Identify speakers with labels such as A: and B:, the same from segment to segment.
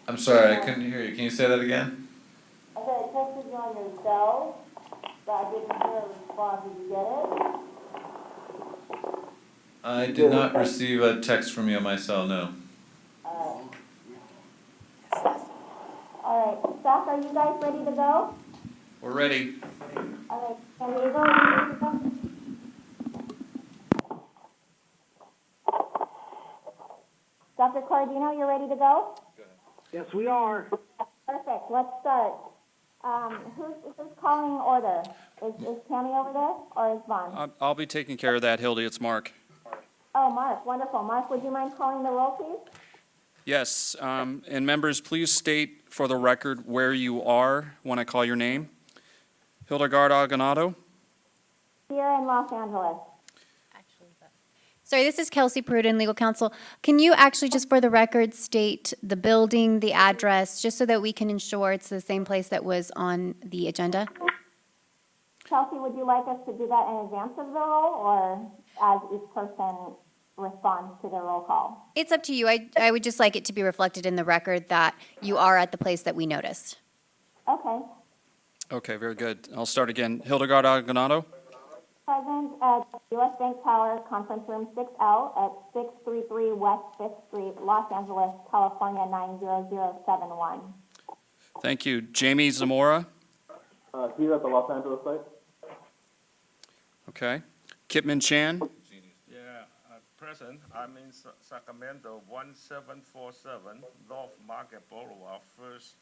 A: I'm sorry, I couldn't hear you. Can you say that again?
B: I said I texted you on your cell, but I didn't hear a response. Did you get it?
A: I did not receive a text from you on my cell, no.
B: Alright, Zach, are you guys ready to go?
A: We're ready.
B: Alright, San Diego, are you ready to go? Dr. Cordino, you're ready to go?
C: Yes, we are.
B: Perfect, let's start. Who's calling order? Is Tammy over there, or is Vaughn?
D: I'll be taking care of that, Hildy. It's Mark.
B: Oh, Mark, wonderful. Mark, would you mind calling the roll, please?
D: Yes, and members, please state for the record where you are when I call your name. Hildegard Agonado.
B: Here in Los Angeles.
E: Sorry, this is Kelsey Pruden, legal counsel. Can you actually, just for the record, state the building, the address, just so that we can ensure it's the same place that was on the agenda?
B: Chelsea, would you like us to do that in advance of the roll, or as each person responds to the roll call?
E: It's up to you. I would just like it to be reflected in the record that you are at the place that we noticed.
B: Okay.
D: Okay, very good. I'll start again. Hildegard Agonado.
B: Present at U.S. Bank Tower, Conference Room 6L at 633 West 5th Street, Los Angeles, California 90071.
D: Thank you. Jamie Zamora.
F: Here at the Los Angeles site.
D: Okay. Kipman Chan.
G: Yeah, present. I'm in Sacramento, 1747 North Market Boulevard, first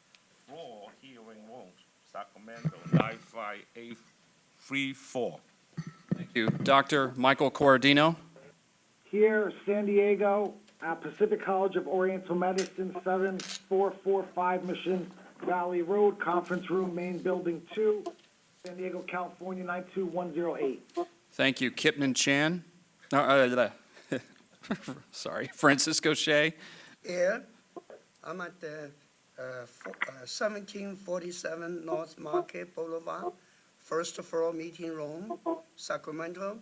G: floor, hearing room, Sacramento, 95834.
D: Thank you. Dr. Michael Corradino.
C: Here, San Diego, Pacific College of Oriental Medicine, 7445 Mission Valley Road, Conference Room, Main Building 2, San Diego, California, 92108.
D: Thank you. Kipman Chan. Sorry. Francisco Shea.
H: Here, I'm at the 1747 North Market Boulevard, first floor meeting room, Sacramento,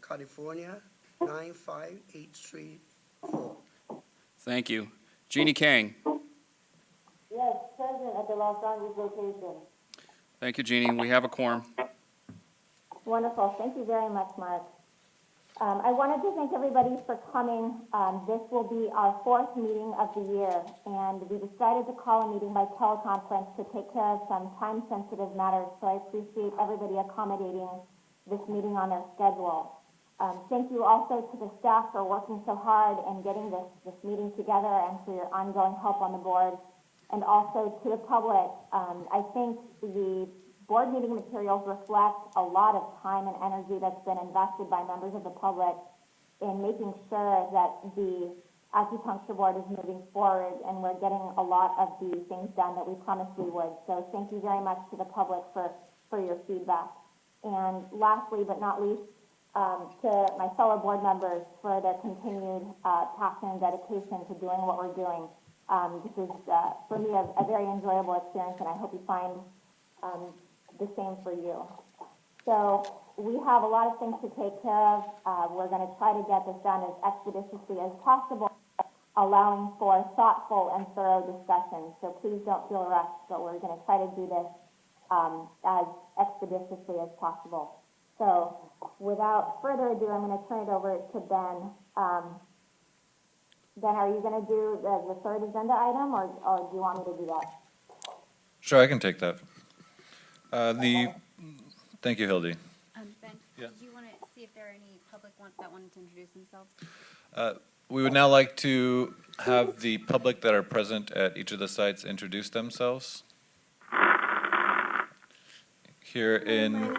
H: California, 95834.
D: Thank you. Jeannie Kang.
B: Yes, present at the Los Angeles location.
D: Thank you, Jeannie. We have a quorum.
B: Wonderful. Thank you very much, Mark. I wanted to thank everybody for coming. This will be our fourth meeting of the year, and we decided to call a meeting by teleconference to take care of some time-sensitive matters, so I appreciate everybody accommodating this meeting on their schedule. Thank you also to the staff for working so hard and getting this meeting together, and for your ongoing help on the board, and also to the public. I think the board meeting materials reflect a lot of time and energy that's been invested by members of the public in making sure that the Acupuncture Board is moving forward, and we're getting a lot of the things done that we promised we would. So thank you very much to the public for your feedback. And lastly, but not least, to my fellow board members for their continued passion and dedication to doing what we're doing. This is, for me, a very enjoyable experience, and I hope you find the same for you. So we have a lot of things to take care of. We're going to try to get this done as expeditiously as possible, allowing for thoughtful and thorough discussion. So please don't feel rushed, but we're going to try to do this as expeditiously as possible. So without further ado, I'm going to turn it over to Ben. Ben, are you going to do the third agenda item, or do you want me to do that?
A: Sure, I can take that. Thank you, Hildy.
E: Ben,
A: Yeah.
E: did you want to see if there are any public that wanted to introduce themselves?
A: We would now like to have the public that are present at each of the sites introduce themselves. Here in...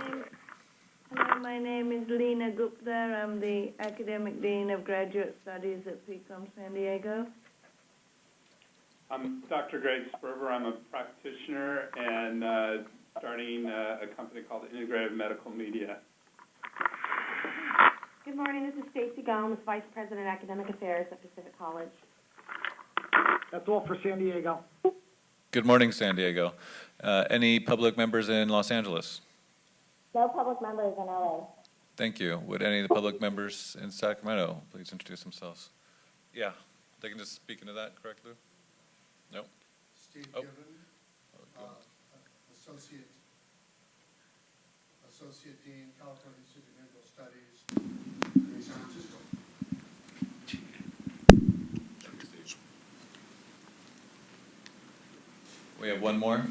I: Hello, my name is Lena Gupta. I'm the Academic Dean of Graduate Studies at PCOM San Diego.
F: I'm Dr. Greg Sperber. I'm a practitioner and starting a company called Integrative Medical Media.
J: Good morning, this is Stacy Gomes, Vice President Academic Affairs at Pacific College.
C: That's all for San Diego.
A: Good morning, San Diego. Any public members in Los Angeles?
B: No public members in LA.
A: Thank you. Would any of the public members in Sacramento please introduce themselves? Yeah, They can just speak into that, correct, Lou? No?
K: Steve
A: Oh.
K: Given, Associate Dean, California Institute of Medical Studies, in San Francisco.
A: We have one more.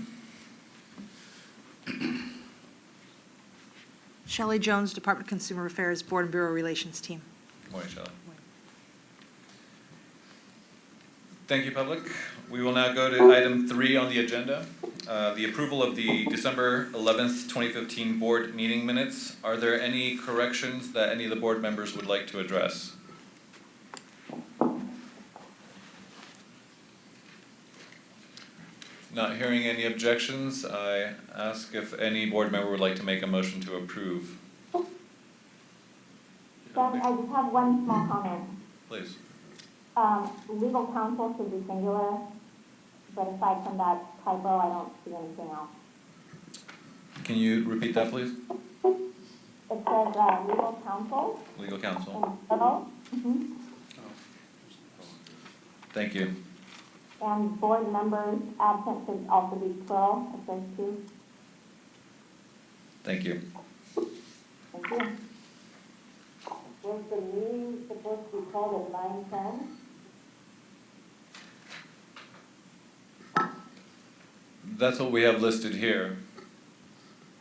L: Shelley Jones, Department of Consumer Affairs, Board and Bureau Relations Team.
A: Morning, Shelley. Thank you, public. We will now go to item 3 on the agenda, the approval of the December 11th, 2015 board meeting minutes. Are there any corrections that any of the board members would like to address? Not hearing any objections, I ask if any board member would like to make a motion to approve.
B: Then I just have one small comment.
A: Please.
B: Legal counsel should be singular, but aside from that typo, I don't see anything else.
A: Can you repeat that, please?
B: It says, legal counsel
A: Legal counsel.
B: in plural,
A: Thank you.
B: and board members absent should also be plural, it says two.
A: Thank you.
B: Thank you. Was the meeting supposed to be called at 9:10?
A: That's what we have listed here.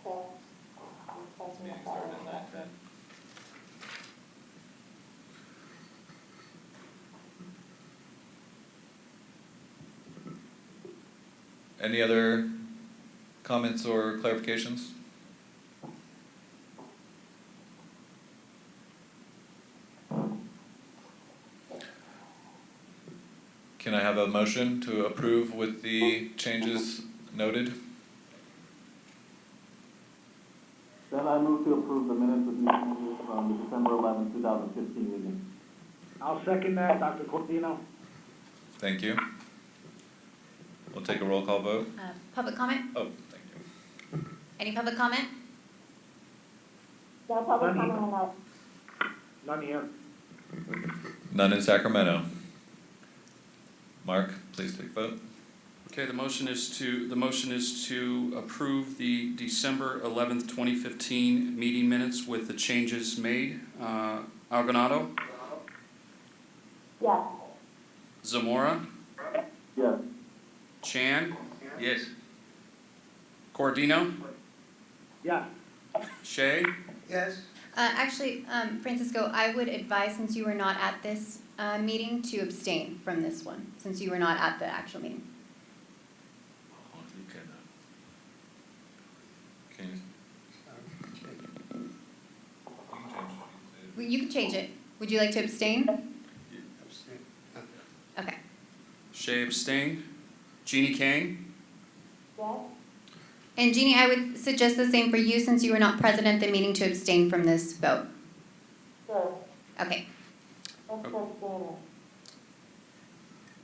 B: Okay.
A: Any other comments or clarifications? Can I have a motion to approve with the changes noted?
M: Then I move to approve the minutes with these changes from the December 11th, 2015 meeting.
C: I'll second that, Dr. Cortino.
A: Thank you. We'll take a roll call vote.
E: Public comment?
A: Oh, thank you.
E: Any public comment?
B: No public
C: None here.
B: comment, no.
C: None here.
A: None in Sacramento. Mark, please take vote.
D: Okay, the motion is to approve the December 11th, 2015 meeting minutes with the changes made. Algonado,
B: Yes.
D: Zamora,
M: Yes.
D: Chan,
A: Yes.
D: Cordino,
C: Yes.
D: Shea.
H: Yes,
E: Actually, Francisco, I would advise, since you were not at this meeting, to abstain from this one, since you were not at the actual meeting.
A: Can you?
E: Well, you can change it. Would you like to abstain?
H: abstain.
E: Okay.
D: Shea abstained. Jeannie Kang,
B: Yes?
E: And Jeannie, I would suggest the same for you, since you were not present at the meeting, to abstain from this vote.
B: Sure.
E: Okay.
B: Let's just do it.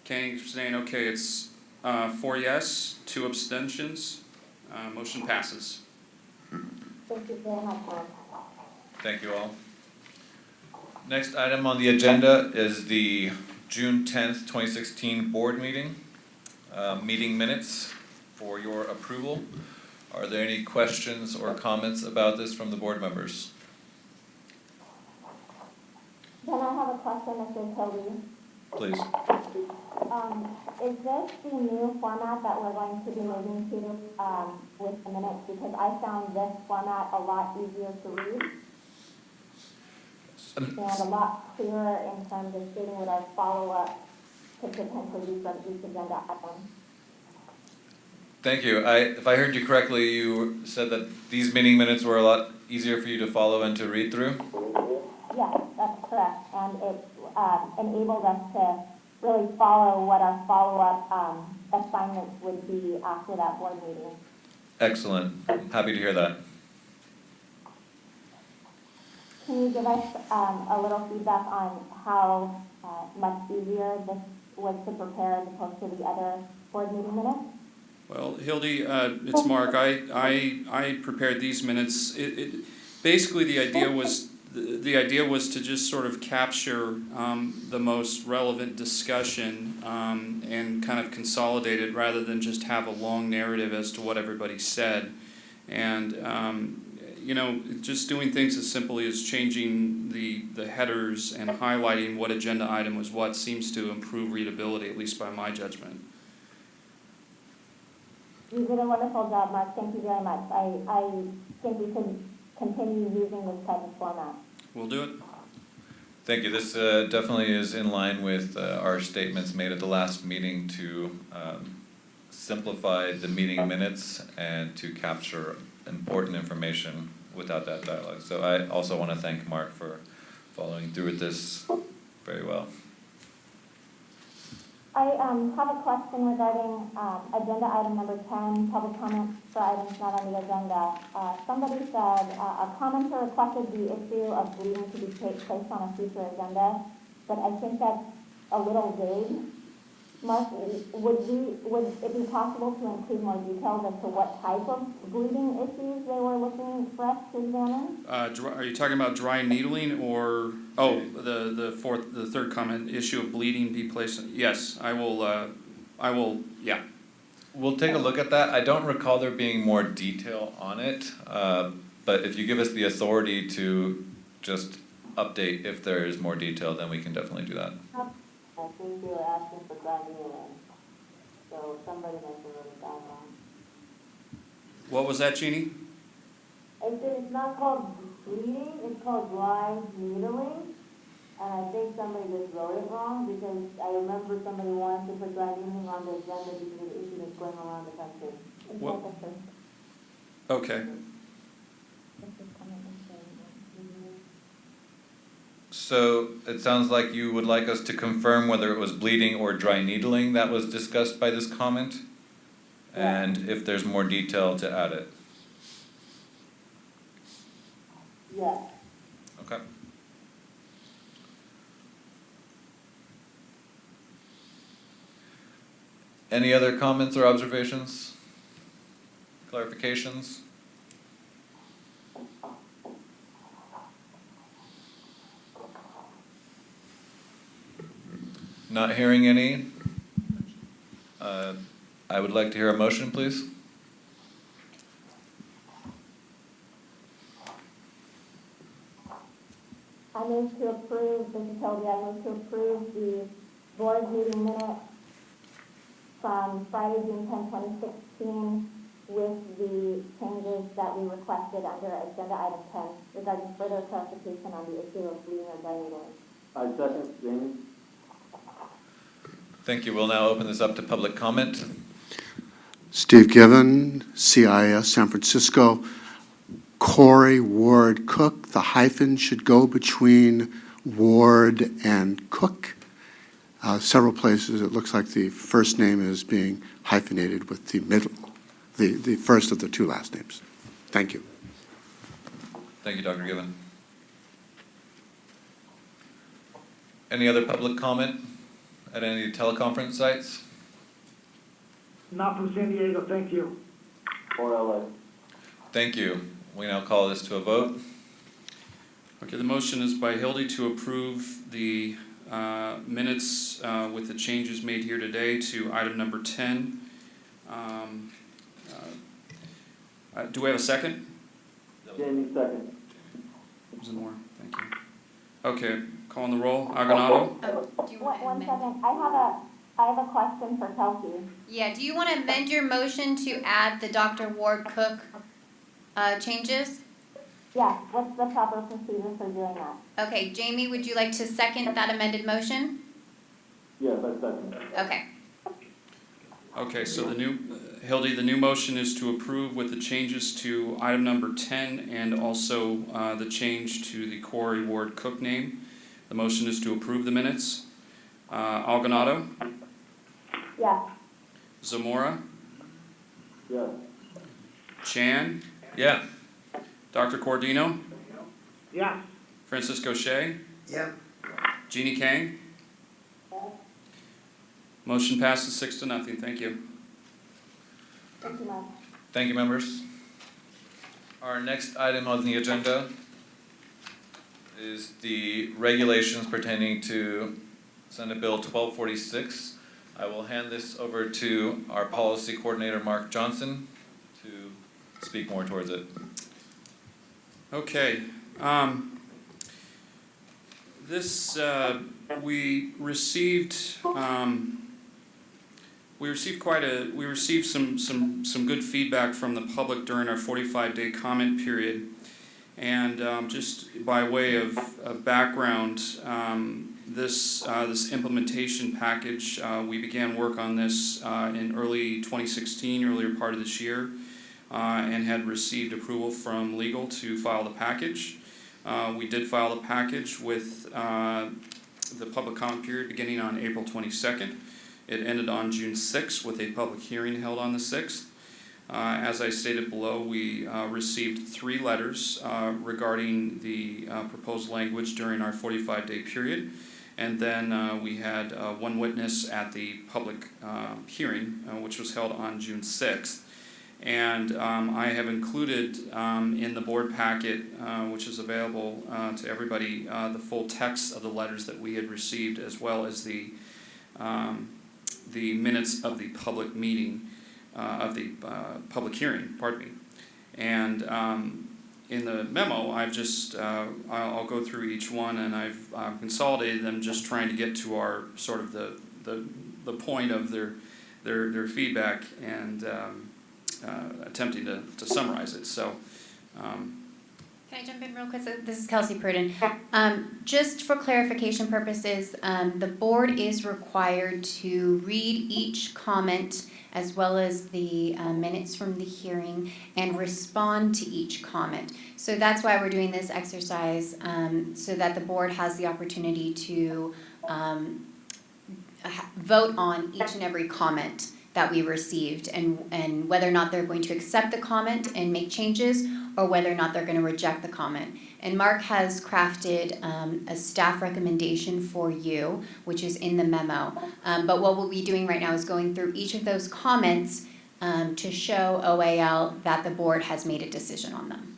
D: Kang abstained. Okay, it's 4 yes, 2 abstentions. Motion passes.
B: Thank you very much, Mark.
A: Thank you all. Next item on the agenda is the June 10th, 2016 board meeting. Meeting minutes for your approval. Are there any questions or comments about this from the board members?
B: Then I have a question, Mrs. Hildy.
A: Please.
B: Is this the new format that we're going to be moving to with the minutes? Because I found this format a lot easier to read and a lot clearer in terms of stating what our follow-up could potentially be from each agenda item.
A: Thank you. If I heard you correctly, you said that these meeting minutes were a lot easier for you to follow and to read through?
B: Yes, that's correct. And it enabled us to really follow what our follow-up assignments would be after that board meeting.
A: Excellent. I'm happy to hear that.
B: Can you give us a little feedback on how much easier this was to prepare as opposed to the other board meeting minutes?
D: Well, Hildy, it's Mark. I prepared these minutes. Basically, the idea was the idea was to just sort of capture the most relevant discussion and kind of consolidate it rather than just have a long narrative as to what everybody said. And, you know, just doing things as simply as changing the headers and highlighting what agenda item was what seems to improve readability, at least by my judgment.
B: You did a wonderful job, Mark. Thank you very much. I think we could continue using this type of format.
D: We'll do it.
A: Thank you. This definitely is in line with our statements made at the last meeting to simplify the meeting minutes and to capture important information without that dialogue. So I also want to thank Mark for following through with this very well.
B: I have a question regarding agenda item number 10, public comment for items not on the agenda. Somebody said a commenter requested the issue of bleeding to be placed on a future agenda, but I think that's a little vague. Mark, would it be possible to include more details as to what type of bleeding issues they were looking for us to examine?
D: Are you talking about dry needling or, oh, the third comment, issue of bleeding be placed? Yes, I will, yeah.
A: We'll take a look at that. I don't recall there being more detail on it, but if you give us the authority to just update if there is more detail, then we can definitely do that.
I: I think they were asking for dry needling, so somebody must have wrote it down wrong.
D: What was that, Jeannie?
I: I said it's not called bleeding, it's called dry needling, and I think somebody just wrote it wrong, because I remember somebody wanted to put dry needling on the agenda because of the issue that's going around the country.
D: What? Okay.
A: So it sounds like you would like us to confirm whether it was bleeding or dry needling that was discussed by this comment, and if there's more detail to add it.
I: Yes.
A: Okay. Any other comments or observations? Clarifications? Not hearing any. I would like to hear a motion, please.
B: I move to approve, this is Toby, I move to approve the board meeting minutes from Friday, June 10, 2016, with the changes that we requested under agenda item 10 regarding further clarification on the issue of bleeding or dry needling.
M: I second, Jamie.
A: Thank you. We'll now open this up to public comment.
K: Steve Given, CIS San Francisco. Corey Ward Cook, the hyphen should go between Ward and Cook. Several places it looks like the first name is being hyphenated with the middle, the first of the two last names. Thank you.
A: Thank you, Dr. Given. Any other public comment at any teleconference sites?
C: Not from San Diego, thank you.
M: Or LA.
A: Thank you. We now call this to a vote.
D: Okay, the motion is by Hildy to approve the minutes with the changes made here today to item number 10. Do we have a second?
M: Jamie, second.
D: Zamora, thank you. Okay, calling the roll. Agonado?
E: Do you want to
B: One
E: amend?
B: second, I have a question for Kelsey.
E: Yeah, do you want to amend your motion to add the Dr. Ward Cook changes?
B: Yes, what's the proper procedure for doing that?
E: Okay, Jamie, would you like to second that amended motion?
M: Yes, I second.
E: Okay.
D: Okay, so the new, Hildy, the new motion is to approve with the changes to item number 10 and also the change to the Corey Ward Cook name. The motion is to approve the minutes. Algonado?
B: Yes.
D: Zamora?
M: Yes.
D: Chan?
A: Yeah.
D: Dr. Cordino?
C: Yes.
D: Francisco Shea?
H: Yeah.
D: Jeannie Kang? Motion passes 6-0. Thank you.
B: Thank you, Mark.
A: Thank you, members. Our next item on the agenda is the regulations pertaining to Senate Bill 1246. I will hand this over to our policy coordinator, Mark Johnson, to speak more towards it.
D: Okay. We received some good feedback from the public during our 45-day comment period. And just by way of background, this implementation package, we began work on this in early 2016, earlier part of this year, and had received approval from legal to file the package. We did file the package with the public comment period beginning on April 22nd. It ended on June 6th with a public hearing held on the 6th. As I stated below, we received 3 letters regarding the proposed language during our 45-day period. And then we had 1 witness at the public hearing, which was held on June 6th. And I have included in the board packet, which is available to everybody, the full text of the letters that we had received, as well as the minutes of the public meeting, of the public hearing, pardon me. And in the memo, I've just, I'll go through each one, and I've consolidated them, just trying to get to our sort of the point of their feedback, and attempting to summarize it. So.
E: Can I jump in real quick? So this is Kelsey Pruden. Just for clarification purposes, the board is required to read each comment as well as the minutes from the hearing and respond to each comment. So that's why we're doing this exercise, so that the board has the opportunity to vote on each and every comment that we received, and whether or not they're going to accept the comment and make changes, or whether or not they're going to reject the comment. And Mark has crafted a staff recommendation for you, which is in the memo. But what we'll be doing right now is going through each of those comments to show OAL that the board has made a decision on them.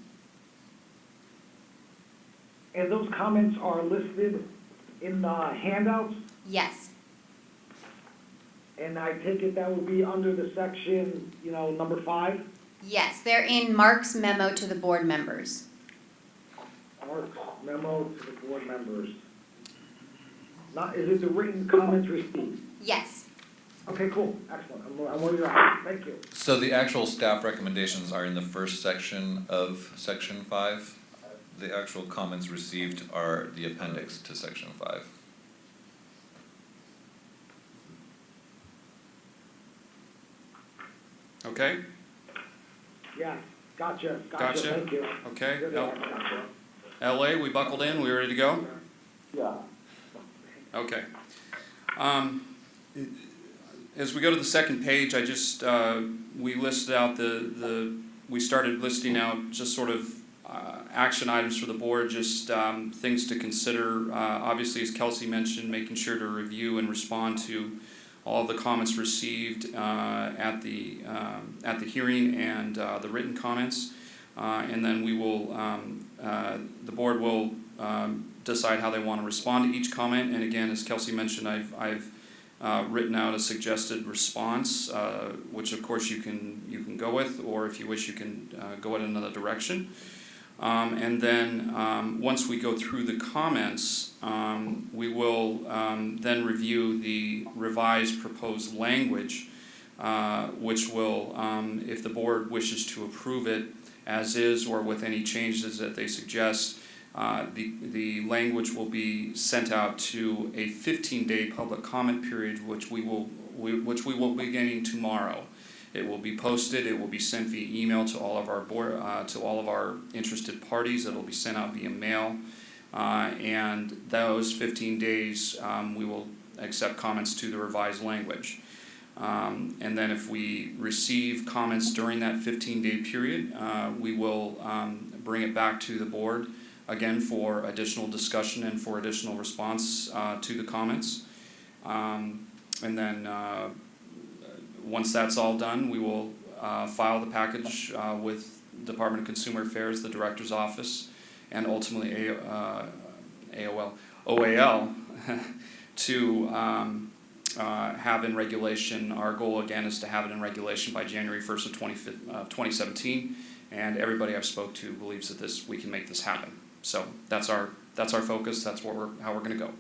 C: And those comments are listed in the handouts?
E: Yes.
C: And I take it that would be under the section, number 5?
E: Yes, they're in Mark's memo to the board members.
C: Mark's memo to the board members. Is it the written comments received?
E: Yes.
C: Okay, cool, excellent. I'm where you're at. Thank you.
A: So the actual staff recommendations are in the first section of section 5. The actual comments received are the appendix to section 5.
D: Okay.
C: Yeah, gotcha.
D: Gotcha.
C: Thank you.
D: Okay.
C: Good, gotcha.
D: LA, we buckled in. We ready to go?
M: Yeah.
D: Okay. As we go to the second page, I just we listed out we started listing out just sort of action items for the board, just things to consider. Obviously, as Kelsey mentioned, making sure to review and respond to all of the comments received at the hearing, and the written comments, and then we will the board will decide how they want to respond to each comment. And again, as Kelsey mentioned, I've written out a suggested response, which of course you can go with, or if you wish you can go in another direction. And then once we go through the comments, we will then review the revised proposed language, which will, if the board wishes to approve it as is or with any changes that they suggest, the language will be sent out to a 15-day public comment period, which we will be beginning tomorrow. It will be posted. It will be sent via email to all of our board, to all of our interested parties. It will be sent out via mail, and those 15 days we will accept comments to the revised language. And then if we receive comments during that 15-day period, we will bring it back to the board again for additional discussion and for additional response to the comments. And then once that's all done, we will file the package with Department of Consumer Affairs, the Director's Office, and ultimately OAL, to have in regulation. Our goal again is to have it in regulation by January 1st of 2017, and everybody I've spoke to believes that we can make this happen. So that's our focus. That's how we're going to go.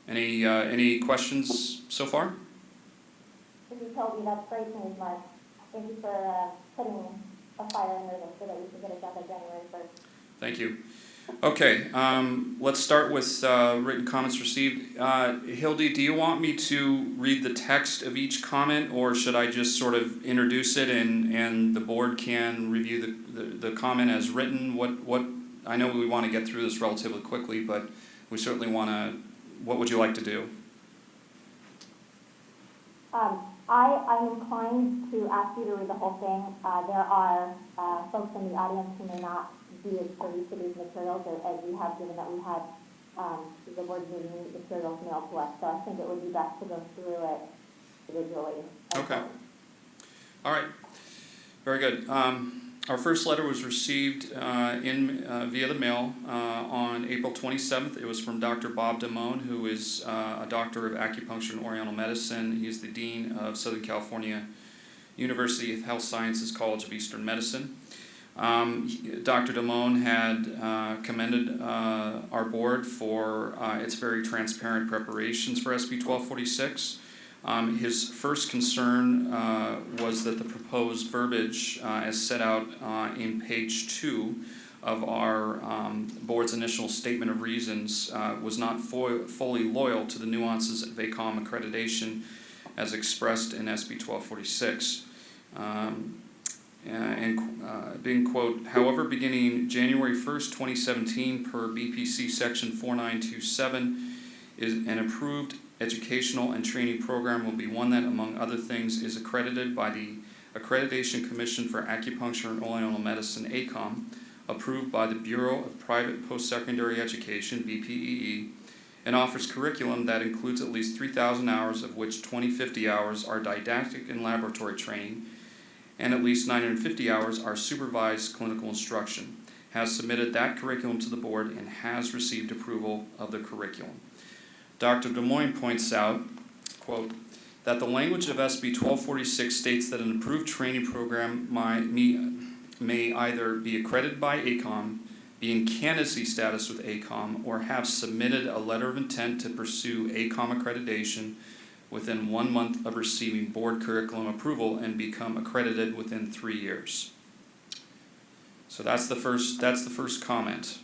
D: Any questions so far?
B: If you told me, that's great news, Mark. Thank you for putting a fire under this so that we can get it done by January 1st.
D: Thank you. Okay, let's start with written comments received. Hildy, do you want me to read the text of each comment, or should I just sort of introduce it and the board can review the comment as written? What I know we want to get through this relatively quickly, but we certainly want to. What would you like to do?
B: I'm inclined to ask you to read the whole thing. There are folks in the audience who may not be as privy to these materials as we have, given that we had the board meeting materials mailed to us. So I think it would be best to go through it individually.
D: Okay. All right. Very good. Our first letter was received via the mail on April 27th. It was from Dr. Bob Damone, who is a doctor of acupuncture and oriental medicine. He is the dean of Southern California University of Health Sciences College of Eastern Medicine. Dr. Damone had commended our board for its very transparent preparations for SB 1246. His first concern was that the proposed verbiage as set out in page 2 of our board's initial statement of reasons was not fully loyal to the nuances of ACOM accreditation as expressed in SB 1246. Being quote, however, beginning January 1st, 2017 per BPC section 4927 is an approved educational and training program will be one that, among other things, is accredited by the Accreditation Commission for Acupuncture and Oriental Medicine, ACOM, approved by the Bureau of Private Post-Secondary Education, BPEE, and offers curriculum that includes at least 3,000 hours, of which 2,050 hours are didactic and laboratory training, and at least 950 hours are supervised clinical instruction, has submitted that curriculum to the board and has received approval of the curriculum. Dr. Damone points out, quote, that the language of SB 1246 states that an approved training program may either be accredited by ACOM, be in candidacy status with ACOM, or have submitted a letter of intent to pursue ACOM accreditation within 1 month of receiving board curriculum approval and become accredited within 3 years. So that's the first comment.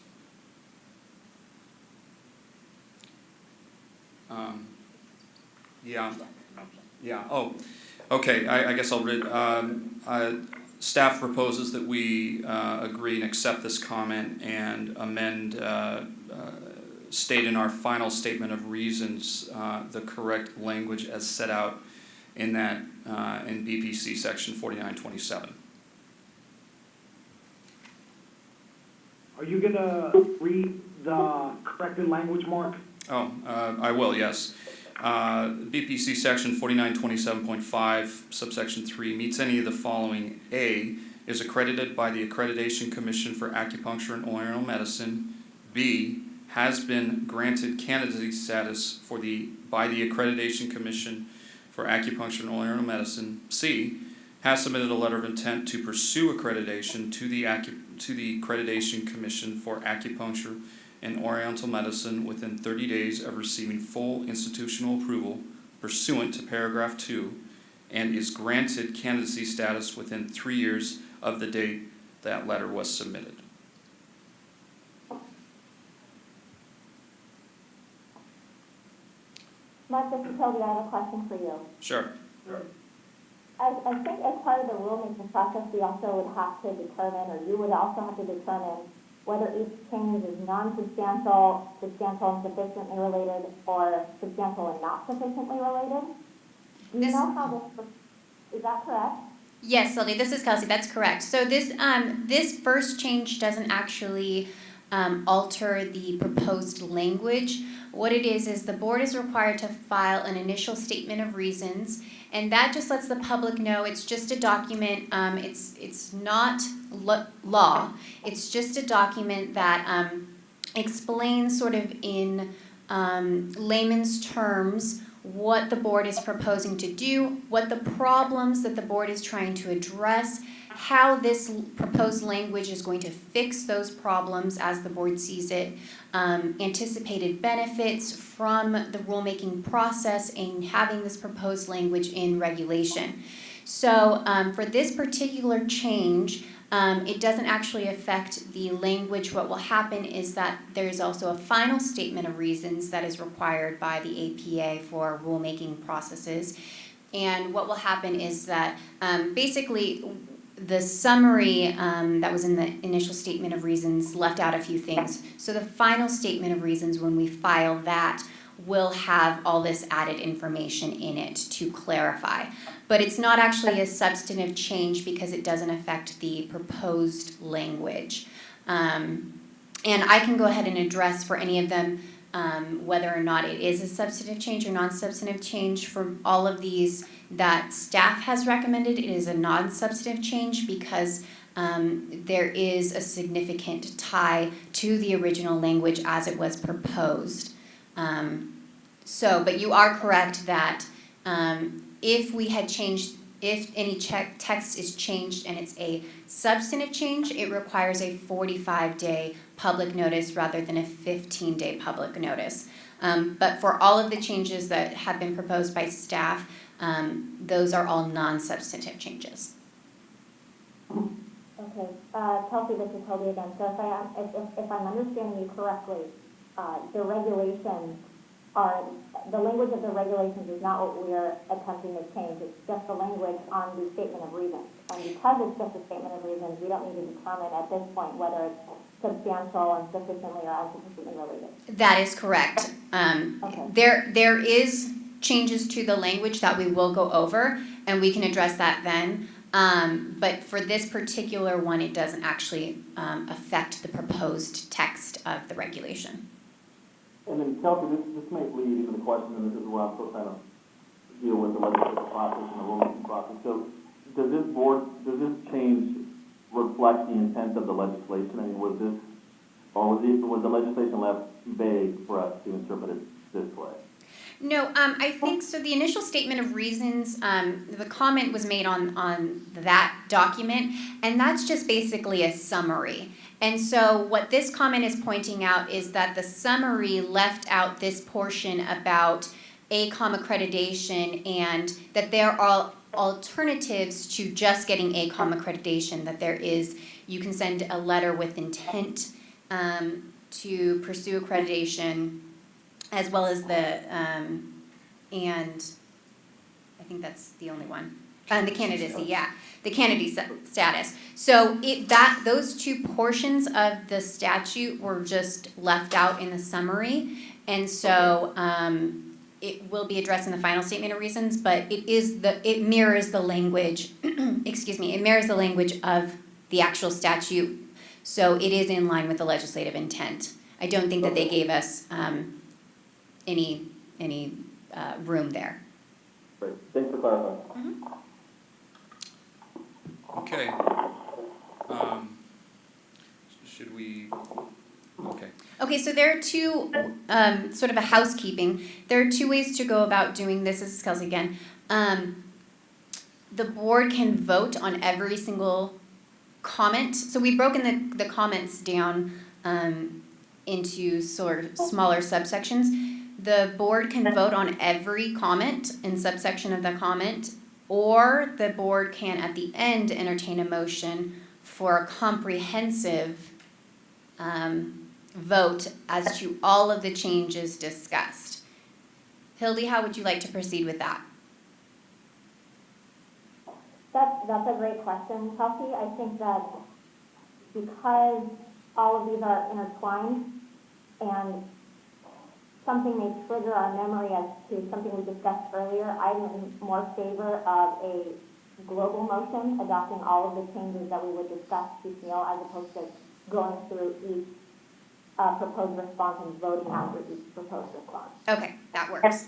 D: Yeah. Oh, okay. I guess I'll read. Staff proposes that we agree and accept this comment and amend, state in our final statement of reasons the correct language as set out in that in BPC section 4927.
C: Are you gonna read the corrected language, Mark?
D: Oh, I will, yes. BPC section 4927.5, subsection 3, meets any of the following. A, is accredited by the Accreditation Commission for Acupuncture and Oriental Medicine. B, has been granted candidacy status by the Accreditation Commission for Acupuncture and Oriental Medicine. C, has submitted a letter of intent to pursue accreditation to the Accreditation Commission for Acupuncture and Oriental Medicine within 30 days of receiving full institutional approval pursuant to paragraph 2, and is granted candidacy status within 3 years of the date that letter was submitted.
B: Mark, this is Hildy. I have a question for you.
D: Sure.
B: I think as part of the rulemaking process, we also would have to determine, or you would also have to determine, whether each change is non-substantial, substantial and sufficiently related, or substantial and not sufficiently related. Do you know how this, is that correct?
E: Yes, Sylvia, this is Kelsey, that's correct. So this first change doesn't actually alter the proposed language. What it is the board is required to file an initial statement of reasons, and that just lets the public know it's just a document, it's not law, it's just a document that explains sort of in layman's terms what the board is proposing to do, what the problems that the board is trying to address, how this proposed language is going to fix those problems as the board sees it, anticipated benefits from the rulemaking process in having this proposed language in regulation. So for this particular change, it doesn't actually affect the language. What will happen is that there's also a final statement of reasons that is required by the APA for rulemaking processes. And what will happen is that basically the summary that was in the initial statement of reasons left out a few things. So the final statement of reasons, when we file that, will have all this added information in it to clarify. But it's not actually a substantive change because it doesn't affect the proposed language. And I can go ahead and address for any of them whether or not it is a substantive change or non-substantive change. For all of these that staff has recommended, it is a non-substantive change because there is a significant tie to the original language as it was proposed. But you are correct that if we had changed, if any text is changed and it's a substantive change, it requires a 45-day public notice rather than a 15-day public notice. But for all of the changes that have been proposed by staff, those are all non-substantive changes.
B: Okay, Kelsey, this is Toby again. So if I'm understanding you correctly, the regulations the language of the regulations is not what we are attempting to change. It's just the language on the statement of reasons. And because it's just a statement of reasons, we don't need to determine at this point whether it's substantial and sufficiently or insufficiently related.
E: That is correct.
B: Okay.
E: There is changes to the language that we will go over, and we can address that then. But for this particular one, it doesn't actually affect the proposed text of the regulation.
M: And then Kelsey, this may lead into the question, and this is where I'm still trying to deal with the legislative process and the rulemaking process. So does this change reflect the intent of the legislation? I mean, was the legislation left vague for us to interpret it this way?
E: No, I think so. The initial statement of reasons, the comment was made on that document, and that's just basically a summary. And so what this comment is pointing out is that the summary left out this portion about ACOM accreditation and that there are alternatives to just getting ACOM accreditation, that there is, you can send a letter with intent to pursue accreditation, as well as and I think that's the only one. The candidacy, yeah, the candidate status. So those two portions of the statute were just left out in the summary, and so it will be addressed in the final statement of reasons. But it mirrors the language. Excuse me, it mirrors the language of the actual statute, so it is in line with the legislative intent. I don't think that they gave us any room there.
M: Great, thanks for clarifying.
D: Okay. Should we, okay.
E: Okay, so there are two, sort of a housekeeping. There are two ways to go about doing this. This is Kelsey again. The board can vote on every single comment. So we've broken the comments down into sort of smaller subsections. The board can vote on every comment and subsection of the comment, or the board can at the end entertain a motion for a comprehensive vote as to all of the changes discussed. Hildy, how would you like to proceed with that?
B: That's a great question, Kelsey. I think that because all of these are intertwined and something may trigger our memory as to something we discussed earlier, I'm in more favor of a global motion adopting all of the changes that we would discuss piecemeal as opposed to going through each proposed response and voting after each proposed response.
E: Okay, that works.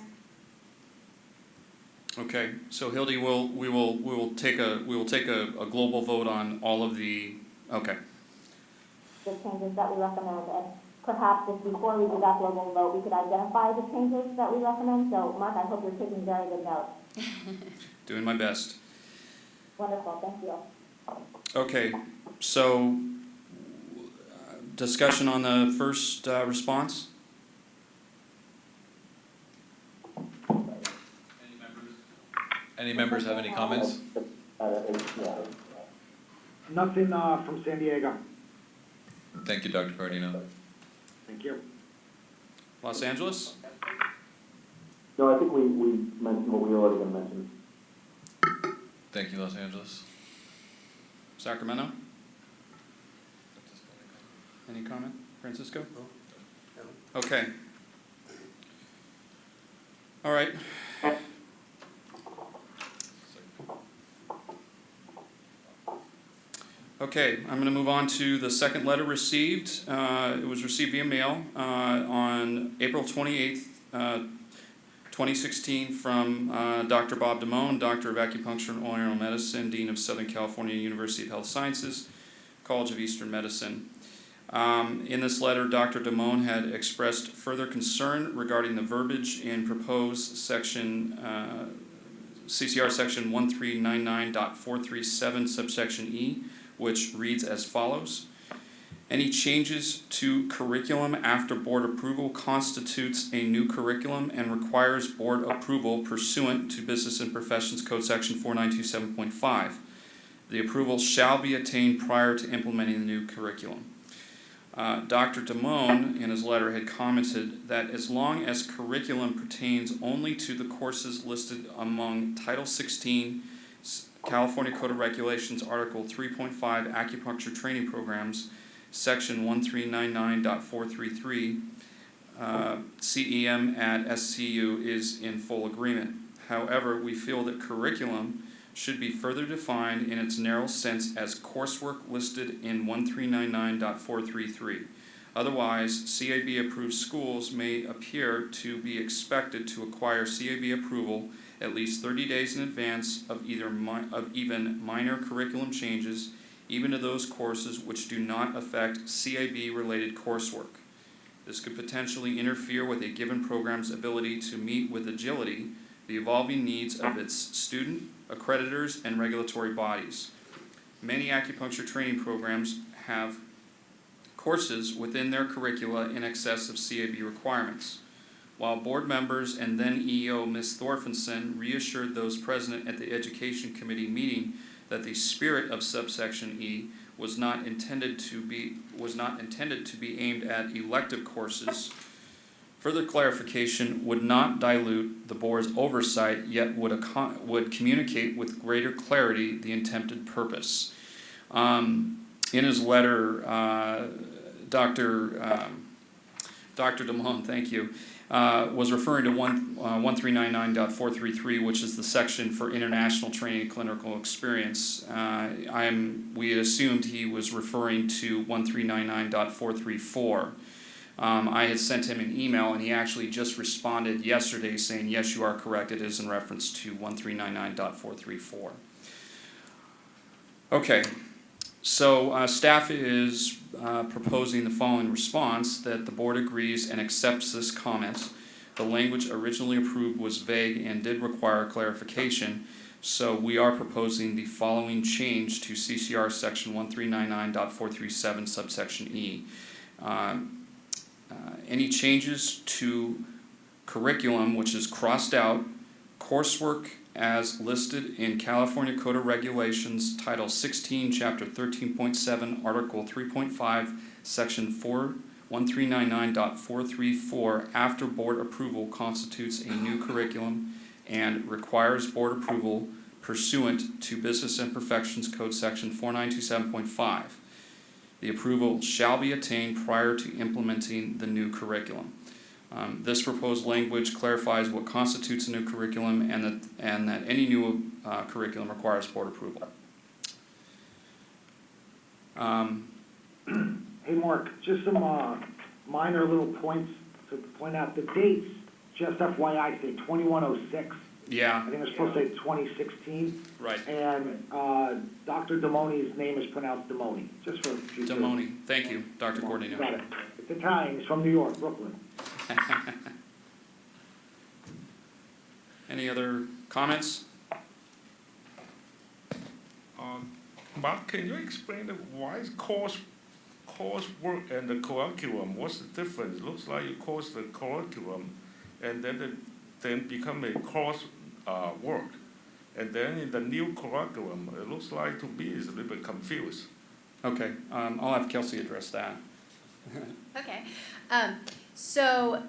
D: Okay, so Hildy, we will take a global vote on all of the, okay.
B: The changes that we recommend, and perhaps if before we do that global vote, we could identify the changes that we recommend. So Mark, I hope you're taking very good notes.
D: Doing my best.
B: Wonderful, thank you.
D: Okay, so discussion on the first response?
A: Any members have any comments?
C: Nothing, from San Diego.
A: Thank you, Dr. Cardino.
C: Thank you.
D: Los Angeles?
M: No, I think we mentioned what we were already gonna mention.
A: Thank you, Los Angeles.
D: Sacramento? Any comment? Francisco?
H: No.
D: Okay. All right. Okay, I'm going to move on to the second letter received. It was received via mail on April 28th, 2016 from Dr. Bob Damone, Doctor of Acupuncture and Oriental Medicine, Dean of Southern California University of Health Sciences, College of Eastern Medicine. In this letter, Dr. Damone had expressed further concern regarding the verbiage in proposed section CCR section 1399.437 subsection E, which reads as follows. Any changes to curriculum after board approval constitutes a new curriculum and requires board approval pursuant to Business and Professions Code section 4927.5. The approval shall be attained prior to implementing the new curriculum. Dr. Damone, in his letter, had commented that as long as curriculum pertains only to the courses listed among Title 16 California Code of Regulations, Article 3.5, Acupuncture Training Programs, Section 1399.433, CEM at SCU is in full agreement. However, we feel that curriculum should be further defined in its narrow sense as coursework listed in 1399.433. Otherwise, CAB-approved schools may appear to be expected to acquire CAB approval at least 30 days in advance of even minor curriculum changes, even to those courses which do not affect CAB-related coursework. This could potentially interfere with a given program's ability to meet with agility the evolving needs of its student, accreditors, and regulatory bodies. Many acupuncture training programs have courses within their curricula in excess of CAB requirements. While board members and then EO Ms. Thorfinson reassured those present at the Education Committee meeting that the spirit of subsection E was not intended to be aimed at elective courses, further clarification would not dilute the board's oversight, yet would communicate with greater clarity the intended purpose. In his letter, Dr. Damone, thank you, was referring to 1399.433, which is the section for international training and clinical experience. We had assumed he was referring to 1399.434. I had sent him an email, and he actually just responded yesterday saying, yes, you are correct, it is in reference to 1399.434. Okay, so staff is proposing the following response, that the board agrees and accepts this comment. The language originally approved was vague and did require clarification, so we are proposing the following change to CCR section 1399.437 subsection E. Any changes to curriculum, which is crossed out, coursework as listed in California Code of Regulations, Title 16, Chapter 13.7, Article 3.5, Section 1399.434, after board approval constitutes a new curriculum and requires board approval pursuant to Business and Professions Code Section 4927.5. The approval shall be attained prior to implementing the new curriculum. This proposed language clarifies what constitutes a new curriculum and that any new curriculum requires board approval.
C: Hey, Mark, just some minor little points to point out. The dates, just FYI, say 2106
D: Yeah,
C: I think it's supposed to say 2016.
D: right.
C: And Dr. Damoni's name is pronounced Damoni, just for future.
D: Damoni, thank you, Dr.
C: Got
D: Cordino.
C: it. It's Italian, he's from New York, Brooklyn.
D: Any other comments?
G: Mark, can you explain why is coursework and the curriculum, what's the difference? It looks like you course the curriculum and then then become a course work. And then in the new curriculum, it looks like to me is a little bit confused.
D: Okay, I'll have Kelsey address that.
E: Okay, so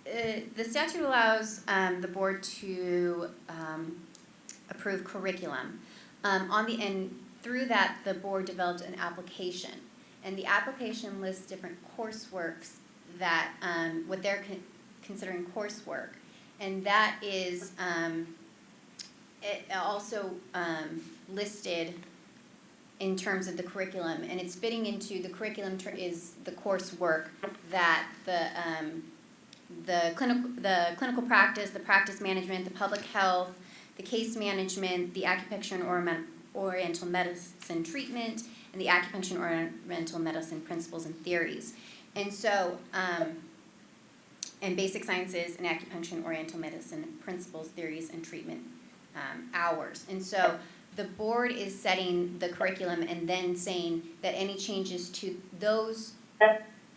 E: the statute allows the board to approve curriculum. And through that, the board developed an application. And the application lists different courseworks that, what they're considering coursework. And that is it also listed in terms of the curriculum, and it's fitting into the curriculum is the coursework that the clinical practice, the practice management, the public health, the case management, the acupuncture and oriental medicine treatment, and the acupuncture and oriental medicine principles and theories. And so, and basic sciences and acupuncture and oriental medicine principles, theories, and treatment hours. And so the board is setting the curriculum and then saying that any changes to those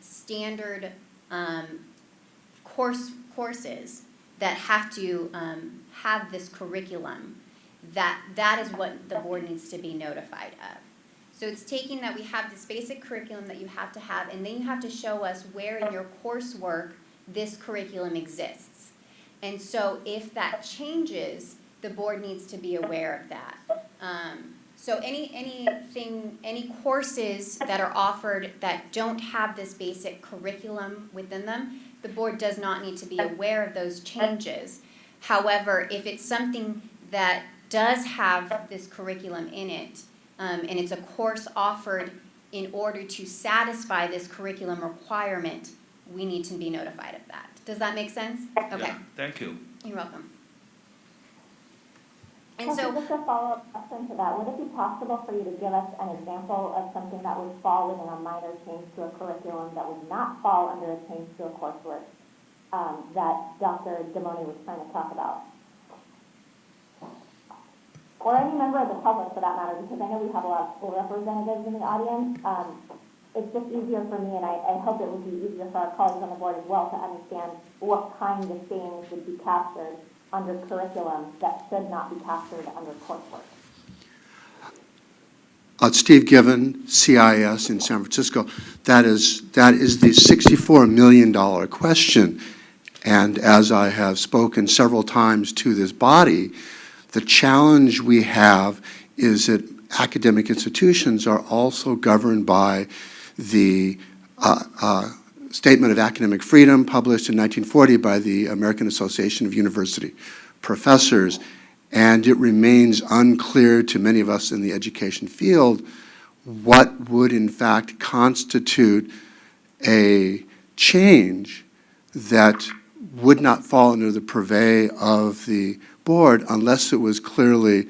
E: standard courses that have to have this curriculum, that is what the board needs to be notified of. So it's taking that we have this basic curriculum that you have to have, and then you have to show us where in your coursework this curriculum exists. And so if that changes, the board needs to be aware of that. So any courses that are offered that don't have this basic curriculum within them, the board does not need to be aware of those changes. However, if it's something that does have this curriculum in it, and it's a course offered in order to satisfy this curriculum requirement, we need to be notified of that. Does that make sense? Okay.
G: Yeah, thank you.
E: You're welcome. And
B: Kelsey,
E: so,
B: just a follow-up question to that, would it be possible for you to give us an example of something that would fall within a minor change to a curriculum that would not fall under a change to a coursework that Dr. Damoni was trying to talk about? Or any member of the public, for that matter, because I know we have a lot of school representatives in the audience. It's just easier for me, and I hope it would be easier for our colleagues on the board as well to understand what kind of things would be captured under curriculum that should not be captured under coursework.
K: Steve Given, CIS in San Francisco, that is the $64 million question. And as I have spoken several times to this body, the challenge we have is that academic institutions are also governed by the Statement of Academic Freedom published in 1940 by the American Association of University Professors, and it remains unclear to many of us in the education field what would in fact constitute a change that would not fall under the purvey of the board unless it was clearly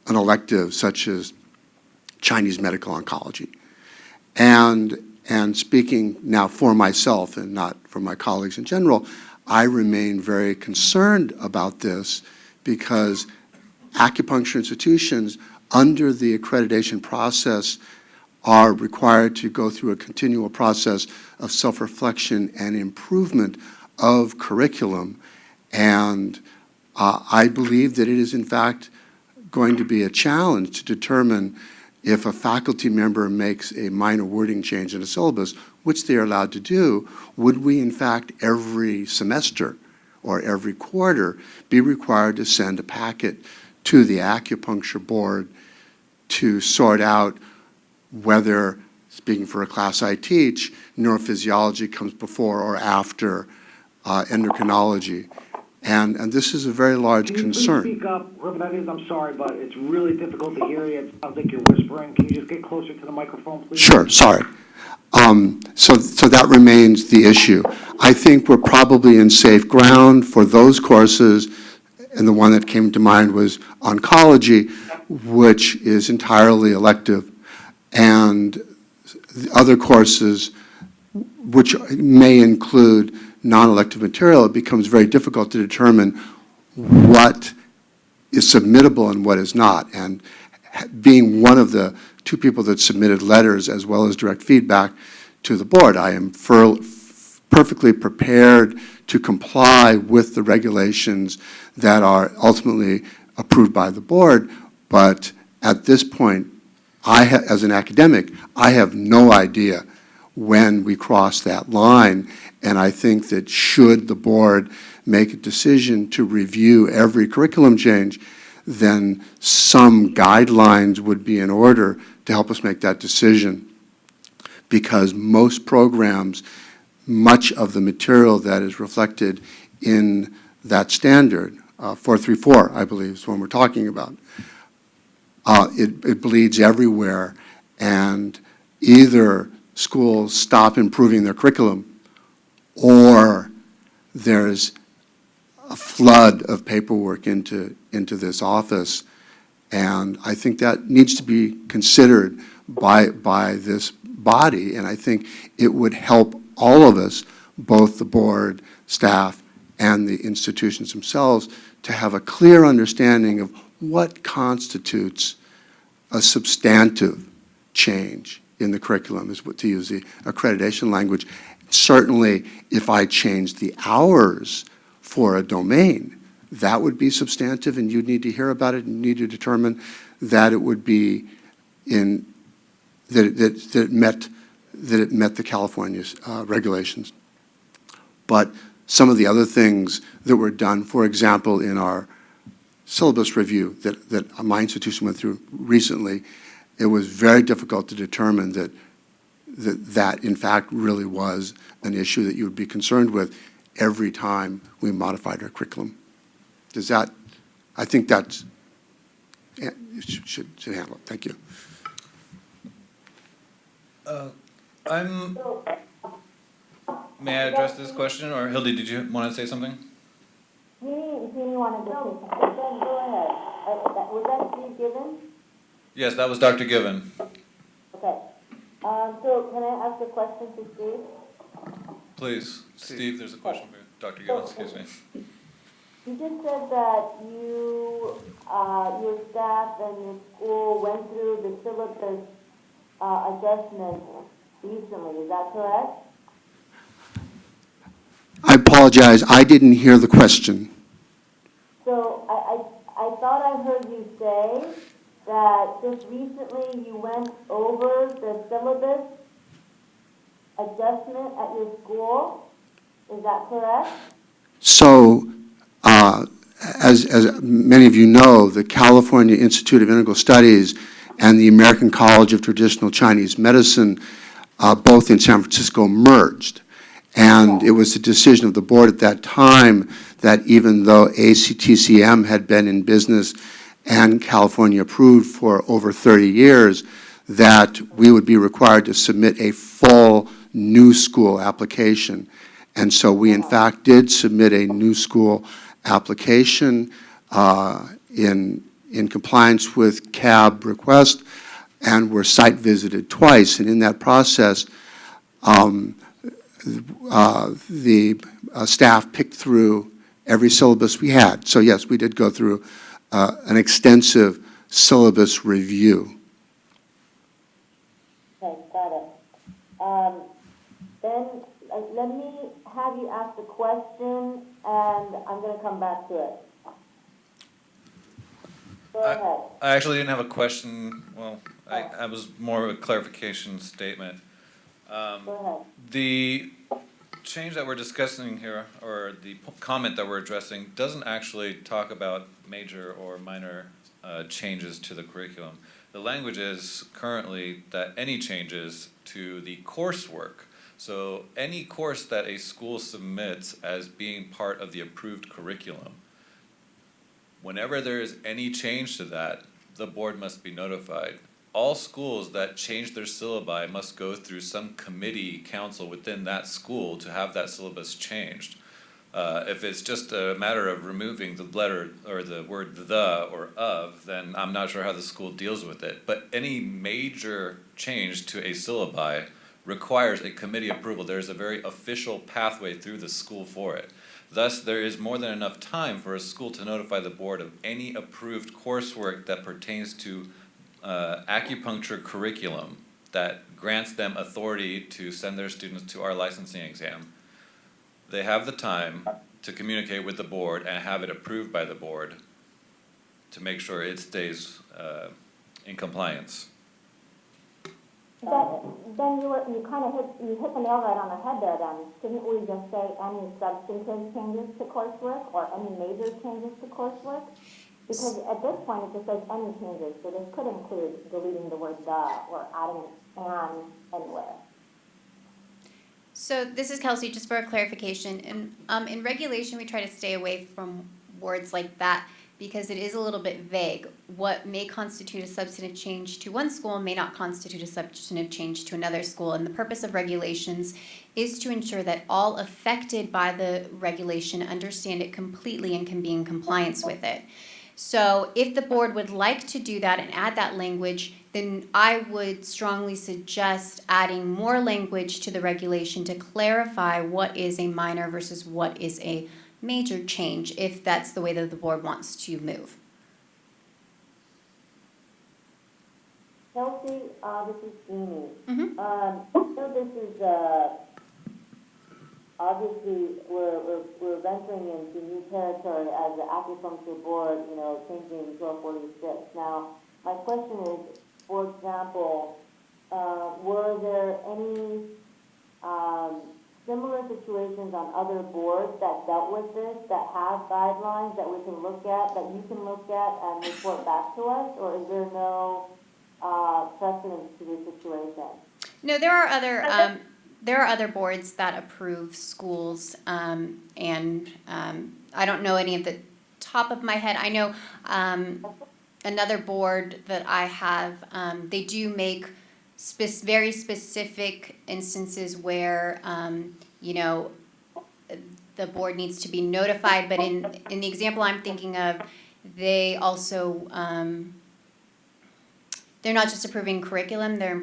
K: an elective such as Chinese medical oncology. And speaking now for myself and not for my colleagues in general, I remain very concerned about this because acupuncture institutions under the accreditation process are required to go through a continual process of self-reflection and improvement of curriculum. And I believe that it is in fact going to be a challenge to determine if a faculty member makes a minor wording change in a syllabus, which they are allowed to do, would we in fact every semester or every quarter be required to send a packet to the acupuncture board to sort out whether, speaking for a class I teach, neurophysiology comes before or after endocrinology. And this is a very large concern.
C: Can you please speak up, whoever that is? I'm sorry, but it's really difficult to hear you. It sounds like you're whispering. Can you just get closer to the microphone, please?
K: Sure, sorry. So that remains the issue. I think we're probably in safe ground for those courses, and the one that came to mind was oncology, which is entirely elective, and the other courses, which may include non-elective material, it becomes very difficult to determine what is submittable and what is not. And being one of the two people that submitted letters as well as direct feedback to the board, I am perfectly prepared to comply with the regulations that are ultimately approved by the board, but at this point, as an academic, I have no idea when we cross that line, and I think that should the board make a decision to review every curriculum change, then some guidelines would be in order to help us make that decision. Because most programs, much of the material that is reflected in that standard, 434, I believe, is what we're talking about, it bleeds everywhere, and either schools stop improving their curriculum or there's a flood of paperwork into this office. And I think that needs to be considered by this body, and I think it would help all of us, both the board, staff, and the institutions themselves, to have a clear understanding of what constitutes a substantive change in the curriculum, is what, to use the accreditation language. Certainly, if I change the hours for a domain, that would be substantive, and you'd need to hear about it and need to determine that it would be in that it met the California regulations. But some of the other things that were done, for example, in our syllabus review that my institution went through recently, it was very difficult to determine that in fact really was an issue that you would be concerned with every time we modified our curriculum. Does that, I think that's, should handle it. Thank you.
A: May I address this question, or Hildy, did you want to say something?
I: Jeannie wanted to say something. Go ahead. Was that Steve Given?
A: Yes, that was Dr. Given.
I: Okay. So can I ask a question to Steve?
A: Please, Steve, there's a question for you. Dr. Given, excuse me.
I: You just said that you, your staff and your school went through the syllabus adjustment recently. Is that correct?
K: I apologize, I didn't hear the question.
I: So I thought I heard you say that just recently you went over the syllabus adjustment at your school. Is that correct?
K: So, as many of you know, the California Institute of Integral Studies and the American College of Traditional Chinese Medicine, both in San Francisco, merged. And it was the decision of the board at that time that even though ACTCM had been in business and California approved for over 30 years, that we would be required to submit a full new school application. And so we, in fact, did submit a new school application in compliance with CAB request, and were site visited twice. And in that process, the staff picked through every syllabus we had. So yes, we did go through an extensive syllabus review.
I: Okay, got it. Then let me have you ask the question, and I'm going to come back to it. Go ahead.
A: I actually didn't have a question. Well, I was more of a clarification statement.
I: Go ahead.
A: The change that we're discussing here, or the comment that we're addressing, doesn't actually talk about major or minor changes to the curriculum. The language is currently that any changes to the coursework, so any course that a school submits as being part of the approved curriculum, whenever there is any change to that, the board must be notified. All schools that change their syllabi must go through some committee council within that school to have that syllabus changed. If it's just a matter of removing the letter or the word the or of, then I'm not sure how the school deals with it. But any major change to a syllabi requires a committee approval. There's a very official pathway through the school for it. Thus, there is more than enough time for a school to notify the board of any approved coursework that pertains to acupuncture curriculum that grants them authority to send their students to our licensing exam. They have the time to communicate with the board and have it approved by the board to make sure it stays in compliance.
B: Then you kind of hit the nail right on the head there then. Shouldn't we just say any substantive changes to coursework or any major changes to coursework? Because at this point, it just says any changes, so this could include deleting the word the or adding an anywhere.
E: So this is Kelsey, just for a clarification. In regulation, we try to stay away from words like that because it is a little bit vague. What may constitute a substantive change to one school may not constitute a substantive change to another school. And the purpose of regulations is to ensure that all affected by the regulation understand it completely and can be in compliance with it. So if the board would like to do that and add that language, then I would strongly suggest adding more language to the regulation to clarify what is a minor versus what is a major change, if that's the way that the board wants to move.
I: Kelsey, this is Jeannie.
E: Mm-hmm.
I: So this is, obviously, we're venturing into new territory as the acupuncture board, changing 1246. Now, my question is, for example, were there any similar situations on other boards that dealt with this, that have guidelines that we can look at, that you can look at and report back to us, or is there no precedence to this situation?
E: No, there are other boards that approve schools, and I don't know any of the top of my head. I know another board that I have, they do make very specific instances where the board needs to be notified. But in the example I'm thinking of, they also they're not just approving curriculum; they're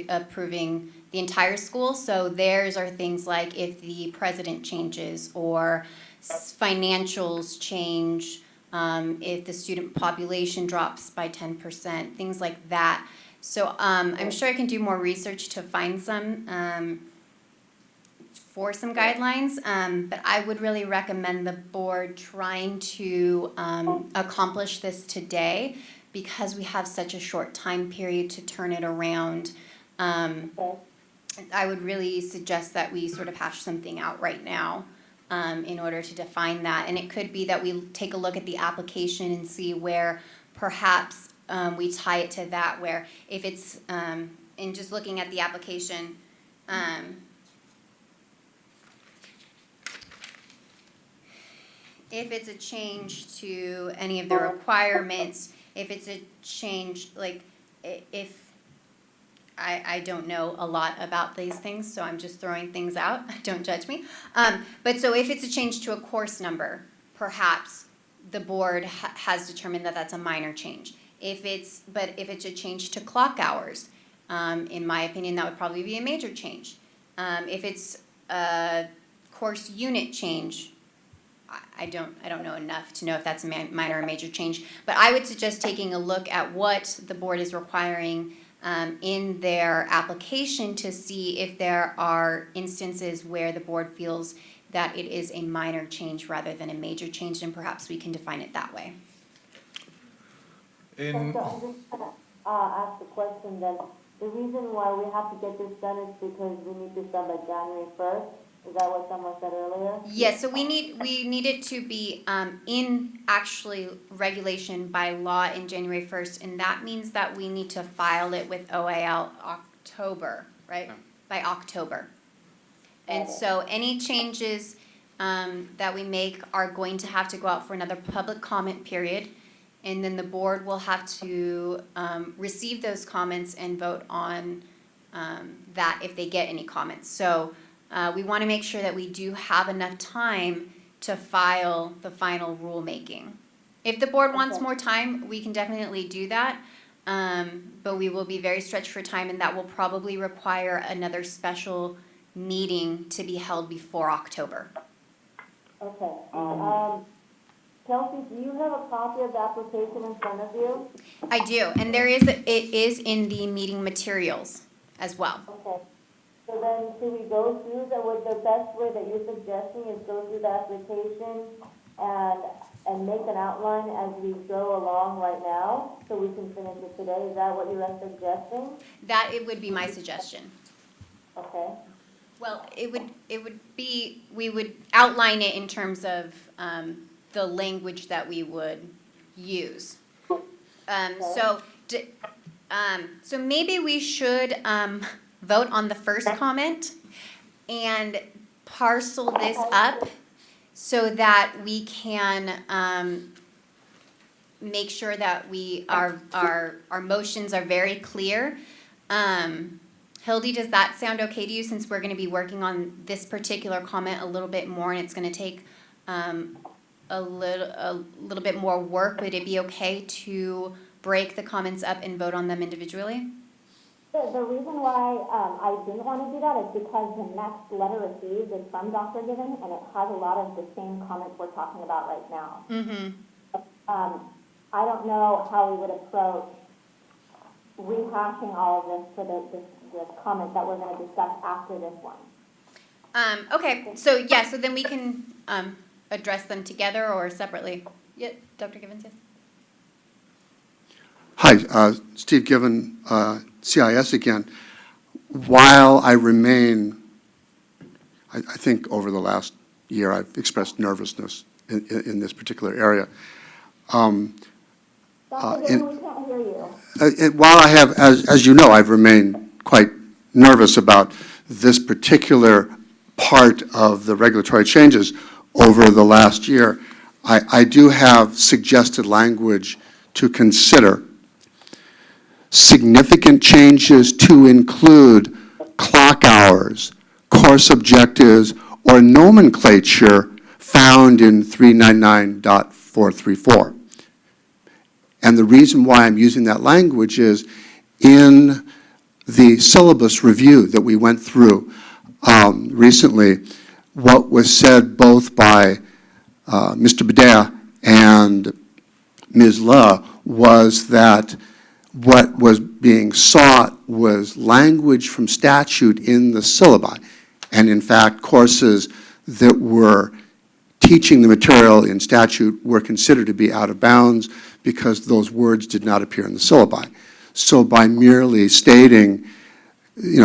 E: approving the entire school. So theirs are things like if the president changes or financials change, if the student population drops by 10%, things like that. So I'm sure I can do more research to find some for some guidelines, but I would really recommend the board trying to accomplish this today because we have such a short time period to turn it around. I would really suggest that we sort of hash something out right now in order to define that. And it could be that we take a look at the application and see where perhaps we tie it to that, where if it's, in just looking at the application, if it's a change to any of the requirements, if it's a change, like if, I don't know a lot about these things, so I'm just throwing things out, don't judge me. But so if it's a change to a course number, perhaps the board has determined that that's a minor change. If it's a change to clock hours, in my opinion, that would probably be a major change. If it's a course unit change, I don't know enough to know if that's a minor or major change. But I would suggest taking a look at what the board is requiring in their application to see if there are instances where the board feels that it is a minor change rather than a major change, and perhaps we can define it that way.
I: So I'm just going to ask the question then. The reason why we have to get this done is because we need this done by January 1st? Is that what someone said earlier?
E: Yes, so we need it to be in actually regulation by law in January 1st, and that means that we need to file it with OAL October, right?
D: Yeah.
E: By October. And so any changes that we make are going to have to go out for another public comment period, and then the board will have to receive those comments and vote on that if they get any comments. So we want to make sure that we do have enough time to file the final rulemaking. If the board wants
B: Okay.
E: more time, we can definitely do that. But we will be very stretched for time, and that will probably require another special meeting to be held before October.
I: Okay. Kelsey, do you have a copy of the application in front of you?
E: I do, and it is in the meeting materials as well.
I: Okay. So then, should we go through would the best way that you're suggesting is go through the application and make an outline as we go along right now, so we can finish it today? Is that what you're suggesting?
E: That it would be my suggestion.
I: Okay.
E: Well, it would be, we would outline it in terms of the language that we would use. So maybe we should vote on the first comment and parcel this up so that we can make sure that our motions are very clear. Hildy, does that sound okay to you, since we're gonna be working on this particular comment a little bit more and it's gonna take a little bit more work? Would it be okay to break the comments up and vote on them individually?
B: The reason why I didn't want to do that is because the next letter received is from Dr. Given, and it has a lot of the same comments we're talking about right now. I don't know how we would approach rehashing all of this for the comment that we're going to discuss after this one.
E: Okay, so yeah, so then we can address them together or separately. Yeah, Dr. Givens, yes?
K: Hi, Steve Given, CIS again. While I remain, I think over the last year I've expressed nervousness in this particular area.
B: Dr. Given, we can't hear you.
K: While I have, as you know, I've remained quite nervous about this particular part of the regulatory changes over the last year, I do have suggested language to consider. Significant changes to include clock hours, course objectives, or nomenclature found in 399.434. And the reason why I'm using that language is in the syllabus review that we went through recently, what was said both by Mr. Badea and Ms. La was that what was being sought was language from statute in the syllabi. And in fact, courses that were teaching the material in statute were considered to be out of bounds because those words did not appear in the syllabi. So by merely stating,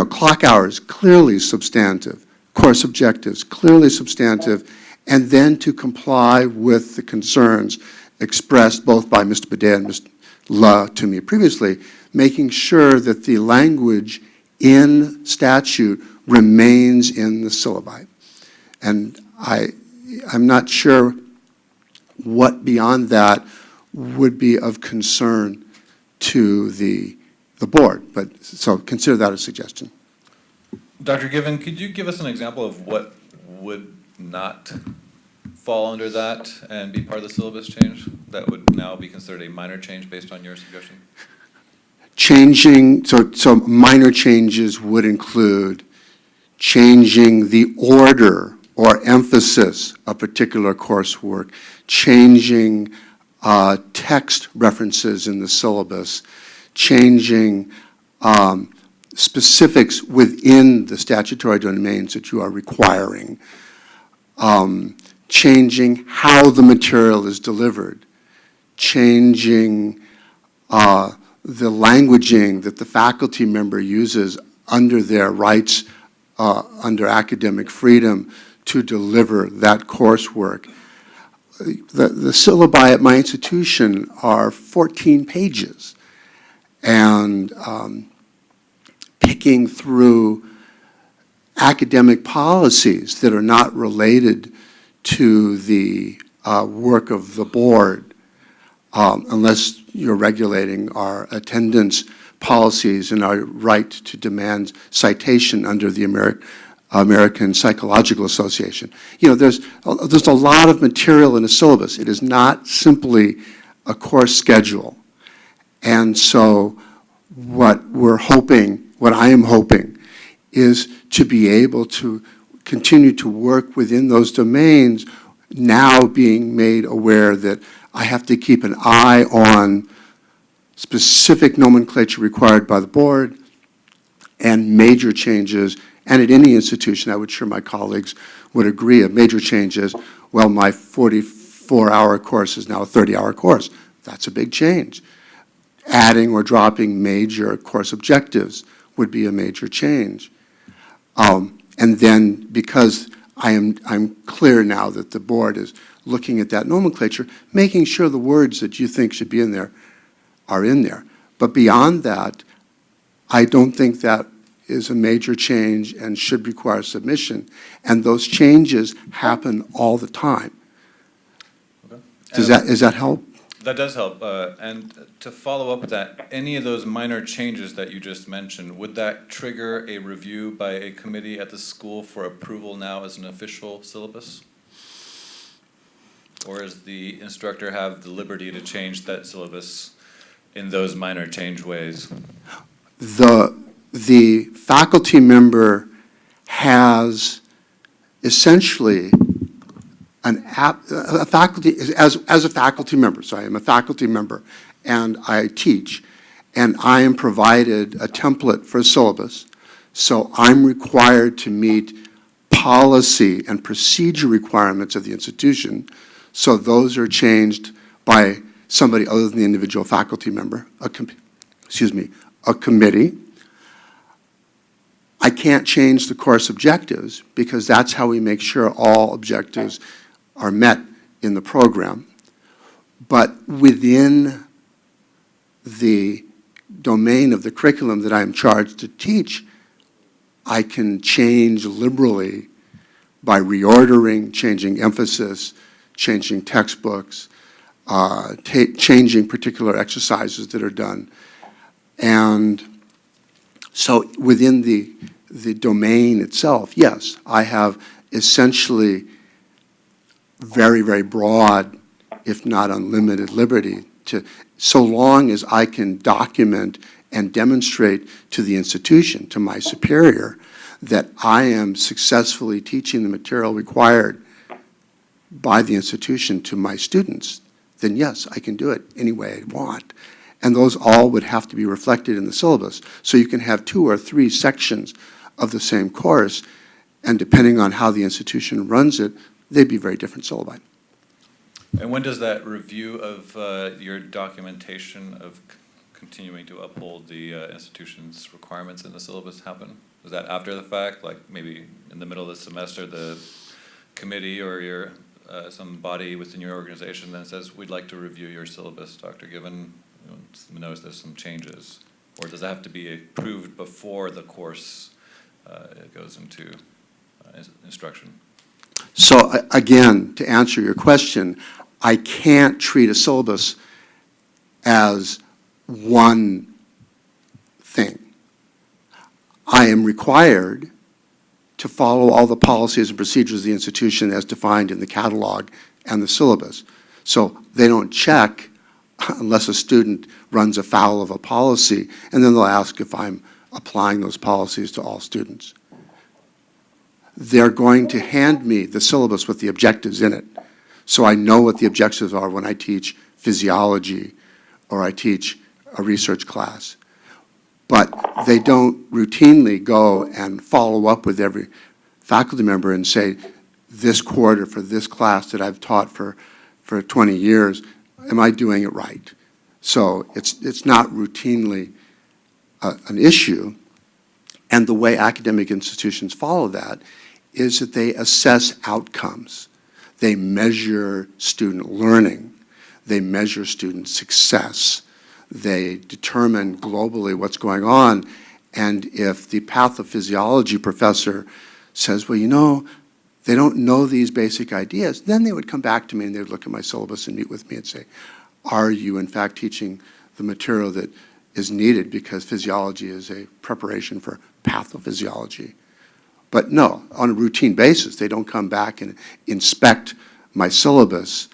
K: clock hours, clearly substantive, course objectives, clearly substantive, and then to comply with the concerns expressed both by Mr. Badea and Ms. La to me previously, making sure that the language in statute remains in the syllabi. And I'm not sure what beyond that would be of concern to the board, but so consider that a suggestion.
A: Dr. Given, could you give us an example of what would not fall under that and be part of the syllabus change that would now be considered a minor change based on your suggestion?
K: Changing, so minor changes would include changing the order or emphasis of particular coursework, changing text references in the syllabus, changing specifics within the statutory domains that you are requiring, changing how the material is delivered, changing the languaging that the faculty member uses under their rights, under academic freedom to deliver that coursework. The syllabi at my institution are 14 pages, and picking through academic policies that are not related to the work of the board, unless you're regulating our attendance policies and our right to demand citation under the American Psychological Association. You know, there's a lot of material in a syllabus. It is not simply a course schedule. And so what I am hoping, is to be able to continue to work within those domains, now being made aware that I have to keep an eye on specific nomenclature required by the board and major changes. And at any institution, I would sure my colleagues would agree, of major changes. Well, my 44-hour course is now a 30-hour course. That's a big change. Adding or dropping major course objectives would be a major change. And then, because I'm clear now that the board is looking at that nomenclature, making sure the words that you think should be in there are in there. But beyond that, I don't think that is a major change and should require submission. And those changes happen all the time.
A: Okay.
K: Does that help?
A: That does help. And to follow up with that, any of those minor changes that you just mentioned, would that trigger a review by a committee at the school for approval now as an official syllabus? Or does the instructor have the liberty to change that syllabus in those minor change ways?
K: The faculty member has essentially a faculty member, so I am a faculty member, and I teach, and I am provided a template for a syllabus, so I'm required to meet policy and procedure requirements of the institution, so those are changed by somebody other than the individual faculty member, a committee. I can't change the course objectives because that's how we make sure all objectives are met in the program. But within the domain of the curriculum that I am charged to teach, I can change liberally by reordering, changing emphasis, changing textbooks, changing particular exercises that are done. And so within the domain itself, yes, I have essentially very, very broad, if not unlimited liberty to, so long as I can document and demonstrate to the institution, to my superior, that I am successfully teaching the material required by the institution to my students, then yes, I can do it any way I want. And those all would have to be reflected in the syllabus. So you can have 2 or 3 sections of the same course, and depending on how the institution runs it, they'd be very different syllabi.
A: And when does that review of your documentation of continuing to uphold the institution's requirements in the syllabus happen? Is that after the fact, like maybe in the middle of the semester, the committee or your some body within your organization then says, we'd like to review your syllabus, Dr. Given, knows there's some changes? Or does that have to be approved before the course goes into instruction?
K: So again, to answer your question, I can't treat a syllabus as one thing. I am required to follow all the policies and procedures of the institution as defined in the catalog and the syllabus. So they don't check unless a student runs afoul of a policy, and then they'll ask if I'm applying those policies to all students. They're going to hand me the syllabus with the objectives in it, so I know what the objectives are when I teach physiology or I teach a research class. But they don't routinely go and follow up with every faculty member and say, this quarter for this class that I've taught for 20 years, am I doing it right? So it's not routinely an issue. And the way academic institutions follow that is that they assess outcomes. They measure student learning. They measure student success. They determine globally what's going on. And if the pathophysiology professor says, well, you know, they don't know these basic ideas, then they would come back to me and they would look at my syllabus and meet with me and say, are you in fact teaching the material that is needed because physiology is a preparation for pathophysiology? But no, on a routine basis, they don't come back and inspect my syllabus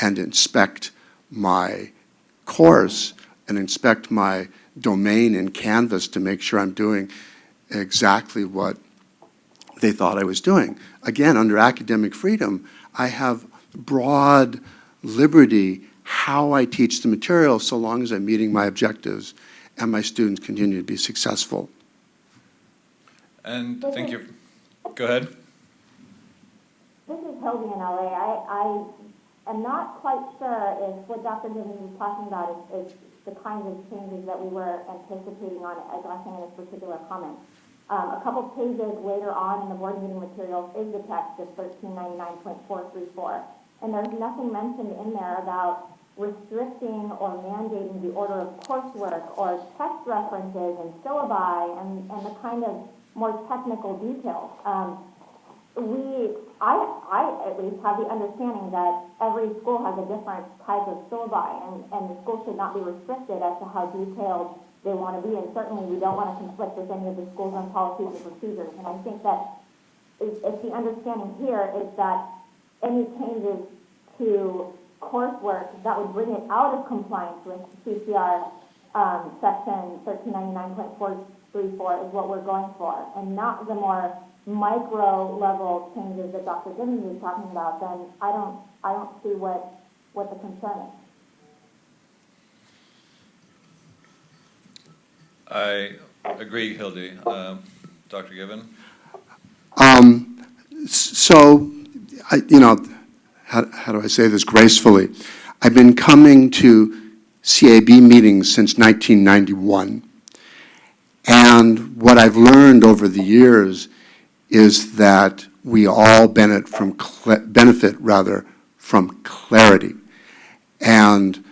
K: and inspect my course and inspect my domain in Canvas to make sure I'm doing exactly what they thought I was doing. Again, under academic freedom, I have broad liberty how I teach the material so long as I'm meeting my objectives and my students continue to be successful.
A: And thank you. Go ahead.
B: This is Hildy in LA. I am not quite sure if what Dr. Givens is talking about is the kinds of changes that we were anticipating on addressing in this particular comment. A couple pages later on in the board meeting materials is the text of 1399.434, and there's nothing mentioned in there about restricting or mandating the order of coursework or text references and syllabi and the kind of more technical details. I at least have the understanding that every school has a different type of syllabi, and the school should not be restricted as to how detailed they want to be, and certainly we don't want to conflict with any of the schools on policies and procedures. And I think that if the understanding here is that any changes to coursework that would bring it out of compliance with CCR section 1399.434 is what we're going for, and not the more micro level changes that Dr. Givens is talking about, then I don't see what the concern is.
A: I agree, Hildy. Dr. Given?
K: So, how do I say this gracefully? I've been coming to CAB meetings since 1991. And what I've learned over the years is that we all benefit from clarity. And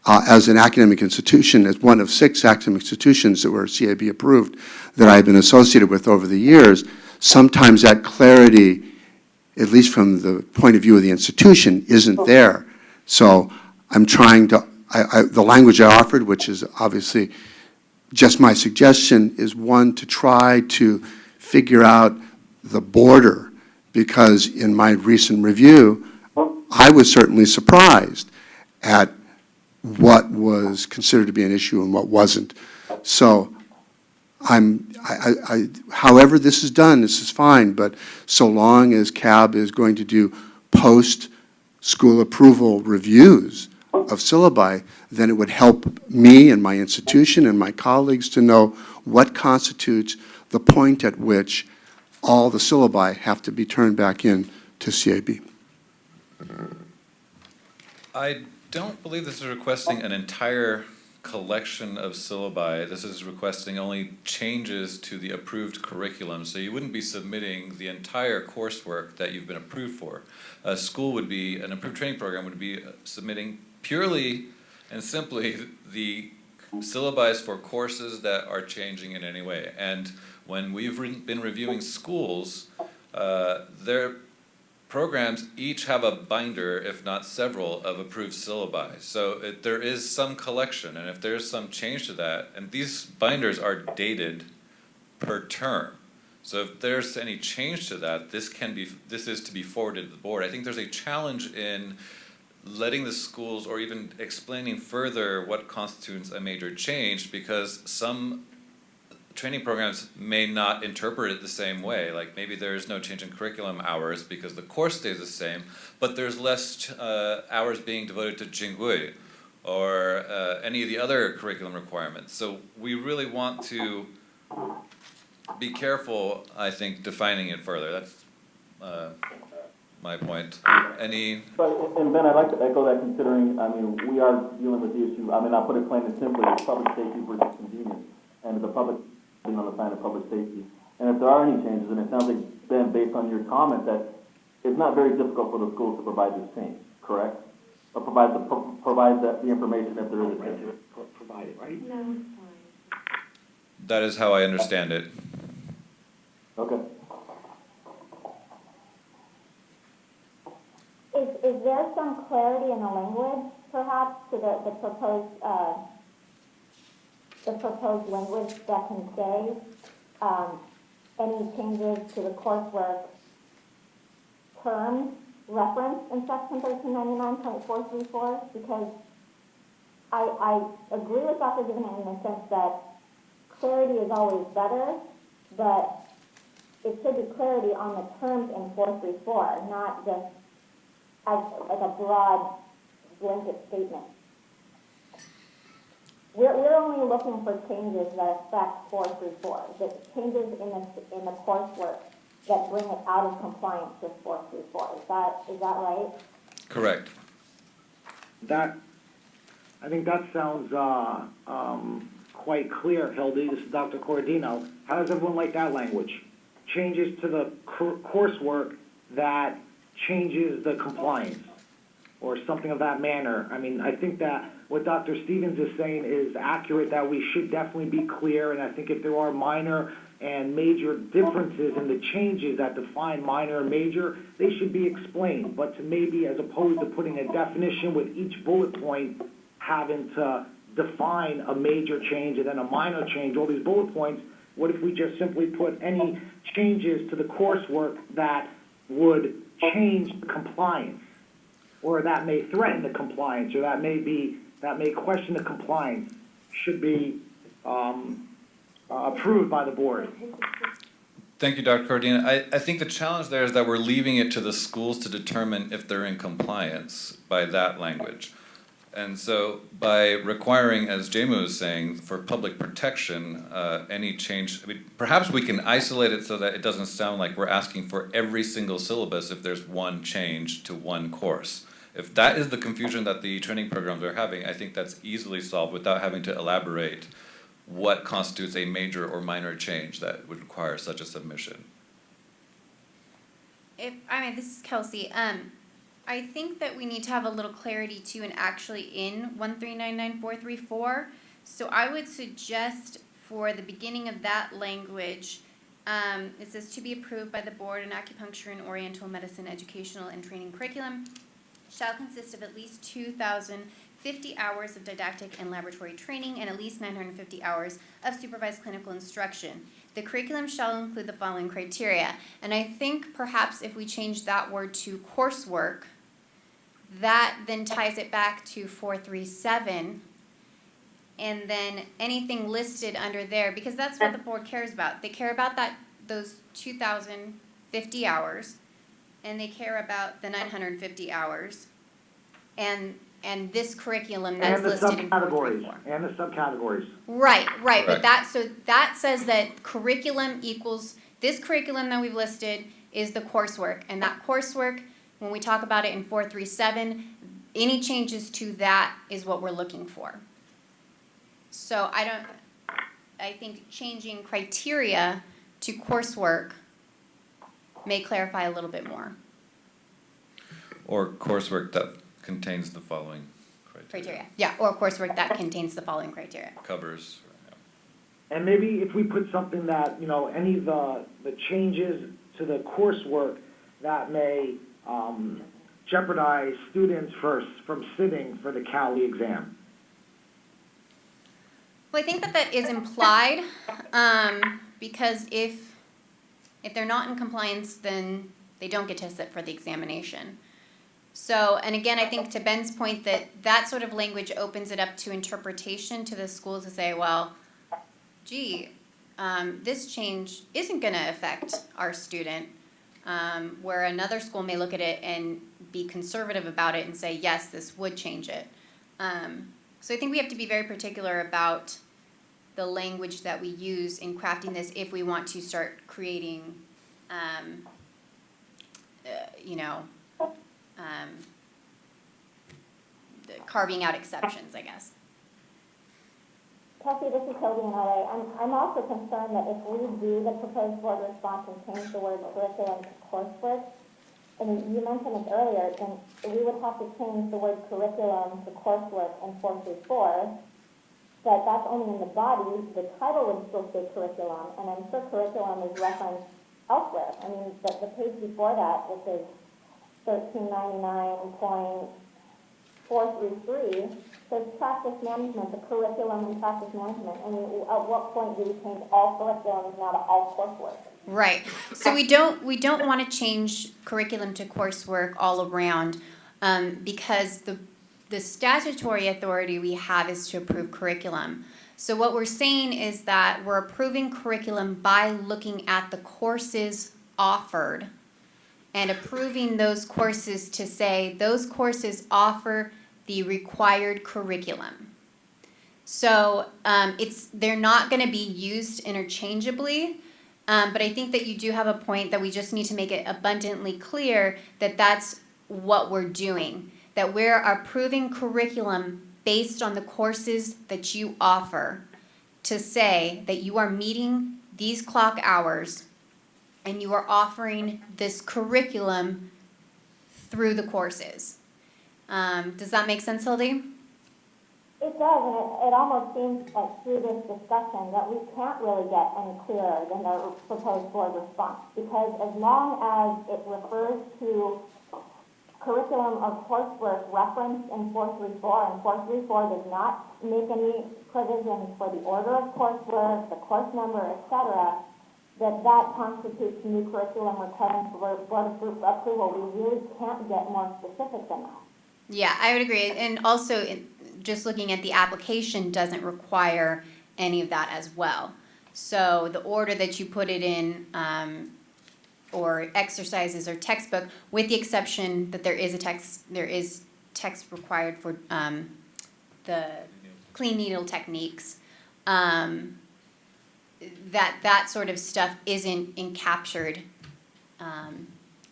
K: as an academic institution, as one of 6 academic institutions that were CAB approved that I've been associated with over the years, sometimes that clarity, at least from the point of view of the institution, isn't there. So I'm trying to, the language I offered, which is obviously just my suggestion, is one to try to figure out the border, because in my recent review, I was certainly surprised at what was considered to be an issue and what wasn't. So however this is done, this is fine, but so long as CAB is going to do post-school approval reviews of syllabi, then it would help me and my institution and my colleagues to know what constitutes the point at which all the syllabi have to be turned back in to CAB.
A: I don't believe this is requesting an entire collection of syllabi. This is requesting only changes to the approved curriculum. So you wouldn't be submitting the entire coursework that you've been approved for. A school would be, an approved training program would be submitting purely and simply the syllabi for courses that are changing in any way. And when we've been reviewing schools, their programs each have a binder, if not several, of approved syllabi. So there is some collection, and if there's some change to that, and these binders are dated per term. So if there's any change to that, this is to be forwarded to the board. I think there's a challenge in letting the schools, or even explaining further what constitutes a major change, because some training programs may not interpret it the same way. Like maybe there's no change in curriculum hours because the course stays the same, but there's less hours being devoted to Jingui or any of the other curriculum requirements. So we really want to be careful, I think, defining it further. That's my point. Any?
M: And Ben, I'd like to echo that, considering, I mean, we are dealing with the issue, I mean, I'll put it plain and simply, it's public safety versus convenience, and the public on the side of public safety. And if there are any changes, and it sounds like, Ben, based on your comment, that it's not very difficult for the schools to provide this change, correct? Or provide the information if there is a change.
C: Provide it, right?
J: No, it's fine.
A: That is how I understand it.
M: Okay.
B: Is there some clarity in the language, perhaps, to the proposed language that can say any changes to the coursework terms referenced in section 1399.434? Because I agree with Dr. Given in the sense that clarity is always better, but it should be clarity on the terms in 434, not just as like a broad blanket statement. We're only looking for changes that affect 434, the changes in the coursework that bring it out of compliance with 434. Is that right?
A: Correct.
C: I think that sounds quite clear, Hildy. This is Dr. Cordino. How does everyone like that language? Changes to the coursework that changes the compliance, or something of that manner. I mean, I think that what Dr. Stevens is saying is accurate, that we should definitely be clear, and I think if there are minor and major differences in the changes that define minor and major, they should be explained. But to maybe, as opposed to putting a definition with each bullet point having to define a major change and then a minor change, all these bullet points, what if we just simply put any changes to the coursework that would change the compliance, or that may threaten the compliance, or that may question the compliance, should be approved by the board?
A: Thank you, Dr. Cordina. I think the challenge there is that we're leaving it to the schools to determine if they're in compliance by that language. And so by requiring, as Jamu was saying, for public protection, any change, I mean, perhaps we can isolate it so that it doesn't sound like we're asking for every single syllabus if there's one change to one course. If that is the confusion that the training programs are having, I think that's easily solved without having to elaborate what constitutes a major or minor change that would require such a submission.
E: This is Kelsey. I think that we need to have a little clarity too, and actually in 1399434. So I would suggest for the beginning of that language, it says to be approved by the board, an acupuncture and oriental medicine educational and training curriculum shall consist of at least 2,050 hours of didactic and laboratory training and at least 950 hours of supervised clinical instruction. The curriculum shall include the following criteria. And I think perhaps if we change that word to coursework, that then ties it back to 437, and then anything listed under there, because that's what the board cares about. They care about those 2,050 hours, and they care about the 950 hours, and this curriculum that's listed in 434.
C: And the subcategories.
E: Right.
A: Right.
E: But that says that curriculum equals, this curriculum that we've listed is the coursework, and that coursework, when we talk about it in 437, any changes to that is what we're looking for. So I think changing criteria to coursework may clarify a little bit more.
A: Or coursework that contains the following criteria.
E: Yeah, or coursework that contains the following criteria.
A: Covers.
C: And maybe if we put something that, any of the changes to the coursework that may jeopardize students from sitting for the CALI exam.
E: Well, I think that is implied, because if they're not in compliance, then they don't get to sit for the examination. So, and again, I think to Ben's point that sort of language opens it up to interpretation to the school to say, well, gee, this change isn't going to affect our student, where another school may look at it and be conservative about it and say, yes, this would change it. So I think we have to be very particular about the language that we use in crafting this if we want to start creating, carving out exceptions, I guess.
B: Kelsey, this is Hildy in LA. I'm also concerned that if we do the proposed board response and change the word curriculum to coursework, and you mentioned this earlier, then we would have to change the word curriculum to coursework in 434, but that's only in the body. The title would still say curriculum, and I'm sure curriculum is referenced elsewhere. I mean, the page before that, which is 1399.433, says practice management, the curriculum and practice management. I mean, at what point do we change all curriculums now to all coursework?
E: Right. So we don't want to change curriculum to coursework all around, because the statutory authority we have is to approve curriculum. So what we're saying is that we're approving curriculum by looking at the courses offered and approving those courses to say those courses offer the required curriculum. So they're not going to be used interchangeably, but I think that you do have a point that we just need to make it abundantly clear that that's what we're doing, that we're approving curriculum based on the courses that you offer, to say that you are meeting these clock hours and you are offering this curriculum through the courses. Does that make sense, Hildy?
B: It does, and it almost seems like through this discussion that we can't really get any clearer than the proposed board response, because as long as it refers to curriculum or coursework referenced in 434, and 434 does not make any provisions for the order of coursework, the course number, etc., that constitutes new curriculum requirements for board approval. We really can't get more specific than that.
E: Yeah, I would agree. And also, just looking at the application doesn't require any of that as well. So the order that you put it in, or exercises or textbook, with the exception that there is text required for the clean needle techniques, that sort of stuff isn't captured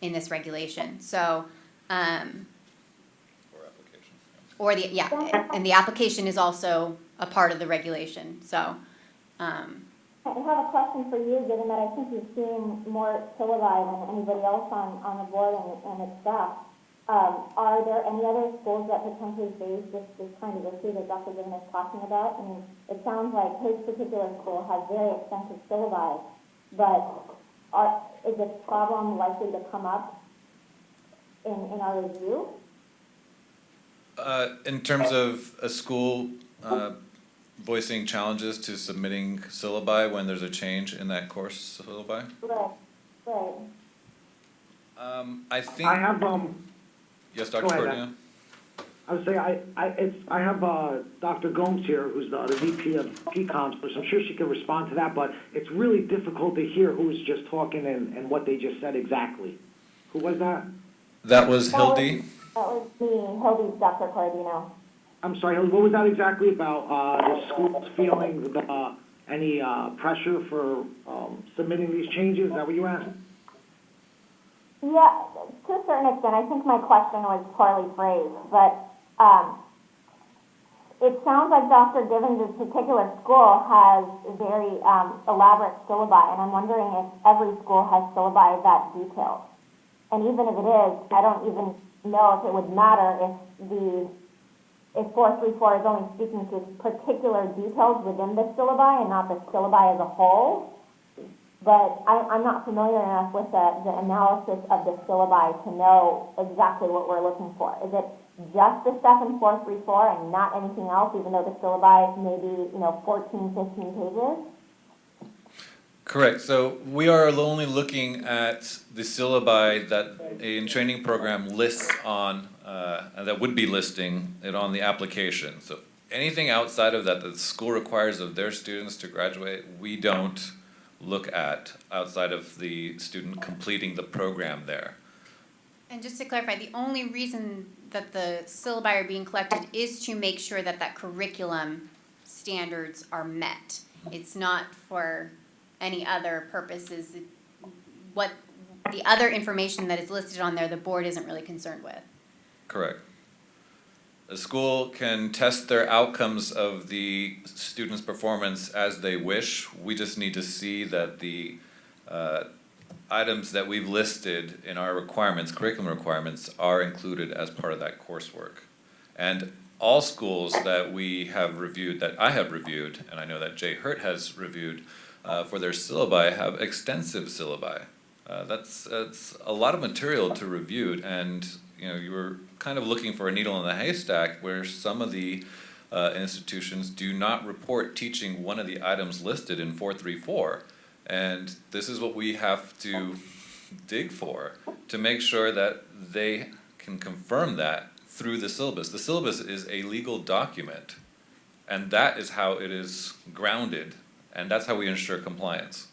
E: in this regulation. So. And the application is also a part of the regulation, so.
B: I have a question for you, given that I think you've seen more syllabi than anybody else on the board and its staff. Are there any other schools that potentially face this kind of issue that Dr. Given is talking about? I mean, it sounds like his particular school has very extensive syllabi, but is this problem likely to come up in our review?
A: In terms of a school voicing challenges to submitting syllabi when there's a change in that course syllabi?
B: Right.
A: I think.
C: I have,
A: Yes, Dr.
C: go ahead,
A: Cordino?
C: I would say I have Dr. Gomes here, who's the VP of PCOM, so I'm sure she can respond to that, but it's really difficult to hear who's just talking and what they just said exactly. Who was that?
A: That was Hildy.
B: That was me, Hildy's Dr. Cordino.
C: I'm sorry, what was that exactly about the schools feeling any pressure for submitting these changes? Is that what you asked?
B: Yeah, to a certain extent. I think my question was poorly phrased, but it sounds like Dr. Givens' particular school has very elaborate syllabi, and I'm wondering if every school has syllabi that detailed. And even if it is, I don't even know if it would matter if 434 is only speaking to particular details within the syllabi and not the syllabi as a whole. But I'm not familiar enough with the analysis of the syllabi to know exactly what we're looking for. Is it just the stuff in 434 and not anything else, even though the syllabi may be 14, 15 pages?
A: Correct. So we are only looking at the syllabi that a training program lists on, that would be listing it on the application. So anything outside of that the school requires of their students to graduate, we don't look at outside of the student completing the program there.
E: And just to clarify, the only reason that the syllabi are being collected is to make sure that that curriculum standards are met. It's not for any other purposes. What the other information that is listed on there, the board isn't really concerned with.
A: Correct. A school can test their outcomes of the student's performance as they wish. We just need to see that the items that we've listed in our requirements, curriculum requirements, are included as part of that coursework. And all schools that we have reviewed, that I have reviewed, and I know that Jay Hurt has reviewed, for their syllabi have extensive syllabi. That's a lot of material to review, and you were kind of looking for a needle in the haystack where some of the institutions do not report teaching one of the items listed in 434. And this is what we have to dig for, to make sure that they can confirm that through the syllabus. The syllabus is a legal document, and that is how it is grounded, and that's how we ensure compliance.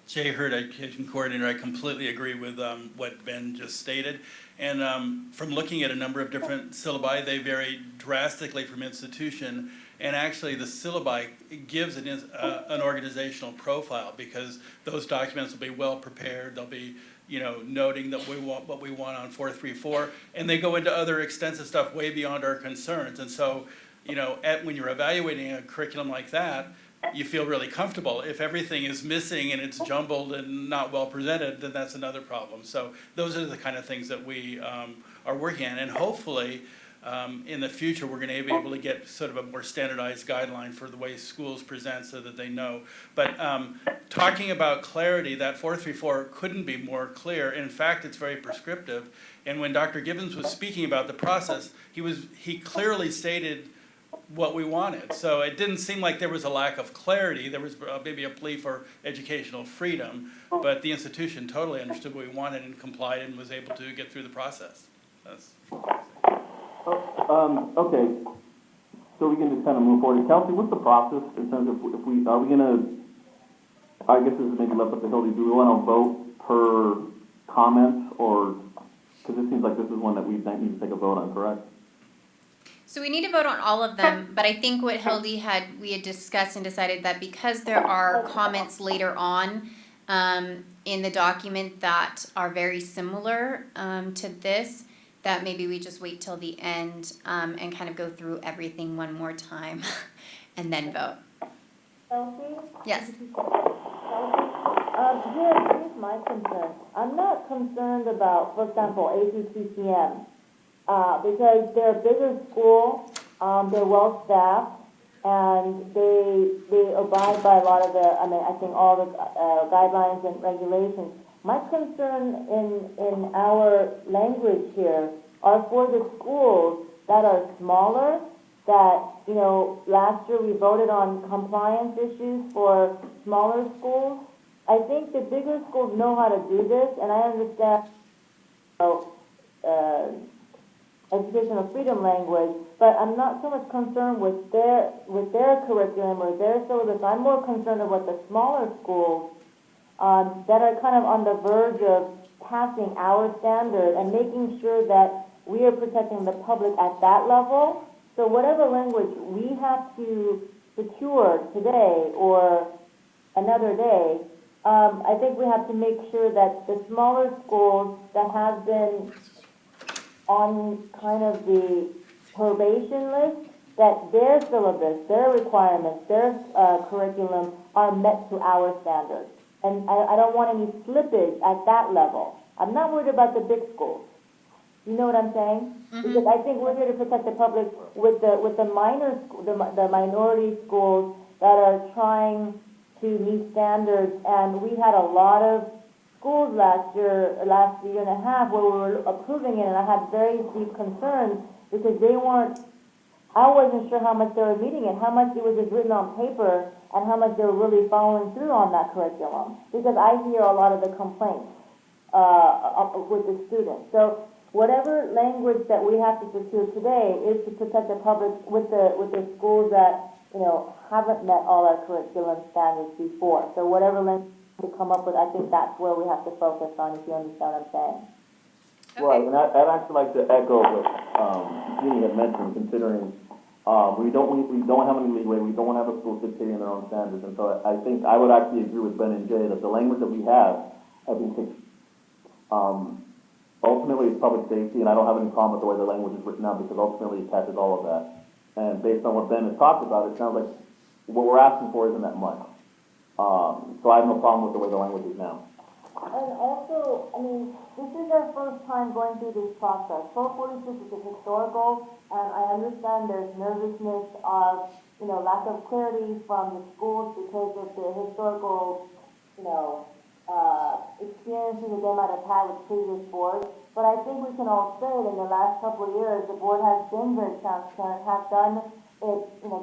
N: Jay Hurd, Education Coordinator, I completely agree with what Ben just stated. And from looking at a number of different syllabi, they vary drastically from institution. And actually, the syllabi gives an organizational profile, because those documents will be well prepared. They'll be, noting that we want what we want on 434, and they go into other extensive stuff way beyond our concerns. And so, when you're evaluating a curriculum like that, you feel really comfortable. If everything is missing and it's jumbled and not well presented, then that's another problem. So those are the kind of things that we are working on, and hopefully in the future we're going to be able to get sort of a more standardized guideline for the way schools present so that they know. But talking about clarity, that 434 couldn't be more clear. In fact, it's very prescriptive. And when Dr. Gibbons was speaking about the process, he clearly stated what we wanted. So it didn't seem like there was a lack of clarity. There was maybe a plea for educational freedom, but the institution totally understood what we wanted and complied and was able to get through the process.
M: Okay, so we can just kind of move forward. Kelsey, what's the process in terms of are we gonna, I guess this is maybe left up to Hildy, do we want to vote per comment, or, because it seems like this is one that we need to take a vote on, correct?
E: So we need to vote on all of them, but I think what we had discussed and decided that because there are comments later on in the document that are very similar to this, that maybe we just wait till the end and kind of go through everything one more time and then vote.
I: Chelsea?
E: Yes.
I: Here's my concern. I'm not concerned about, for example, APTCM. Because they're a bigger school, they're well-staffed, and they abide by a lot of I think all the guidelines and regulations. My concern in our language here are for the schools that are smaller, that, last year we voted on compliance issues for smaller schools. I think the bigger schools know how to do this, and I understand, educational freedom language, but I'm not so much concerned with their curriculum or their syllabus. I'm more concerned about the smaller schools that are kind of on the verge of passing our standard and making sure that we are protecting the public at that level. So whatever language we have to secure today or another day, I think we have to make sure that the smaller schools that have been on kind of the probation list, that their syllabus, their requirements, their curriculum are met to our standards. And I don't want any slippage at that level. I'm not worried about the big schools. You know what I'm saying? Mm-hmm. Because I think we're here to protect the public with the minority schools that are trying to meet standards. And we had a lot of schools last year and a half where we were approving it, and I had very deep concerns because I wasn't sure how much they were meeting it, how much it was just written on paper, and how much they were really following through on that curriculum. Because I hear a lot of the complaints with the students. So whatever language that we have to secure today is to protect the public with the schools that, haven't met all our curriculum standards before. So whatever language to come up with, I think that's where we have to focus on, if you understand what I'm saying.
E: Okay.
M: Right, and I'd actually like to echo what Jeannie had mentioned, considering we don't have any leeway, we don't have a school dictating their own standards, and so I think I would actually agree with Ben and Jay that the language that we have, I think ultimately it's public safety, and I don't have any problem with the way the language is written out because ultimately it catches all of that. And based on what Ben has talked about, it sounds like what we're asking for isn't that much. So I have no problem with the way the language is now.
I: And also, this is our first time going through this process. 1246 is historical, and I understand there's nervousness of, lack of clarity from the schools because of the historical, experiences that they might have had with previous boards. But I think we can all say that in the last couple of years, the board has been very transparent, have done it,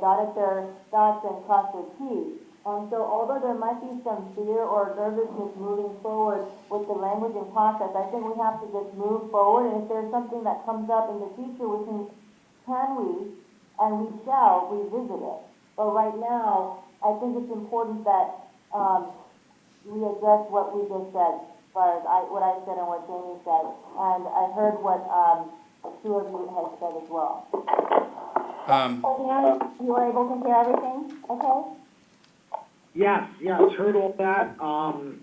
I: dotted their dots and crossed their Ts. And so although there might be some fear or nervousness moving forward with the language and process, I think we have to just move forward. And if there's something that comes up in the future, can we, and we shall revisit it. But right now, I think it's important that, we address what we just said, as far as what I said and what Jamie said. And I heard what, the two of you had said as well. You were able to hear everything, okay?
C: Yes, heard all that,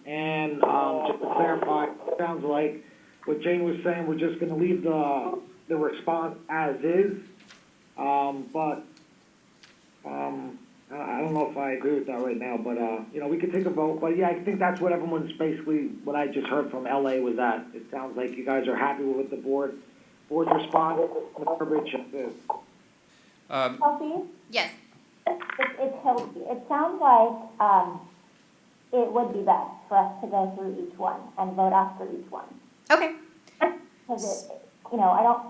C: and just to clarify, it sounds like what Jane was saying, we're just gonna leave the response as is, but, I don't know if I agree with that right now, but, we could take a vote, but yeah, I think that's what everyone's basically, what I just heard from LA was that, it sounds like you guys are happy with the board's response, the verbiage of this.
B: Kelsey?
E: Yes.
B: It's healthy. It sounds like, it would be best for us to go through each one and vote after each one.
E: Okay.
B: Because I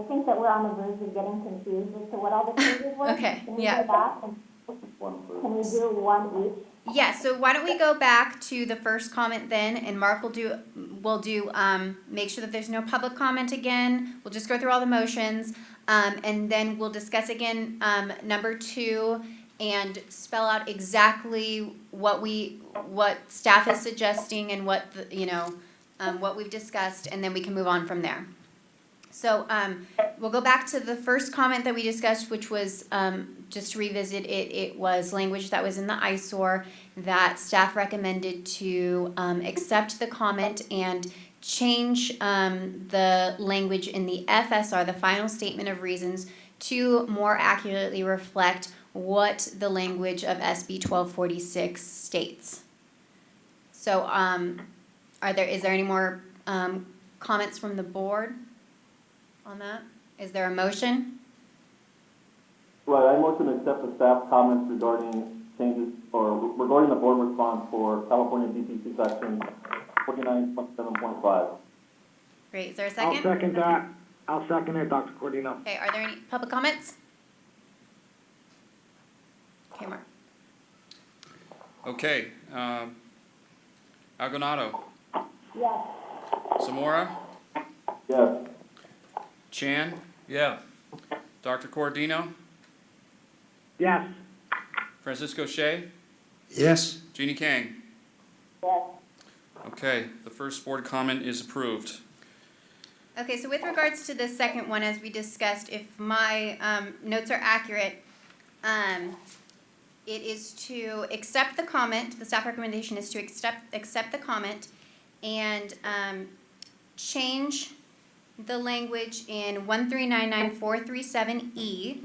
B: think that we're on the verge of getting confused as to what all the changes were.
E: Okay,
B: Can we
E: yeah.
B: go back and, can we do one each?
E: Yeah, so why don't we go back to the first comment then, and Mark will make sure that there's no public comment again. We'll just go through all the motions, and then we'll discuss again, number 2, and spell out exactly what staff is suggesting and what what we've discussed, and then we can move on from there. So, we'll go back to the first comment that we discussed, which was, just to revisit it, it was language that was in the eyesore that staff recommended to accept the comment and change the language in the FSR, the final statement of reasons, to more accurately reflect what the language of SB 1246 states. So, is there any more comments from the board on that? Is there a motion?
M: Right, I motion to accept the staff comments regarding changes, or regarding the board response for California DPC section 49.7.5.
E: Great, is there a second?
C: I'll second that. I'll second it, Dr. Cordino.
E: Okay, are there any public comments? Okay, Mark.
D: Okay, Algonato,
I: Yes.
D: Zamora,
M: Yes.
D: Chan,
A: Yeah.
D: Dr. Cordino,
C: Yes.
D: Francisco Shea,
K: Yes.
D: Jeannie Kang.
I: Yes.
D: Okay, the first board comment is approved.
E: Okay, so with regards to the second one, as we discussed, if my notes are accurate, it is to accept the comment, the staff recommendation is to accept the comment and change the language in 1399437E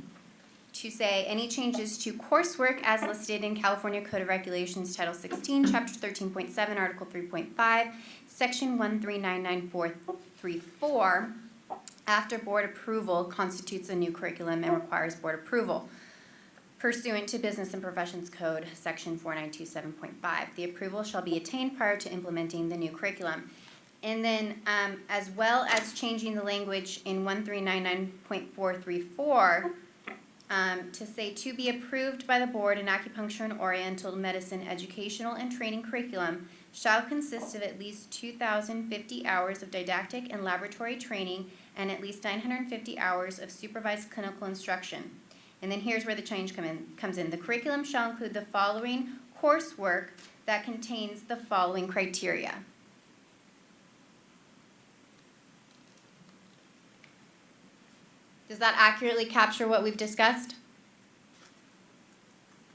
E: to say any changes to coursework as listed in California Code of Regulations, Title 16, Chapter 13.7, Article 3.5, Section 1399434, after board approval constitutes a new curriculum and requires board approval pursuant to Business and Professions Code, Section 4927.5. The approval shall be attained prior to implementing the new curriculum. And then, as well as changing the language in 1399434 to say to be approved by the board, an acupuncture and oriental medicine educational and training curriculum shall consist of at least 2,050 hours of didactic and laboratory training and at least 950 hours of supervised clinical instruction. And then here's where the change comes in. The curriculum shall include the following coursework that contains the following criteria. Does that accurately capture what we've discussed?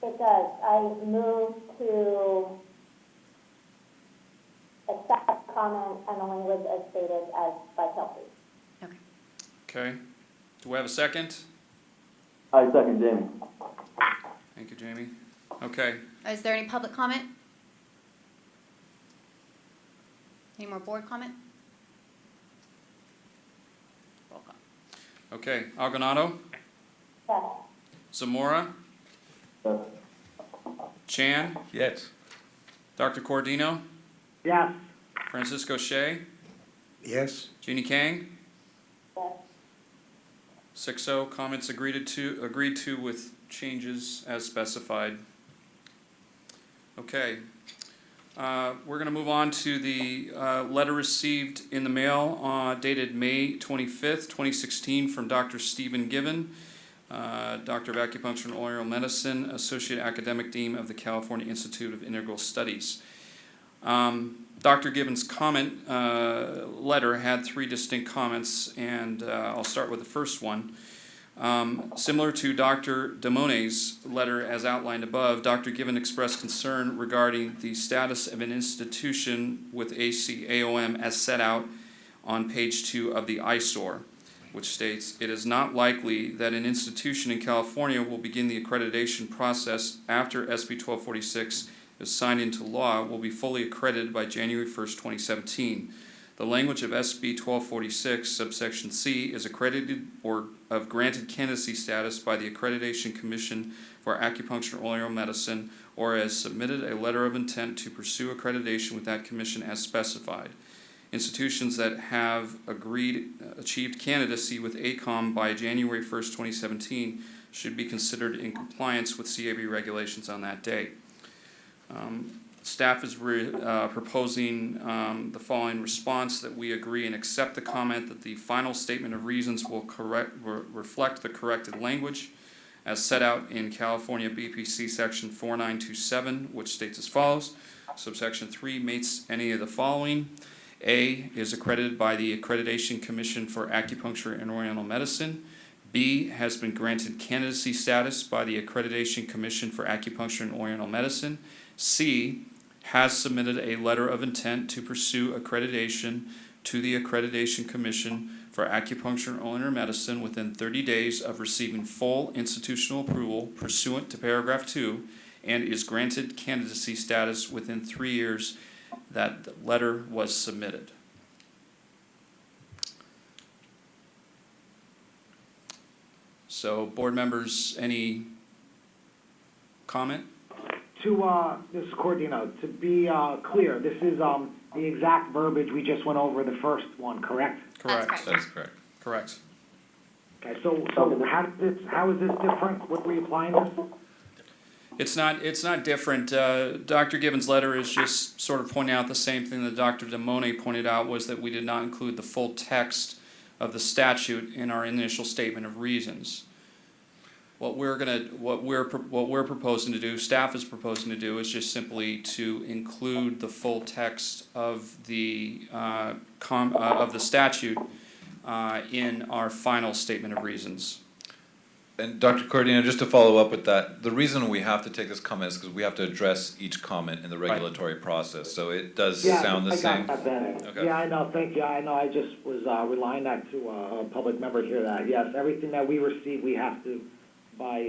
B: It does. I move to accept the comment and the language as stated as by Kelsey.
D: Okay, do we have a second?
M: I second Jamie.
D: Thank you, Jamie. Okay,
E: Is there any public comment? Any more board comment? Roll call.
D: okay, Algonato,
B: Yes.
D: Zamora,
M: Yes.
D: Chan,
A: Yes.
D: Dr. Cordino,
C: Yes.
D: Francisco Shea,
H: Yes.
D: Jeannie Kang,
B: Yes.
D: 6-0, comments agreed to with changes as specified. Okay. We're going to move on to the letter received in the mail dated May 25th, 2016 from Dr. Stephen Given, Doctor of Acupuncture and Oriental Medicine, Associate Academic Dean of the California Institute of Integral Studies. Dr. Given's comment letter had 3 distinct comments, and I'll start with the first one. Similar to Dr. Damone's letter as outlined above, Dr. Given expressed concern regarding the status of an institution with ACAOM as set out on page 2 of the eyesore, which states, "It is not likely that an institution in California will begin the accreditation process after SB 1246 is signed into law will be fully accredited by January 1st, 2017. The language of SB 1246, subsection C, is accredited or of granted candidacy status by the Accreditation Commission for Acupuncture and Oriental Medicine, or has submitted a letter of intent to pursue accreditation with that commission as specified. Institutions that have achieved candidacy with ACOM by January 1st, 2017 should be considered in compliance with CAB regulations on that date." Staff is proposing the following response: that we agree and accept the comment that the final statement of reasons will reflect the corrected language as set out in California BPC section 4927, which states as follows. Subsection 3 meets any of the following. A, is accredited by the Accreditation Commission for Acupuncture and Oriental Medicine. B, has been granted candidacy status by the Accreditation Commission for Acupuncture and Oriental Medicine. C, has submitted a letter of intent to pursue accreditation to the Accreditation Commission for Acupuncture and Oriental Medicine within 30 days of receiving full institutional approval pursuant to paragraph 2, and is granted candidacy status within 3 years that the letter was submitted. So, board members, any comment?
C: This is Cordino, to be clear, this is the exact verbiage we just went over the first one, correct?
D: Correct.
A: That is correct.
D: Correct.
C: Okay, so how is this different? What are we applying this?
D: It's not different. Dr. Gibbons' letter is just sort of pointing out the same thing that Dr. Damone pointed out, was that we did not include the full text of the statute in our initial statement of reasons. What we're proposing to do, staff is proposing to do, is just simply to include the full text of the statute in our final statement of reasons.
A: And Dr. Cordino, just to follow up with that, the reason we have to take this comment is because we have to address each comment in the regulatory process. So it does sound the same.
C: Yeah, I got that.
A: Okay.
C: Yeah, I know, thank you. I know, I just was relying that to a public member to hear that. Yes, everything that we receive, we have to, by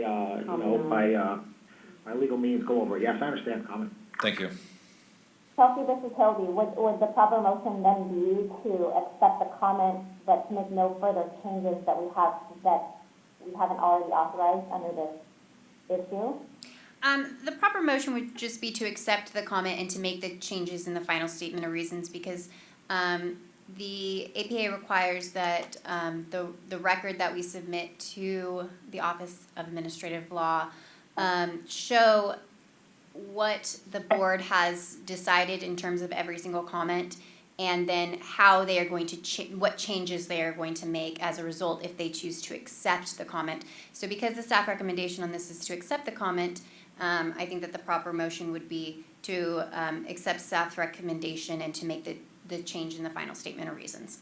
C: legal means, go over it. Yes, I understand the comment.
A: Thank you.
B: Chelsea, this is Hildy. Would the proper motion then be to accept the comment but to make no further changes that we haven't already authorized under this issue?
E: The proper motion would just be to accept the comment and to make the changes in the final statement of reasons, because the APA requires that the record that we submit to the Office of Administrative Law show what the board has decided in terms of every single comment, and then how they are going to what changes they are going to make as a result if they choose to accept the comment. So because the staff recommendation on this is to accept the comment, I think that the proper motion would be to accept staff's recommendation and to make the change in the final statement of reasons.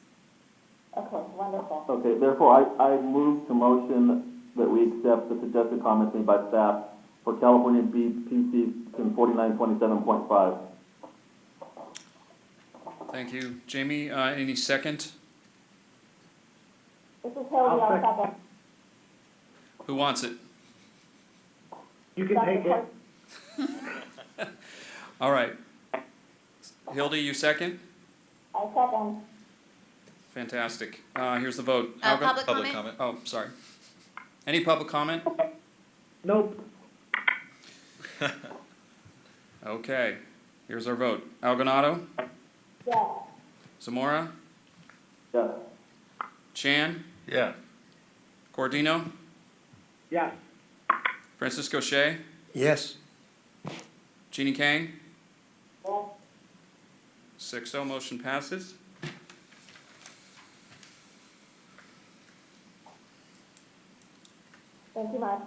B: Okay, wonderful.
M: Okay, therefore, I move to motion that we accept the suggested comments made by staff for California BPC in 4927.5.
D: Thank you. Jamie, any second?
B: This is Hildy, I'll second.
D: Who wants it?
C: You can take it.
D: All right. Hildy, you second?
B: I second.
D: Fantastic. Here's the vote.
E: Public
A: Public
E: comment?
A: comment?
D: Oh, sorry. Any public comment?
C: Nope.
D: Okay. Here's our vote. Algonato,
B: Yes.
D: Zamora,
M: Yes.
D: Chan,
G: Yeah.
D: Cordino,
C: Yes.
D: Francisco Shea,
H: Yes.
D: Jeannie Kang.
B: Yes.
D: 6-0, motion passes.
B: Thank you much.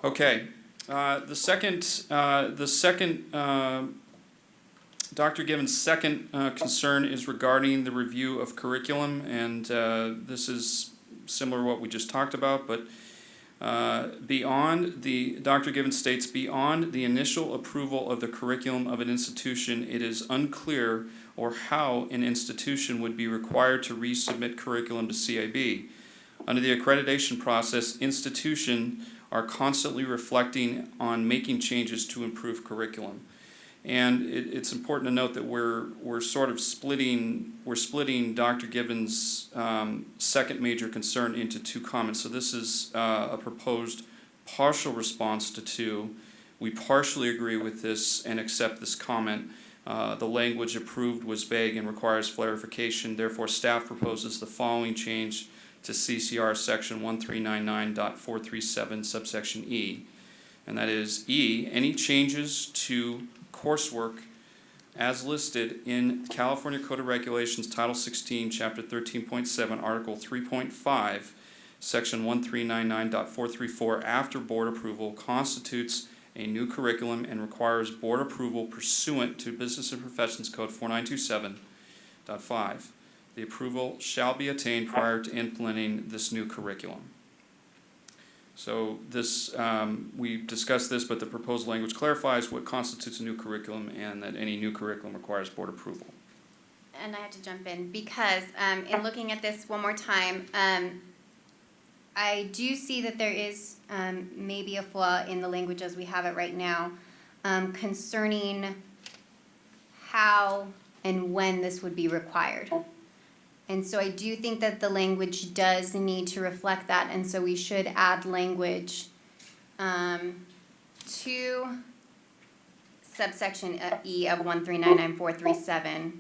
D: Okay, the second, Dr. Given's second concern is regarding the review of curriculum, and this is similar to what we just talked about, but Dr. Given states, beyond the initial approval of the curriculum of an institution, it is unclear or how an institution would be required to resubmit curriculum to CIB. Under the accreditation process, institutions are constantly reflecting on making changes to improve curriculum. And it's important to note that we're sort of splitting Dr. Gibbons' second major concern into two comments. So this is a proposed partial response to two. We partially agree with this and accept this comment. The language approved was vague and requires clarification. Therefore, staff proposes the following change to CCR section 1399.437 subsection E. And that is E, any changes to coursework as listed in California Code of Regulations, Title 16, Chapter 13.7, Article 3.5, Section 1399.434 after board approval constitutes a new curriculum and requires board approval pursuant to Business and Professions Code 4927.5. The approval shall be attained prior to implementing this new curriculum. So this, we discussed this, but the proposed language clarifies what constitutes a new curriculum and that any new curriculum requires board approval.
E: And I have to jump in because in looking at this one more time, I do see that there is maybe a flaw in the language as we have it right now concerning how and when this would be required. And so I do think that the language does need to reflect that, and so we should add language to subsection E of 1399437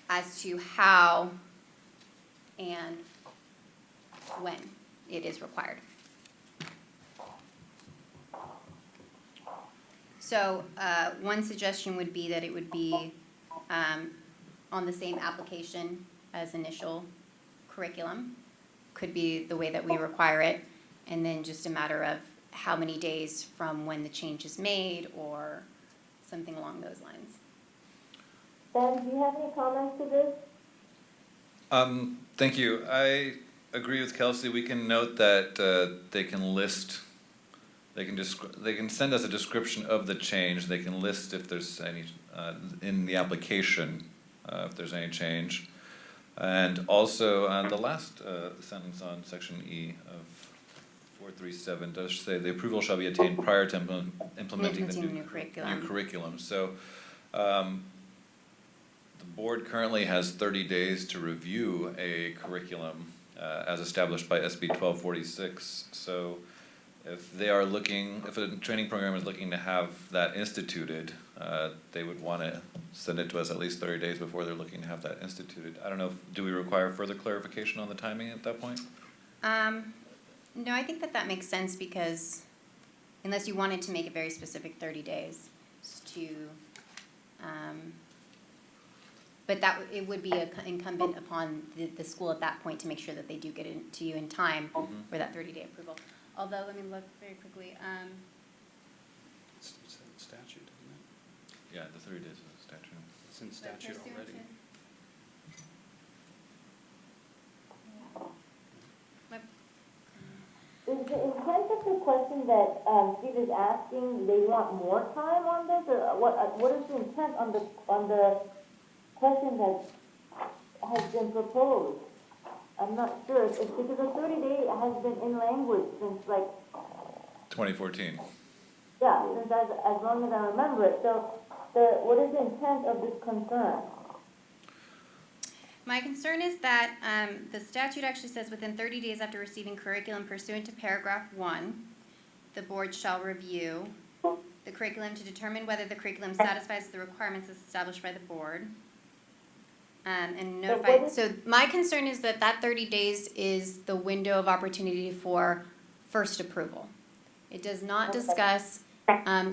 E: as to how and when it is required. So one suggestion would be that it would be on the same application as initial curriculum, could be the way that we require it, and then just a matter of how many days from when the change is made or something along those lines.
I: Ben, do you have any comments to this?
A: Thank you. I agree with Kelsey. We can note that they can list, they can send us a description of the change. They can list if there's any in the application if there's any change. And also, the last sentence on section E of 437 does say the approval shall be attained prior to implementing the new curriculum. So the board currently has 30 days to review a curriculum as established by SB 1246. So if they are looking, if a training program is looking to have that instituted, they would want to send it to us at least 30 days before they're looking to have that instituted. I don't know, do we require further clarification on the timing at that point?
E: No, I think that makes sense because unless you wanted to make it very specific 30 days to, but that it would be incumbent upon the school at that point to make sure that they do get it to you in time for that 30-day approval. Although, let me look very quickly.
D: It's statute, isn't it?
A: Yeah, the 30 days is a statute.
D: It's in statute already.
I: Is the intent of the question that Steve is asking, they want more time on this, or what is the intent on the question that has been proposed? I'm not sure. It's because the 30-day has been in language since
A: 2014.
I: Yeah, since as long as I remember it. So what is the intent of this concern?
E: My concern is that the statute actually says within 30 days after receiving curriculum pursuant to paragraph 1, the board shall review the curriculum to determine whether the curriculum satisfies the requirements established by the board. And notify, so my concern is that that 30 days is the window of opportunity for first approval. It does not discuss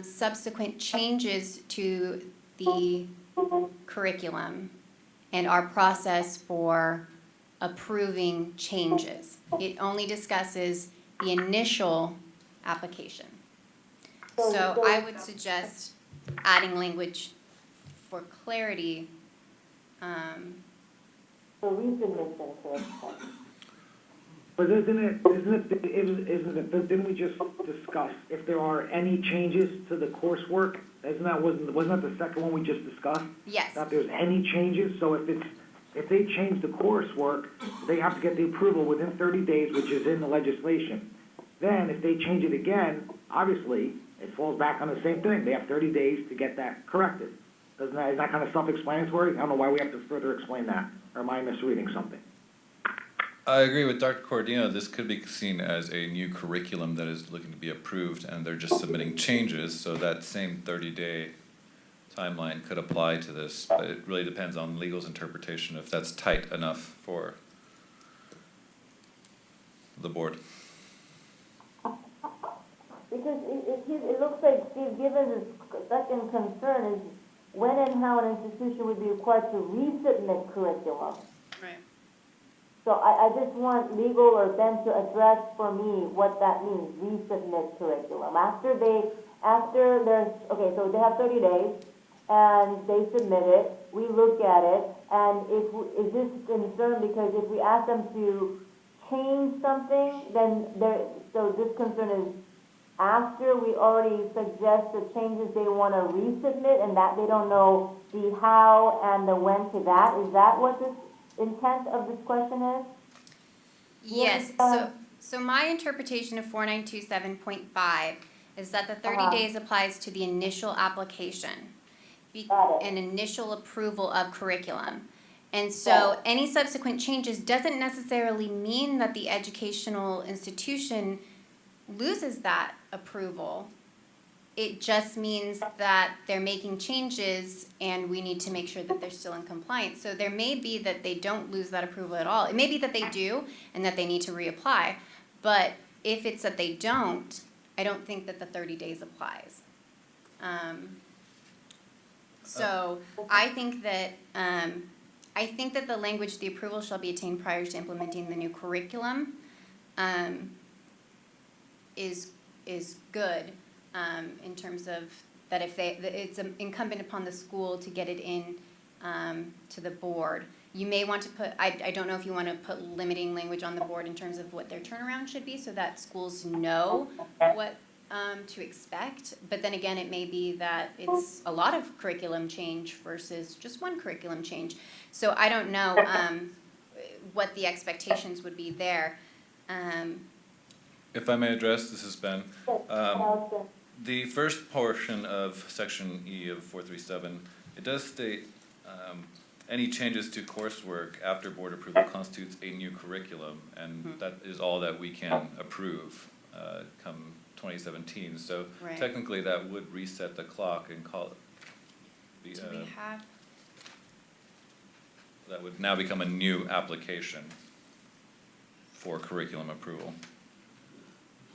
E: subsequent changes to the curriculum and our process for approving changes. It only discusses the initial application. So I would suggest adding language for clarity.
I: For resubmission, correct?
C: But didn't we just discuss if there are any changes to the coursework? Wasn't that the second one we just discussed?
E: Yes.
C: That there's any changes, so if they change the coursework, they have to get the approval within 30 days, which is in the legislation. Then, if they change it again, obviously, it falls back on the same thing. They have 30 days to get that corrected. Is that kind of self-explanatory? I don't know why we have to further explain that, or am I misreading something?
A: I agree with Dr. Cordino. This could be seen as a new curriculum that is looking to be approved, and they're just submitting changes, so that same 30-day timeline could apply to this, but it really depends on legal's interpretation if that's tight enough for the board.
I: Because it looks like Steve Gibbons' second concern is when and how an institution would be required to resubmit curriculum.
E: Right.
I: So I just want legal or Ben to address for me what that means, resubmit curriculum. So they have 30 days, and they submit it, we look at it, and is this concern because if we ask them to change something, then so this concern is after we already suggest the changes they want to resubmit and that they don't know the how and the when to that. Is that what this intent of this question is?
E: Yes, so my interpretation of 4927.5 is that the 30 days applies to the initial application. An initial approval of curriculum. And so any subsequent changes doesn't necessarily mean that the educational institution loses that approval. It just means that they're making changes and we need to make sure that they're still in compliance. So there may be that they don't lose that approval at all. It may be that they do and that they need to reapply. But if it's that they don't, I don't think that the 30 days applies. So I think that the language, the approval shall be attained prior to implementing the new curriculum, is good in terms of that it's incumbent upon the school to get it in to the board. You may want to put, I don't know if you want to put limiting language on the board in terms of what their turnaround should be so that schools know what to expect, but then again, it may be that it's a lot of curriculum change versus just one curriculum change. So I don't know what the expectations would be there.
A: If I may address, this is Ben. The first portion of section E of 437, it does state any changes to coursework after board approval constitutes a new curriculum, and that is all that we can approve come 2017. So
E: Right.
A: technically, that would reset the clock and call it.
E: Do we have?
A: That would now become a new application for curriculum approval.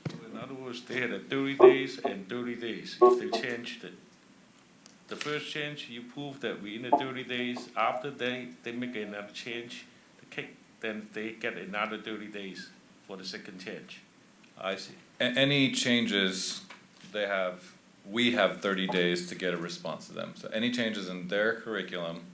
G: In other words, they had a 30 days and 30 days. If they changed it, the first change, you prove that we in the 30 days. After they make another change, then they get another 30 days for the second change.
A: I see. Any changes we have 30 days to get a response to them. So any changes in their curriculum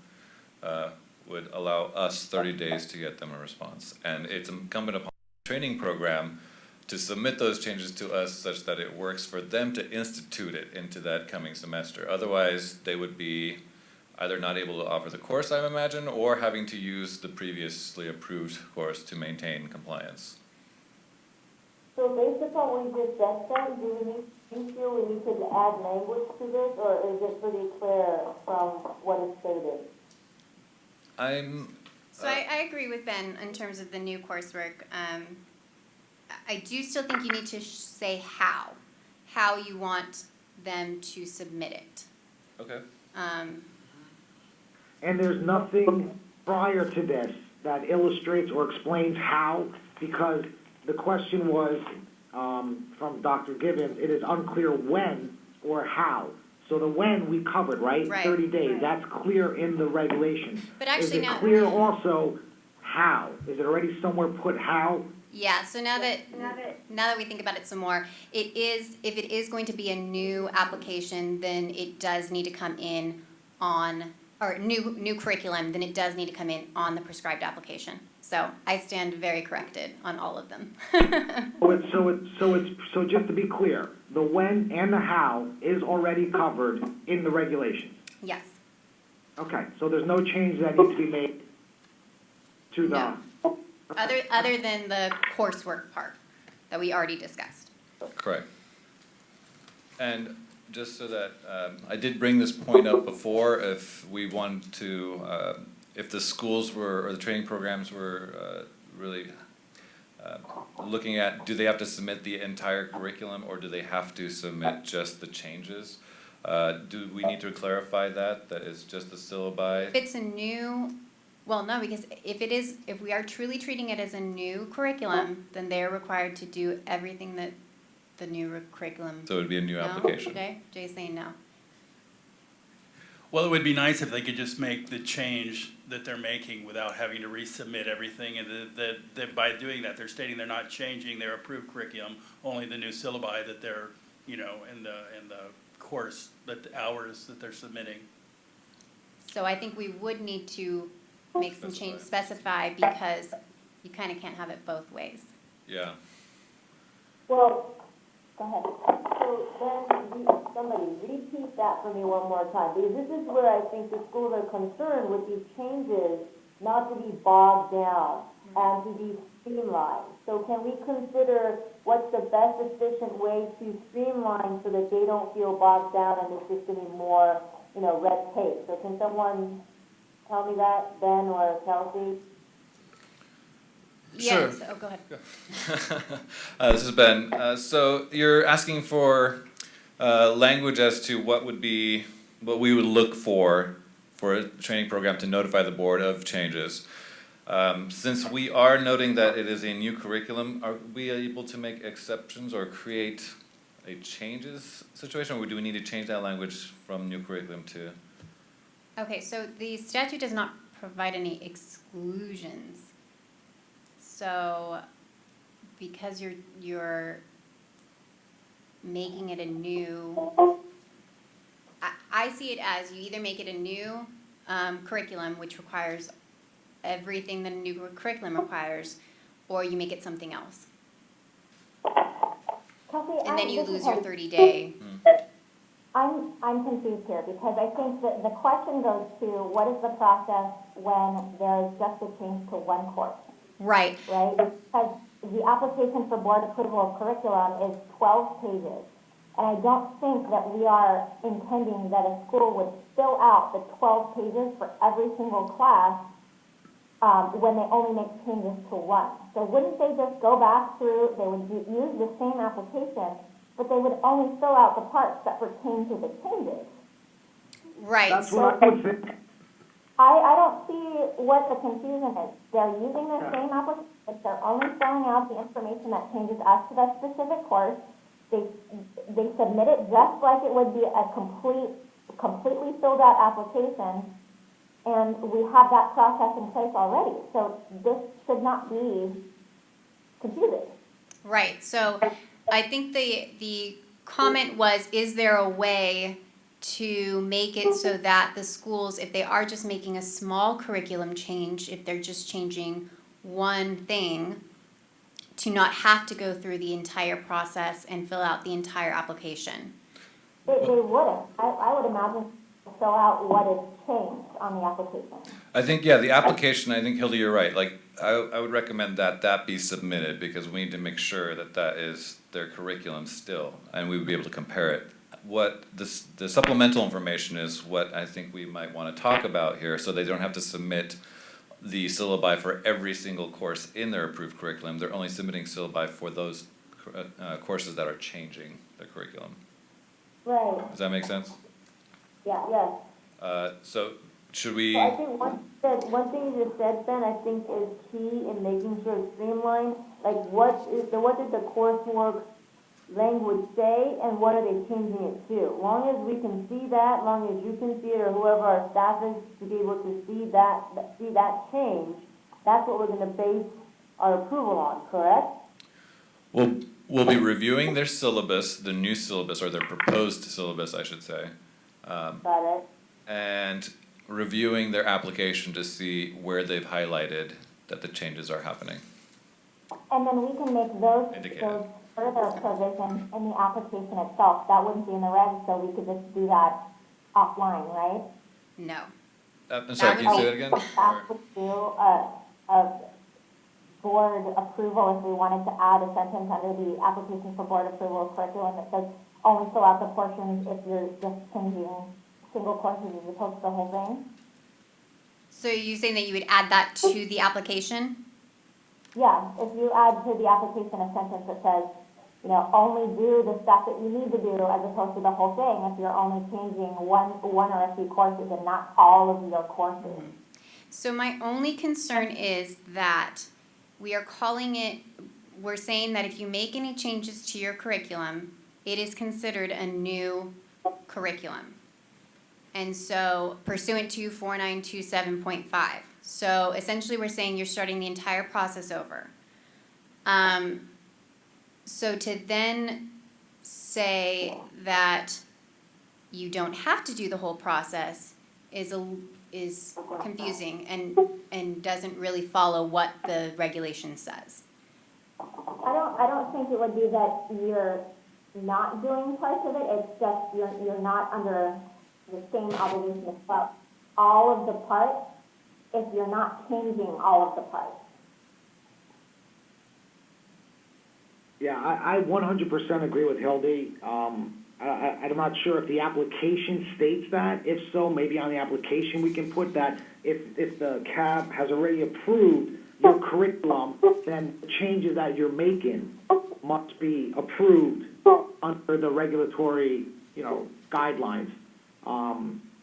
A: would allow us 30 days to get them a response. And it's incumbent upon the training program to submit those changes to us such that it works for them to institute it into that coming semester. Otherwise, they would be either not able to offer the course, I imagine, or having to use the previously approved course to maintain compliance.
I: So based upon what you just said, then, do you feel we need to add language to this, or is it pretty clear from what is stated?
E: So I agree with Ben in terms of the new coursework. I do still think you need to say how you want them to submit it.
A: Okay.
C: And there's nothing prior to this that illustrates or explains how, because the question was, from Dr. Gibbons, it is unclear when or how. So the when we covered, right?
E: Right.
C: 30 days, that's clear in the regulations.
E: But actually
C: Is it
E: now-
C: clear also how? Is it already somewhere put how?
E: Yeah, so now that we think about it some more, if it is going to be a new application, then it does need to come in on, or new curriculum, then it does need to come in on the prescribed application. So I stand very corrected on all of them.
C: So just to be clear, the when and the how is already covered in the regulations.
E: Yes.
C: Okay, so there's no change that needs to be made to the.
E: No. Other than the coursework part that we already discussed.
A: Correct. And just so that, I did bring this point up before, if we want to, if the schools were, or the training programs were really looking at, do they have to submit the entire curriculum, or do they have to submit just the changes? Do we need to clarify that it's just the syllabi?
E: If it's a new, well, no, because if we are truly treating it as a new curriculum, then they're required to do everything that the new curriculum.
A: So it would be a new
E: No?
A: application?
E: Jay's saying no.
N: Well, it would be nice if they could just make the change that they're making without having to resubmit everything, and that by doing that, they're stating they're not changing their approved curriculum, only the new syllabi that they're, in the course, the hours that they're submitting.
E: So I think we would need to make some change, specify, because you kind of can't have it both ways.
A: Yeah.
I: Well, go ahead. So then, somebody repeat that for me one more time, because this is where I think the schools are concerned with these changes, not to be bogged down and to be streamlined. So can we consider what's the best efficient way to streamline so that they don't feel bogged down and it's just going to be more, red tape? So can someone tell me that, Ben or Kelsey?
A: Sure.
E: Yes, oh, go ahead.
A: This is Ben. So you're asking for language as to what we would look for a training program to notify the board of changes. Since we are noting that it is a new curriculum, are we able to make exceptions or create a changes situation, or do we need to change that language from new curriculum to?
E: Okay, so the statute does not provide any exclusions. So, because you're making it a new, I see it as you either make it a new curriculum, which requires everything that a new curriculum requires, or you make it something else.
B: Kelsey,
E: And then you lose your 30-day.
B: I'm confused here, because I think that the question goes to what is the process when there's just a change to one course,
E: Right.
B: right? Because the application for board approval of curriculum is 12 pages. And I don't think that we are intending that a school would fill out the 12 pages for every single class when they only make changes to one. So wouldn't they just go back through, they would use the same application, but they would only fill out the parts that pertain to the changes?
E: Right.
C: That's what I would think.
B: I don't see what the confusion is. They're using the same application, they're only filling out the information that changes as to that specific course. They submit it just like it would be a completely filled out application, and we have that process in place already. So this should not be confusing.
E: Right, so I think the comment was, is there a way to make it so that the schools, if they are just making a small curriculum change, if they're just changing one thing, to not have to go through the entire process and fill out the entire application?
B: They wouldn't. I would imagine fill out what is changed on the application.
A: I think, yeah, the application, I think, Hilda, you're right. Like, I would recommend that be submitted, because we need to make sure that is their curriculum still, and we would be able to compare it. What the supplemental information is what I think we might want to talk about here, so they don't have to submit the syllabi for every single course in their approved curriculum. They're only submitting syllabi for those courses that are changing their curriculum.
B: Right,
A: Does that make sense?
B: yeah, yes.
A: So should we,
I: So I think one thing you just said, Ben, I think is key in making sure it's streamlined. Like, what did the coursework language say, and what are they changing it to? Long as we can see that, long as you can see it, or whoever our staff is, to be able to see that change, that's what we're gonna base our approval on, correct?
A: we'll be reviewing their syllabus, the new syllabus, or their proposed syllabus, I should say.
I: Got it?
A: And reviewing their application to see where they've highlighted that the changes are happening.
B: And then we can make those
A: Indicated.
B: further provisions in the application itself. That wouldn't be in the regs, so we could just do that offline, right?
E: No.
A: I'm sorry, can you say that again?
B: Have to do a board approval if we wanted to add a sentence under the application for board approval of curriculum that says only fill out the portions if you're just changing single courses as opposed to the whole thing.
E: So are you saying that you would add that to the application?
B: Yeah, if you add to the application a sentence that says, you know, only do the stuff that you need to do as opposed to the whole thing if you're only changing one or a few courses and not all of your courses.
E: So my only concern is that we are calling it, we're saying that if you make any changes to your curriculum, it is considered a new curriculum. And so pursuant to 4927.5. So essentially we're saying you're starting the entire process over. So to then say that you don't have to do the whole process is confusing and doesn't really follow what the regulation says.
B: I don't think it would be that you're not doing parts of it, it's just you're not under the same obligation to follow all of the parts if you're not changing all of the parts.
C: Yeah, I 100% agree with Hildy. I'm not sure if the application states that. If so, maybe on the application we can put that if the CAB has already approved your curriculum, then the changes that you're making must be approved under the regulatory, guidelines.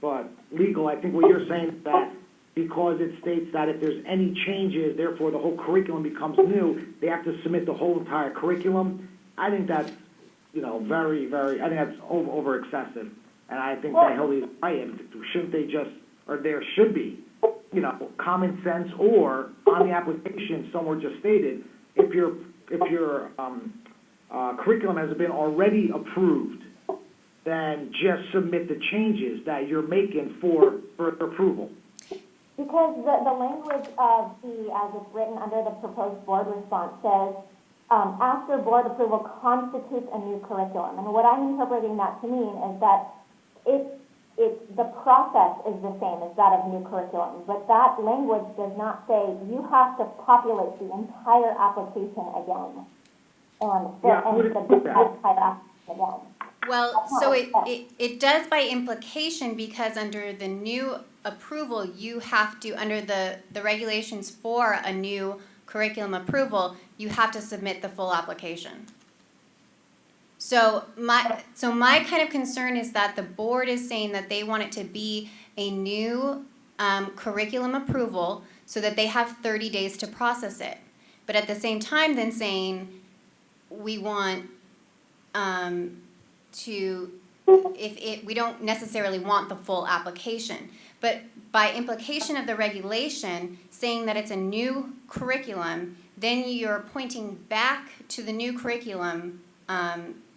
C: But legal, I think what you're saying is that because it states that if there's any changes, therefore the whole curriculum becomes new, they have to submit the whole entire curriculum. I think that's, very, very, I think that's over excessive. And I think that Hildy's right. Shouldn't they just, or there should be, common sense, or on the application somewhere just stated, if your curriculum has been already approved, then just submit the changes that you're making for approval.
B: Because the language of as it's written under the proposed board response says, after board approval constitutes a new curriculum. And what I'm interpreting that to mean is that the process is the same as that of new curriculum, but that language does not say you have to populate the entire application again and the entire application again.
E: Well, so it does by implication, because under the new approval, you have to, under the regulations for a new curriculum approval, you have to submit the full application. So my kind of concern is that the board is saying that they want it to be a new curriculum approval so that they have 30 days to process it. But at the same time then saying we want we don't necessarily want the full application. But by implication of the regulation saying that it's a new curriculum, then you're pointing back to the new curriculum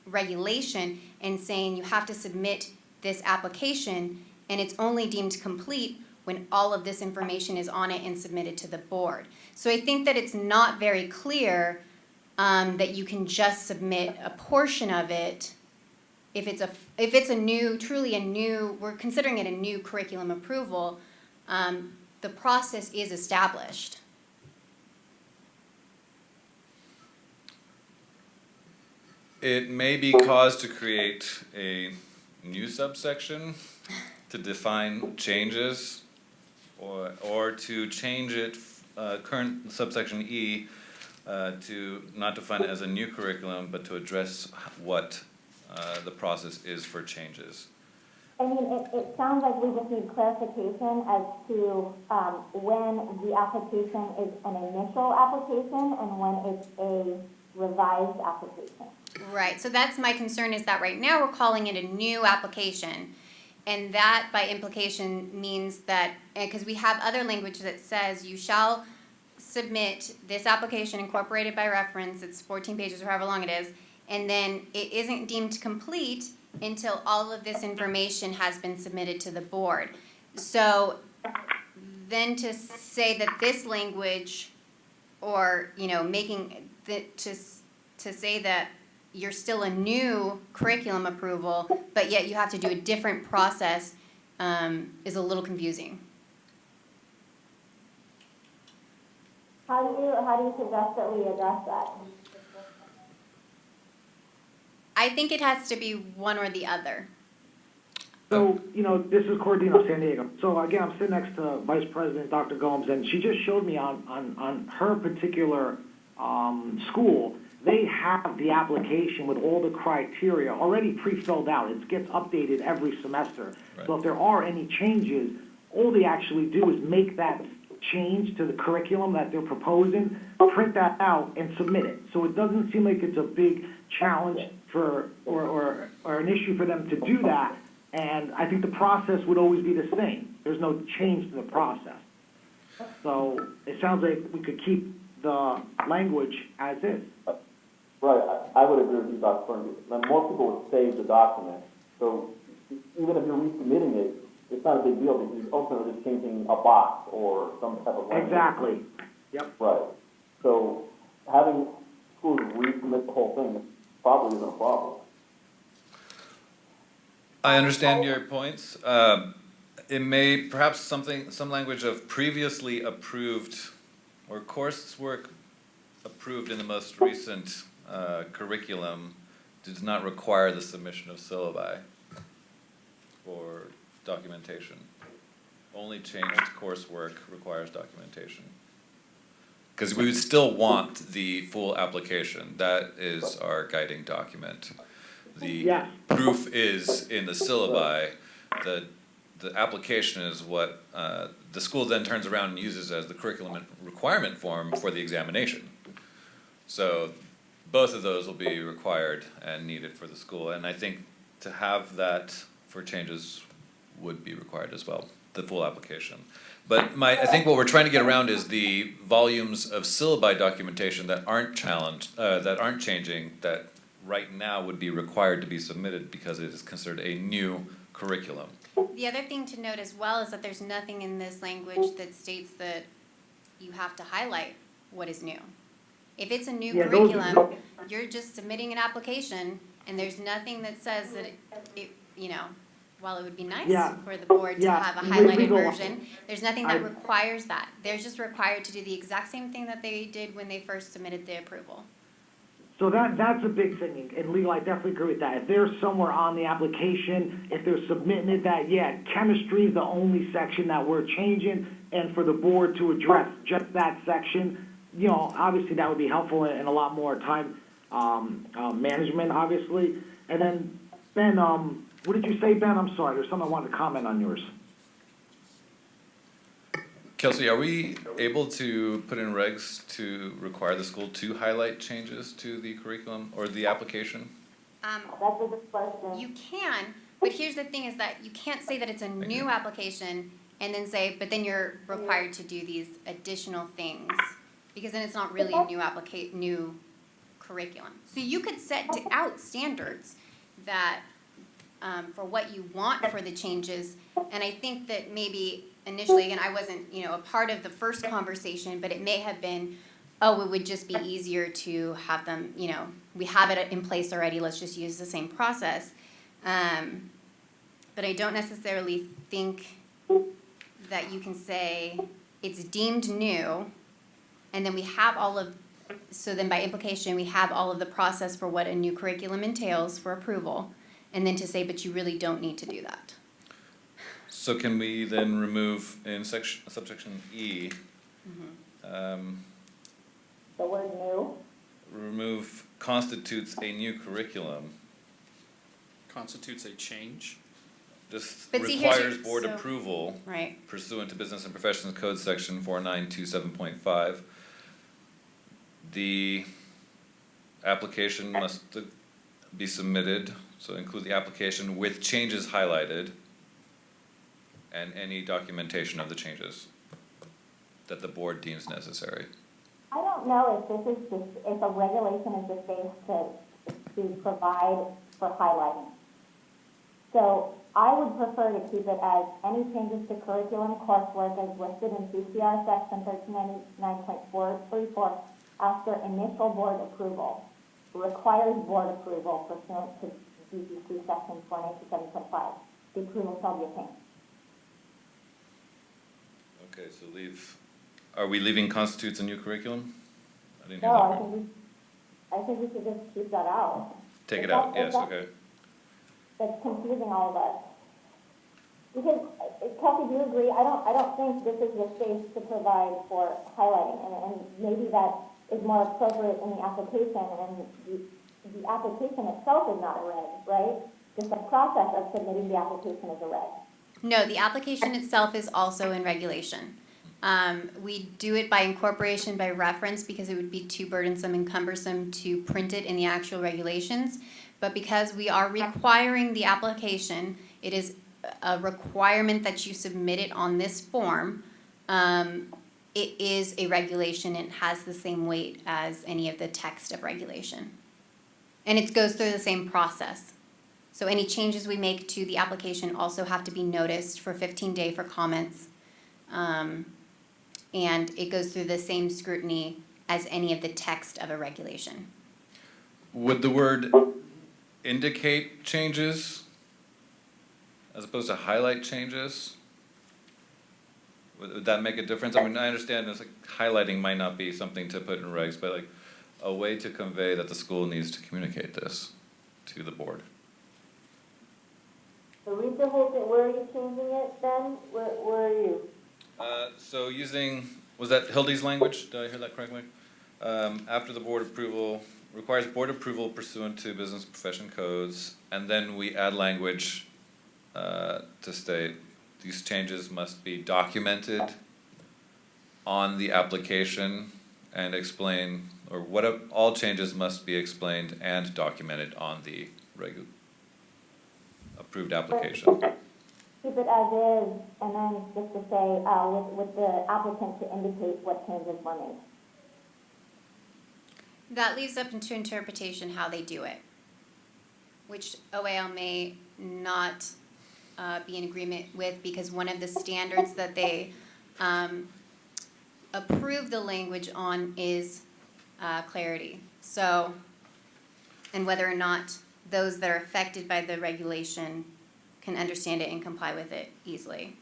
E: regulation and saying you have to submit this application, and it's only deemed complete when all of this information is on it and submitted to the board. So I think that it's not very clear that you can just submit a portion of it if it's a new, truly a new, we're considering it a new curriculum approval. The process is established.
A: It may be cause to create a new subsection to define changes, or to change it, current subsection E, to not define it as a new curriculum, but to address what the process is for changes.
B: I mean, it sounds like we just need clarification as to when the application is an initial application and when it's a revised application.
E: Right, so that's my concern, is that right now we're calling it a new application. And that by implication means that, because we have other language that says you shall submit this application incorporated by reference, it's 14 pages or however long it is, and then it isn't deemed complete until all of this information has been submitted to the board. So then to say that this language, or, you know, making the, to say that you're still a new curriculum approval, but yet you have to do a different process, is a little confusing.
B: How do you suggest that we address that?
E: I think it has to be one or the other.
C: So, you know, this is Cordino of San Diego. So again, I'm sitting next to Vice President Dr. Gomes, and she just showed me on her particular school, they have the application with all the criteria already pre-filled out. It gets updated every semester.
A: Right.
C: So if there are any changes, all they actually do is make that change to the curriculum that they're proposing, print that out, and submit it. So it doesn't seem like it's a big challenge for, or an issue for them to do that. And I think the process would always be the same. There's no change to the process. So it sounds like we could keep the language as is.
M: Right, I would agree with you, Dr. Fernandez. Now, most people would save the document, so even if you're resubmitting it, it's not a big deal because you're ultimately just changing a box or some type of language.
C: Exactly. Yep.
M: Right. So having schools resubmit the whole thing probably isn't a problem.
A: I understand your points. It may, perhaps some language of previously approved or coursework approved in the most recent curriculum does not require the submission of syllabi or documentation. Only changed coursework requires documentation. Because we would still want the full application. That is our guiding document. The proof is in the syllabi. The application is what the school then turns around and uses as the curriculum requirement form for the examination. So both of those will be required and needed for the school. And I think to have that for changes would be required as well, the full application. But I think what we're trying to get around is the volumes of syllabi documentation that aren't changing, that right now would be required to be submitted because it is considered a new curriculum.
E: The other thing to note as well is that there's nothing in this language that states that you have to highlight what is new. If it's a new curriculum, you're just submitting an application, and there's nothing that says that it you know, while it would be nice for the board to have a highlighted version, there's nothing that requires that. They're just required to do the exact same thing that they did when they first submitted the approval.
C: So that's a big thing, and legal, I definitely agree with that. If they're somewhere on the application, if they're submitting it, that, chemistry is the only section that we're changing, and for the board to address just that section, you know, obviously that would be helpful and a lot more time management, obviously. And then, Ben, what did you say, Ben? I'm sorry, there's something I wanted to comment on yours.
A: Kelsey, are we able to put in regs to require the school to highlight changes to the curriculum or the application?
B: That's a good question.
E: You can, but here's the thing is that you can't say that it's a new application and then say, but then you're required to do these additional things, because then it's not really a new curriculum. So you could set out standards that for what you want for the changes, and I think that maybe initially, again, I wasn't, a part of the first conversation, but it may have been, it would just be easier to have them, we have it in place already, let's just use the same process. But I don't necessarily think that you can say it's deemed new, and then we have so then by implication, we have all of the process for what a new curriculum entails for approval, and then to say, but you really don't need to do that.
A: So can we then remove in subsection E,
B: The word new?
A: remove constitutes a new curriculum
D: constitutes a change.
A: This
E: But see, here's your-
A: requires board
E: so-
A: approval
E: Right.
A: pursuant to Business and Professions Code Section 4927.5. The application must be submitted, so include the application with changes highlighted and any documentation of the changes that the board deems necessary.
B: I don't know if this is just, if a regulation is just based to provide for highlighting. So I would prefer to keep it as any changes to curriculum coursework as listed in CCR section 1399.434 after initial board approval. Requires board approval pursuant to BCC section 4927.5. The approval shall be obtained.
A: Okay, so are we leaving constitutes a new curriculum? I didn't hear
B: No,
A: that.
B: I think we should just keep that out.
A: Take it
B: If
A: out,
B: that-
A: yes,
B: if that-
A: okay.
B: That's confusing all of us. Because, Kelsey, do you agree? I don't think this is the space to provide for highlighting, and maybe that is more appropriate in the application, and the application itself is not a reg, right? Just the process of submitting the application is a reg.
E: No, the application itself is also in regulation. We do it by incorporation by reference because it would be too burdensome and cumbersome to print it in the actual regulations. But because we are requiring the application, it is a requirement that you submit it on this form. It is a regulation and has the same weight as any of the text of regulation. And it goes through the same process. So any changes we make to the application also have to be noticed for 15-day for comments. And it goes through the same scrutiny as any of the text of a regulation.
A: Would the word indicate changes as opposed to highlight changes? Would that make a difference? I mean, I understand it's like highlighting might not be something to put in regs, but like a way to convey that the school needs to communicate this to the board.
I: So read the whole thing, where are you changing it then? Where are you?
A: So using, was that Hildy's language? Did I hear that correctly? After the board approval, requires board approval pursuant to business profession codes, and then we add language to state these changes must be documented on the application and explain, or all changes must be explained and documented on the approved application.
B: Keep it as is, and then just to say, with the applicant to indicate what changes were made.
E: That leaves up to interpretation how they do it, which OAL may not be in agreement with because one of the standards that they approve the language on is clarity. So, and whether or not those that are affected by the regulation can understand it and comply with it easily.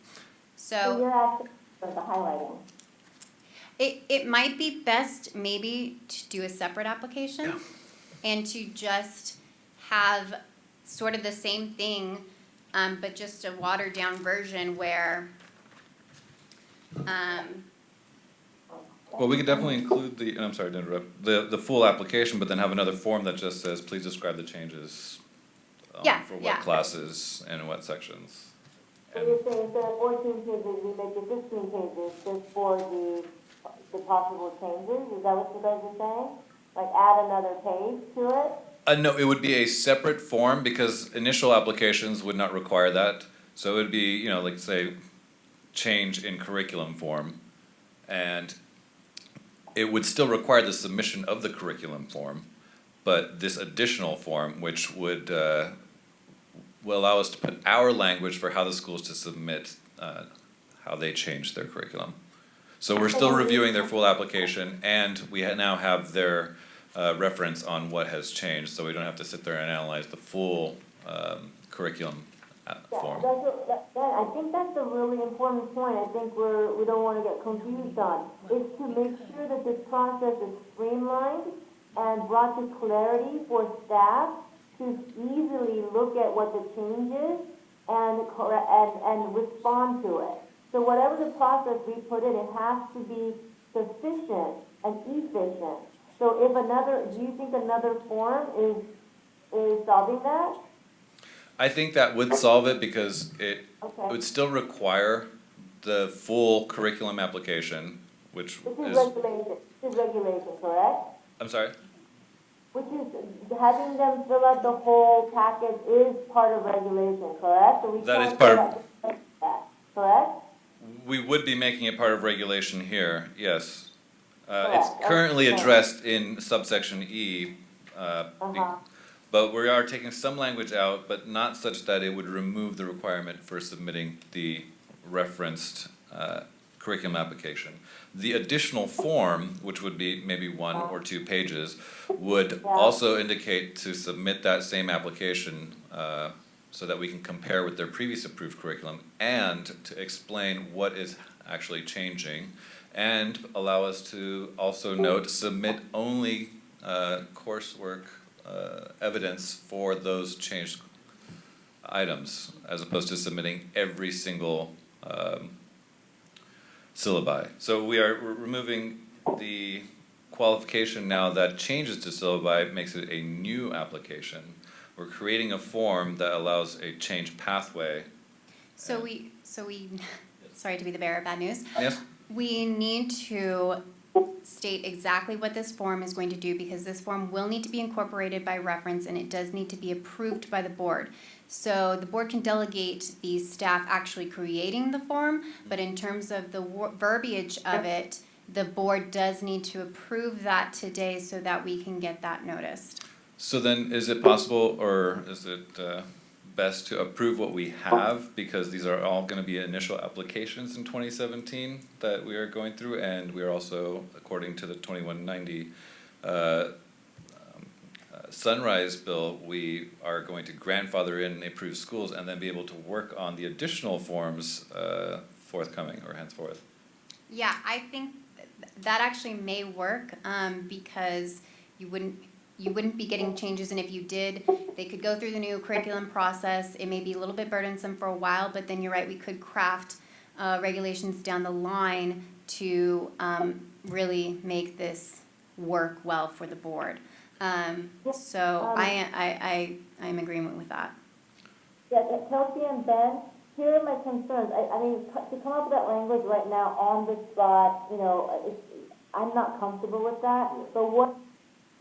B: So you're asking for the highlighting.
E: It might be best maybe to do a separate application and to just have sort of the same thing, but just a watered down version where
A: Well, we could definitely include I'm sorry to interrupt, the full application, but then have another form that just says, please describe the changes for what classes and in what sections.
I: So you're saying instead of 14 pages, we make it 15 pages just for the possible changes? Is that what you guys are saying? Like add another page to it?
A: No, it would be a separate form because initial applications would not require that. So it would be, like say, change in curriculum form. And it would still require the submission of the curriculum form, but this additional form, which would will allow us to put our language for how the schools to submit how they change their curriculum. So we're still reviewing their full application, and we now have their reference on what has changed, so we don't have to sit there and analyze the full curriculum form.
I: I think that's a really important point. I think we don't want to get confused on, is to make sure that this process is streamlined and brought to clarity for staff to easily look at what the change is and respond to it. So whatever the process we put in, it has to be sufficient and efficient. So do you think another form is solving that?
A: I think that would solve it because it
B: Okay.
A: would still require the full curriculum application, which
I: This is
A: is,
I: regulation, this is regulation, correct?
A: I'm sorry?
I: Which is, having them fill out the whole packet is part of regulation, correct? So we
A: That is
I: can't
A: part
I: fill
A: of-
I: out that, correct?
A: We would be making it part of regulation here, yes. It's
I: Correct.
A: currently
I: Okay.
A: addressed in subsection E,
I: Uh-huh.
A: but we are taking some language out, but not such that it would remove the requirement for submitting the referenced curriculum application. The additional form, which would be maybe 1 or 2 pages, would
I: Yeah.
A: also indicate to submit that same application so that we can compare with their previous approved curriculum and to explain what is actually changing and allow us to also note, submit only coursework evidence for those changed items, as opposed to submitting every single syllabi. So we're removing the qualification now that changes to syllabi, makes it a new application. We're creating a form that allows a change pathway.
E: So we, sorry to be the bearer of bad news.
A: Yes?
E: We need to state exactly what this form is going to do, because this form will need to be incorporated by reference and it does need to be approved by the board. So the board can delegate the staff actually creating the form, but in terms of the verbiage of it, the board does need to approve that today so that we can get that noticed.
A: So then, is it possible, or is it best to approve what we have, because these are all gonna be initial applications in 2017 that we are going through, and we are also, according to the 2190 Sunrise Bill, we are going to grandfather in approved schools and then be able to work on the additional forms forthcoming or henceforth.
E: Yeah, I think that actually may work, because you wouldn't be getting changes, and if you did, they could go through the new curriculum process. It may be a little bit burdensome for a while, but then you're right, we could craft regulations down the line to really make this work well for the board. So I'm in agreement with that.
I: Yeah, Kelsey and Ben, here are my concerns. I mean, to come up with that language right now on the spot, you know, I'm not comfortable with that. But what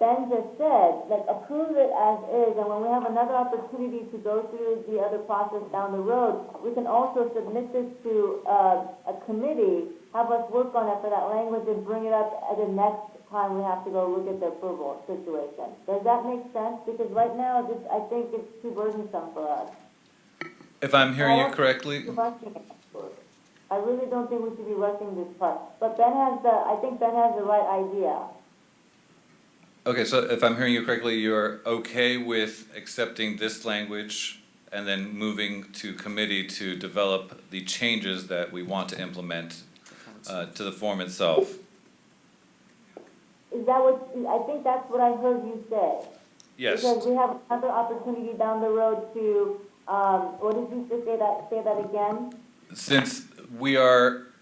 I: Ben just said, like, approve it as is, and when we have another opportunity to go through the other process down the road, we can also submit this to a committee, have us work on it for that language, and bring it up at the next time we have to go look at the approval situation. Does that make sense? Because right now, I think it's too burdensome for us.
A: If I'm hearing you correctly,
I: I really don't think we should be rushing this part. But I think Ben has the right idea.
A: okay, so if I'm hearing you correctly, you're okay with accepting this language and then moving to committee to develop the changes that we want to implement to the form itself?
I: Is that what, I think that's what I heard you say.
A: Yes.
I: Because we have another opportunity down the road to, what did you say that again?
A: Since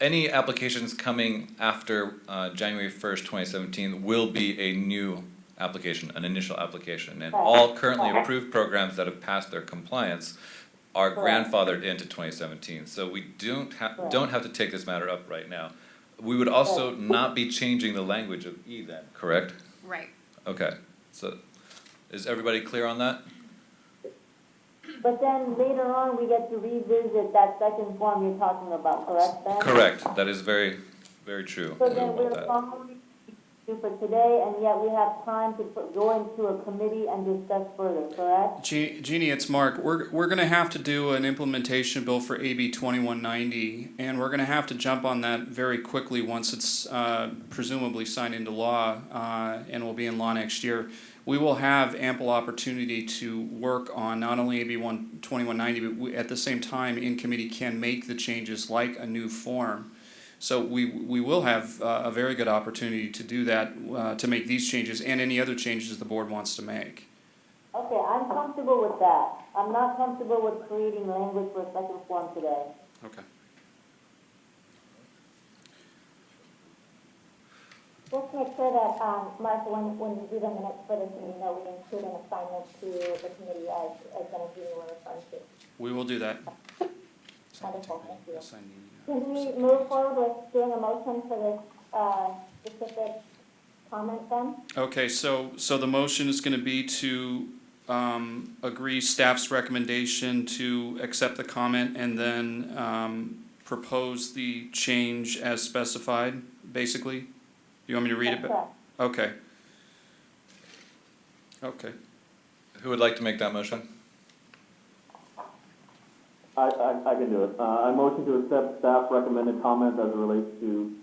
A: any applications coming after January 1st, 2017 will be a new application, an initial application. And all currently approved programs that have passed their compliance are grandfathered into 2017. So we don't have to take this matter up right now. We would also not be changing the language of E then, correct?
E: Right.
A: Okay, so is everybody clear on that?
I: But then later on, we get to revisit that second form you're talking about, correct, Ben?
A: Correct, that is very, very true.
I: So
A: We
I: then
A: want
I: we're
A: that.
I: following you for today, and yet we have time to go into a committee and discuss further, correct?
D: Jeannie, it's Mark. We're going to have to do an implementation bill for AB 2190, and we're going to have to jump on that very quickly once it's presumably signed into law and will be in law next year. We will have ample opportunity to work on not only AB 2190, but we, at the same time in committee can make the changes like a new form. So we will have a very good opportunity to do that, to make these changes and any other changes the board wants to make.
I: Okay, I'm comfortable with that. I'm not comfortable with creating language for a second form today.
D: Okay.
I: Okay,
B: sure that, Martha, when you do the minutes for this meeting, that we include an assignment to the committee as Dennis, you were referring to.
D: We will do that.
B: Wonderful, thank you.
D: Assigning,
B: Can we move forward with doing a motion for this, specific comment then?
D: Okay, so the motion is gonna be to, agree staff's recommendation to accept the comment and then, propose the change as specified, basically? You want me to read it?
B: That's correct.
D: Okay. Okay.
A: Who would like to make that motion?
M: I can do it. I motion to accept staff recommended comment as it relates to,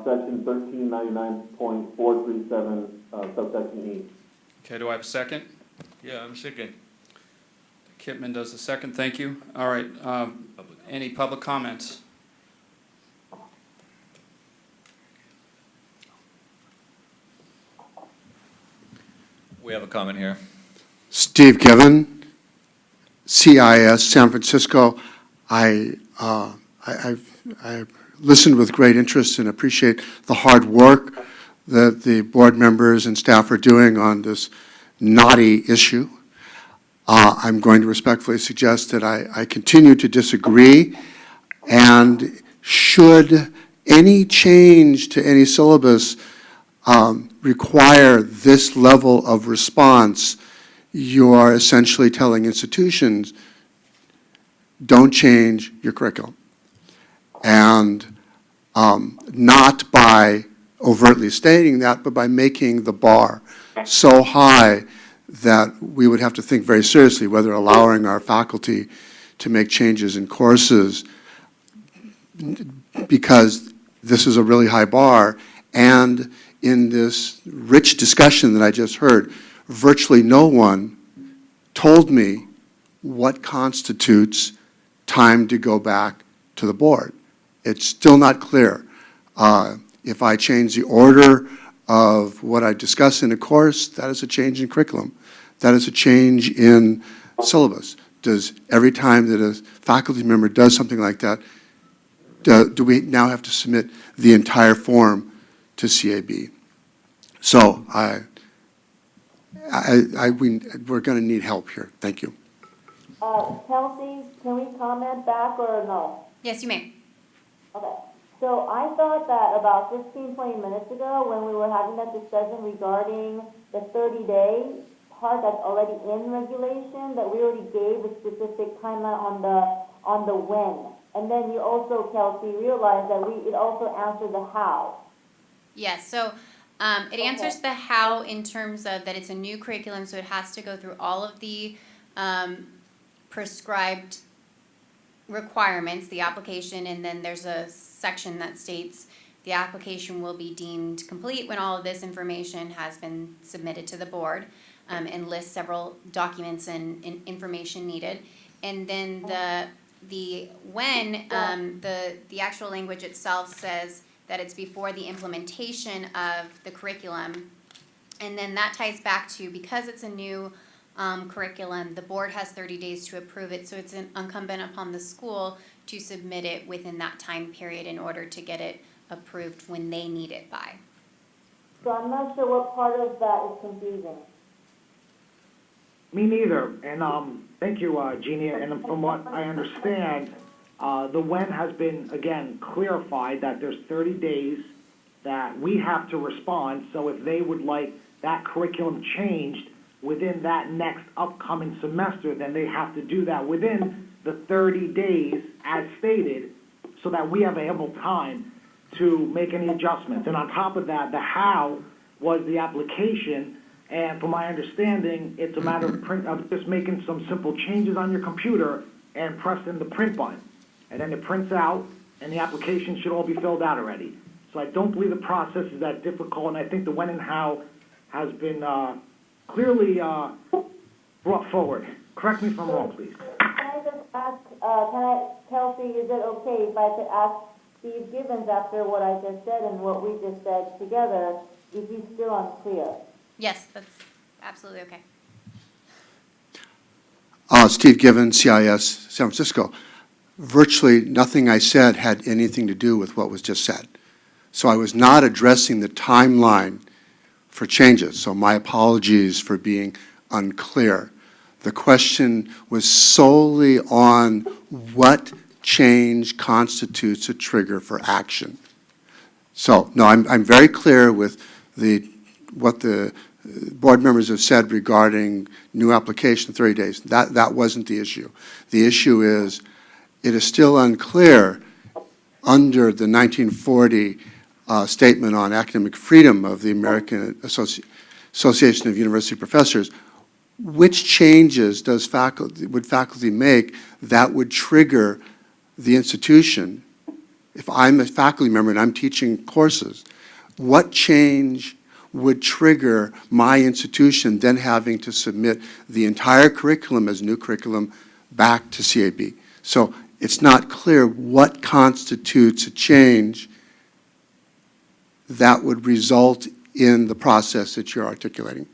M: section 1399.437, subsection E.
D: Okay, do I have a second?
G: Yeah, I'm second.
D: Kipman does the second, thank you. All right, any public comments?
A: We have a comment here.
K: Steve Given, CIS, San Francisco. I've listened with great interest and appreciate the hard work that the board members and staff are doing on this knotty issue. I'm going to respectfully suggest that I continue to disagree, and should any change to any syllabus require this level of response, you are essentially telling institutions, don't change your curriculum. And not by overtly stating that, but by making the bar so high that we would have to think very seriously whether allowing our faculty to make changes in courses, because this is a really high bar. And in this rich discussion that I just heard, virtually no one told me what constitutes time to go back to the board. It's still not clear. If I change the order of what I discuss in a course, that is a change in curriculum. That is a change in syllabus. Does every time that a faculty member does something like that, do we now have to submit the entire form to CAB? So we're going to need help here. Thank you.
I: Kelsey, can we comment back or no?
E: Yes, you may.
I: Okay, so I thought that about 15, 20 minutes ago, when we were having that discussion regarding the 30-day part that's already in regulation, that we already gave a specific timeline on the when. And then you also, Kelsey, realized that it also answered the how.
E: Yes, so it answers the how in terms of that it's a new curriculum, so it has to go through all of the prescribed requirements, the application, and then there's a section that states the application will be deemed complete when all of this information has been submitted to the board, and lists several documents and information needed. And then the when, the actual language itself says that it's before the implementation of the curriculum. And then that ties back to, because it's a new curriculum, the board has 30 days to approve it, so it's incumbent upon the school to submit it within that time period in order to get it approved when they need it by.
I: So I'm not sure what part of that is confusing.
C: Me neither. And thank you, Jeannie. And from what I understand, the when has been, again, clarified that there's 30 days that we have to respond. So if they would like that curriculum changed within that next upcoming semester, then they have to do that within the 30 days as stated, so that we have ample time to make any adjustments. And on top of that, the how was the application. And from my understanding, it's a matter of just making some simple changes on your computer and pressing the print button. And then it prints out, and the application should all be filled out already. So I don't believe the process is that difficult, and I think the when and how has been clearly brought forward. Correct me if I'm wrong, please.
I: Can I just ask, Kelsey, is it okay if I could ask Steve Gibbons after what I just said and what we just said together, if he's still unclear?
E: Yes, that's absolutely okay.
K: Steve Given, CIS, San Francisco. Virtually nothing I said had anything to do with what was just said. So I was not addressing the timeline for changes, so my apologies for being unclear. The question was solely on what change constitutes a trigger for action. So, no, I'm very clear with what the board members have said regarding new application 30 days. That wasn't the issue. The issue is, it is still unclear under the 1940 statement on academic freedom of the American Association of University Professors, which changes would faculty make that would trigger the institution? If I'm a faculty member and I'm teaching courses, what change would trigger my institution then having to submit the entire curriculum as new curriculum back to CAB? So it's not clear what constitutes a change that would result in the process that you're articulating.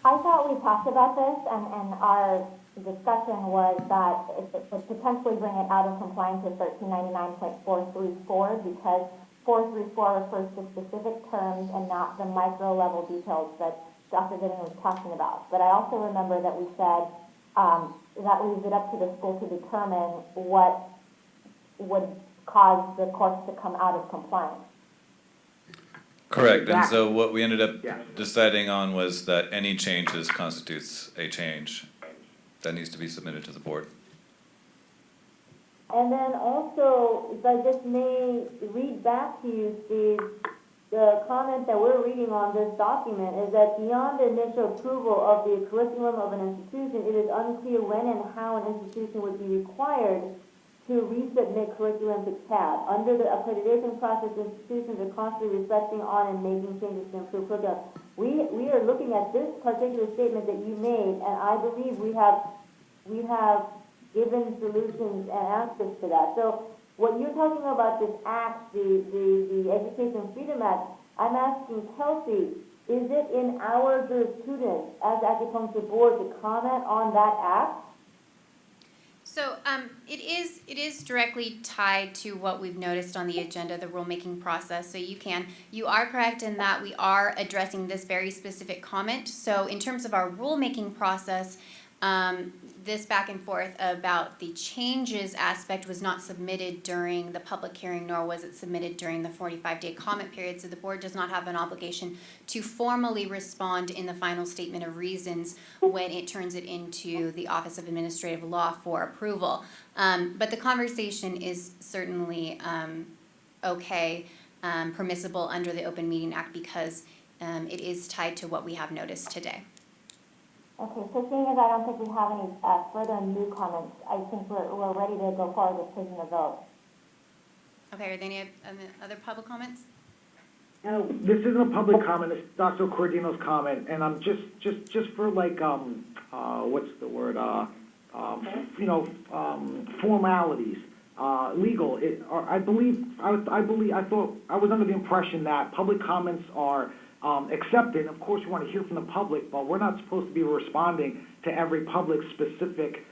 B: I thought we talked about this, and our discussion was that it would potentially bring it out of compliance with 1399.434 because 434 refers to specific terms and not the micro-level details that Dr. Gooding was talking about. But I also remember that we said that leaves it up to the school to determine what would cause the course to come out of compliance.
A: Correct, and so what we ended up deciding on was that any changes constitutes a change that needs to be submitted to the board.
I: And then also, if I just may read back to you, Steve, the comment that we're reading on this document is that beyond the initial approval of the curriculum of an institution, it is unclear when and how an institution would be required to resubmit curriculum to CAB. Under the accreditation process, institutions are constantly reflecting on and making changes to improve curriculum. We are looking at this particular statement that you made, and I believe we have given solutions and answers to that. So what you're talking about, this act, the Education Freedom Act, I'm asking Kelsey, is it in our jurisprudence as Acupuncture Board to comment on that act?
E: So it is directly tied to what we've noticed on the agenda, the rulemaking process. So you are correct in that we are addressing this very specific comment. So in terms of our rulemaking process, this back and forth about the changes aspect was not submitted during the public hearing, nor was it submitted during the 45-day comment period. So the board does not have an obligation to formally respond in the final statement of reasons when it turns it into the Office of Administrative Law for approval. But the conversation is certainly okay, permissible under the Open Meeting Act because it is tied to what we have noticed today.
B: Okay, so seeing as I don't think we have any further new comments, I think we're ready to go forward with taking a vote.
E: Okay, are there any other public comments?
C: No, this isn't a public comment, it's Dr. Cordino's comment, and I'm just for like, what's the word, formalities, legal, I thought, I was under the impression that public comments are accepted. Of course, we want to hear from the public, but we're not supposed to be responding to every public specific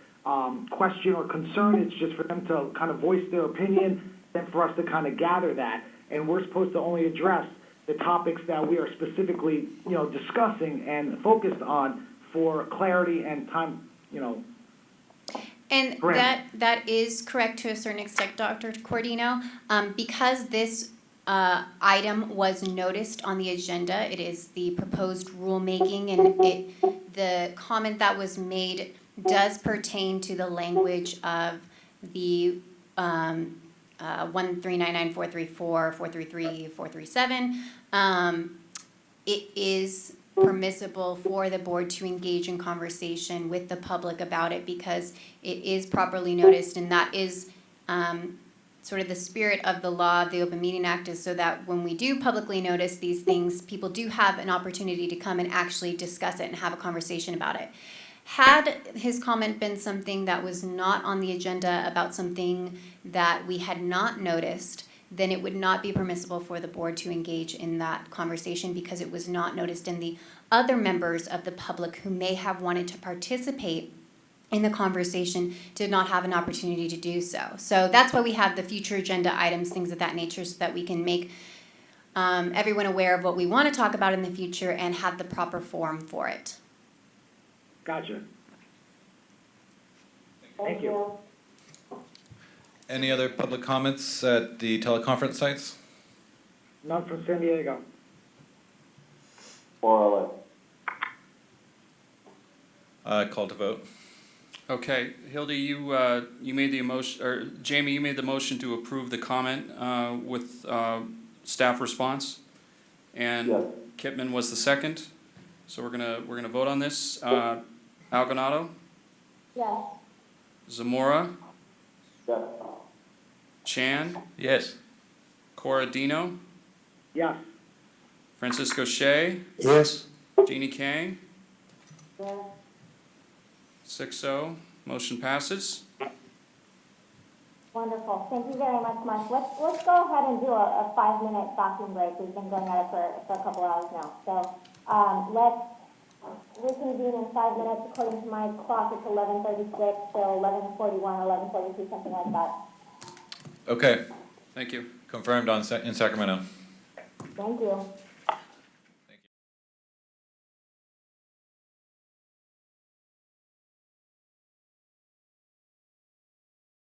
C: question or concern. It's just for them to kind of voice their opinion, then for us to kind of gather that. And we're supposed to only address the topics that we are specifically, discussing and focused on for clarity and time,
E: And that is correct to a certain extent, Dr. Cordino. Because this item was noticed on the agenda, it is the proposed rulemaking, and the comment that was made does pertain to the language of the 1399434, 433, 437. It is permissible for the board to engage in conversation with the public about it because it is properly noticed, and that is sort of the spirit of the law of the Open Meeting Act, is so that when we do publicly notice these things, people do have an opportunity to come and actually discuss it and have a conversation about it. Had his comment been something that was not on the agenda about something that we had not noticed, then it would not be permissible for the board to engage in that conversation because it was not noticed, and the other members of the public who may have wanted to participate in the conversation did not have an opportunity to do so. So that's why we have the future agenda items, things of that nature, so that we can make everyone aware of what we want to talk about in the future and have the proper forum for it.
C: Gotcha. Thank you.
A: Any other public comments at the teleconference sites?
C: None from San Diego.
M: Or
A: Call to vote.
D: Okay, Hildy, you made the motion, or Jamie, you made the motion to approve the comment with staff response, and
M: Yes.
D: Kipman was the second. So we're gonna vote on this. Algonato,
B: Yes.
D: Zamora,
M: Yes.
D: Chan,
A: Yes.
D: Corradino,
C: Yes.
D: Francisco Shea,
G: Yes.
D: Jeannie Kang,
I: Yes.
D: 6-0, motion passes.
B: Wonderful. Thank you very much, Mark. Let's go ahead and do a 5-minute bathroom break. We've been going at it for a couple hours now. So let's reconvene in 5 minutes. According to my clock, it's 11:36, so 11:41 or 11:42, something like that.
A: Okay,
D: Thank you.
A: confirmed in Sacramento.
B: Thank you.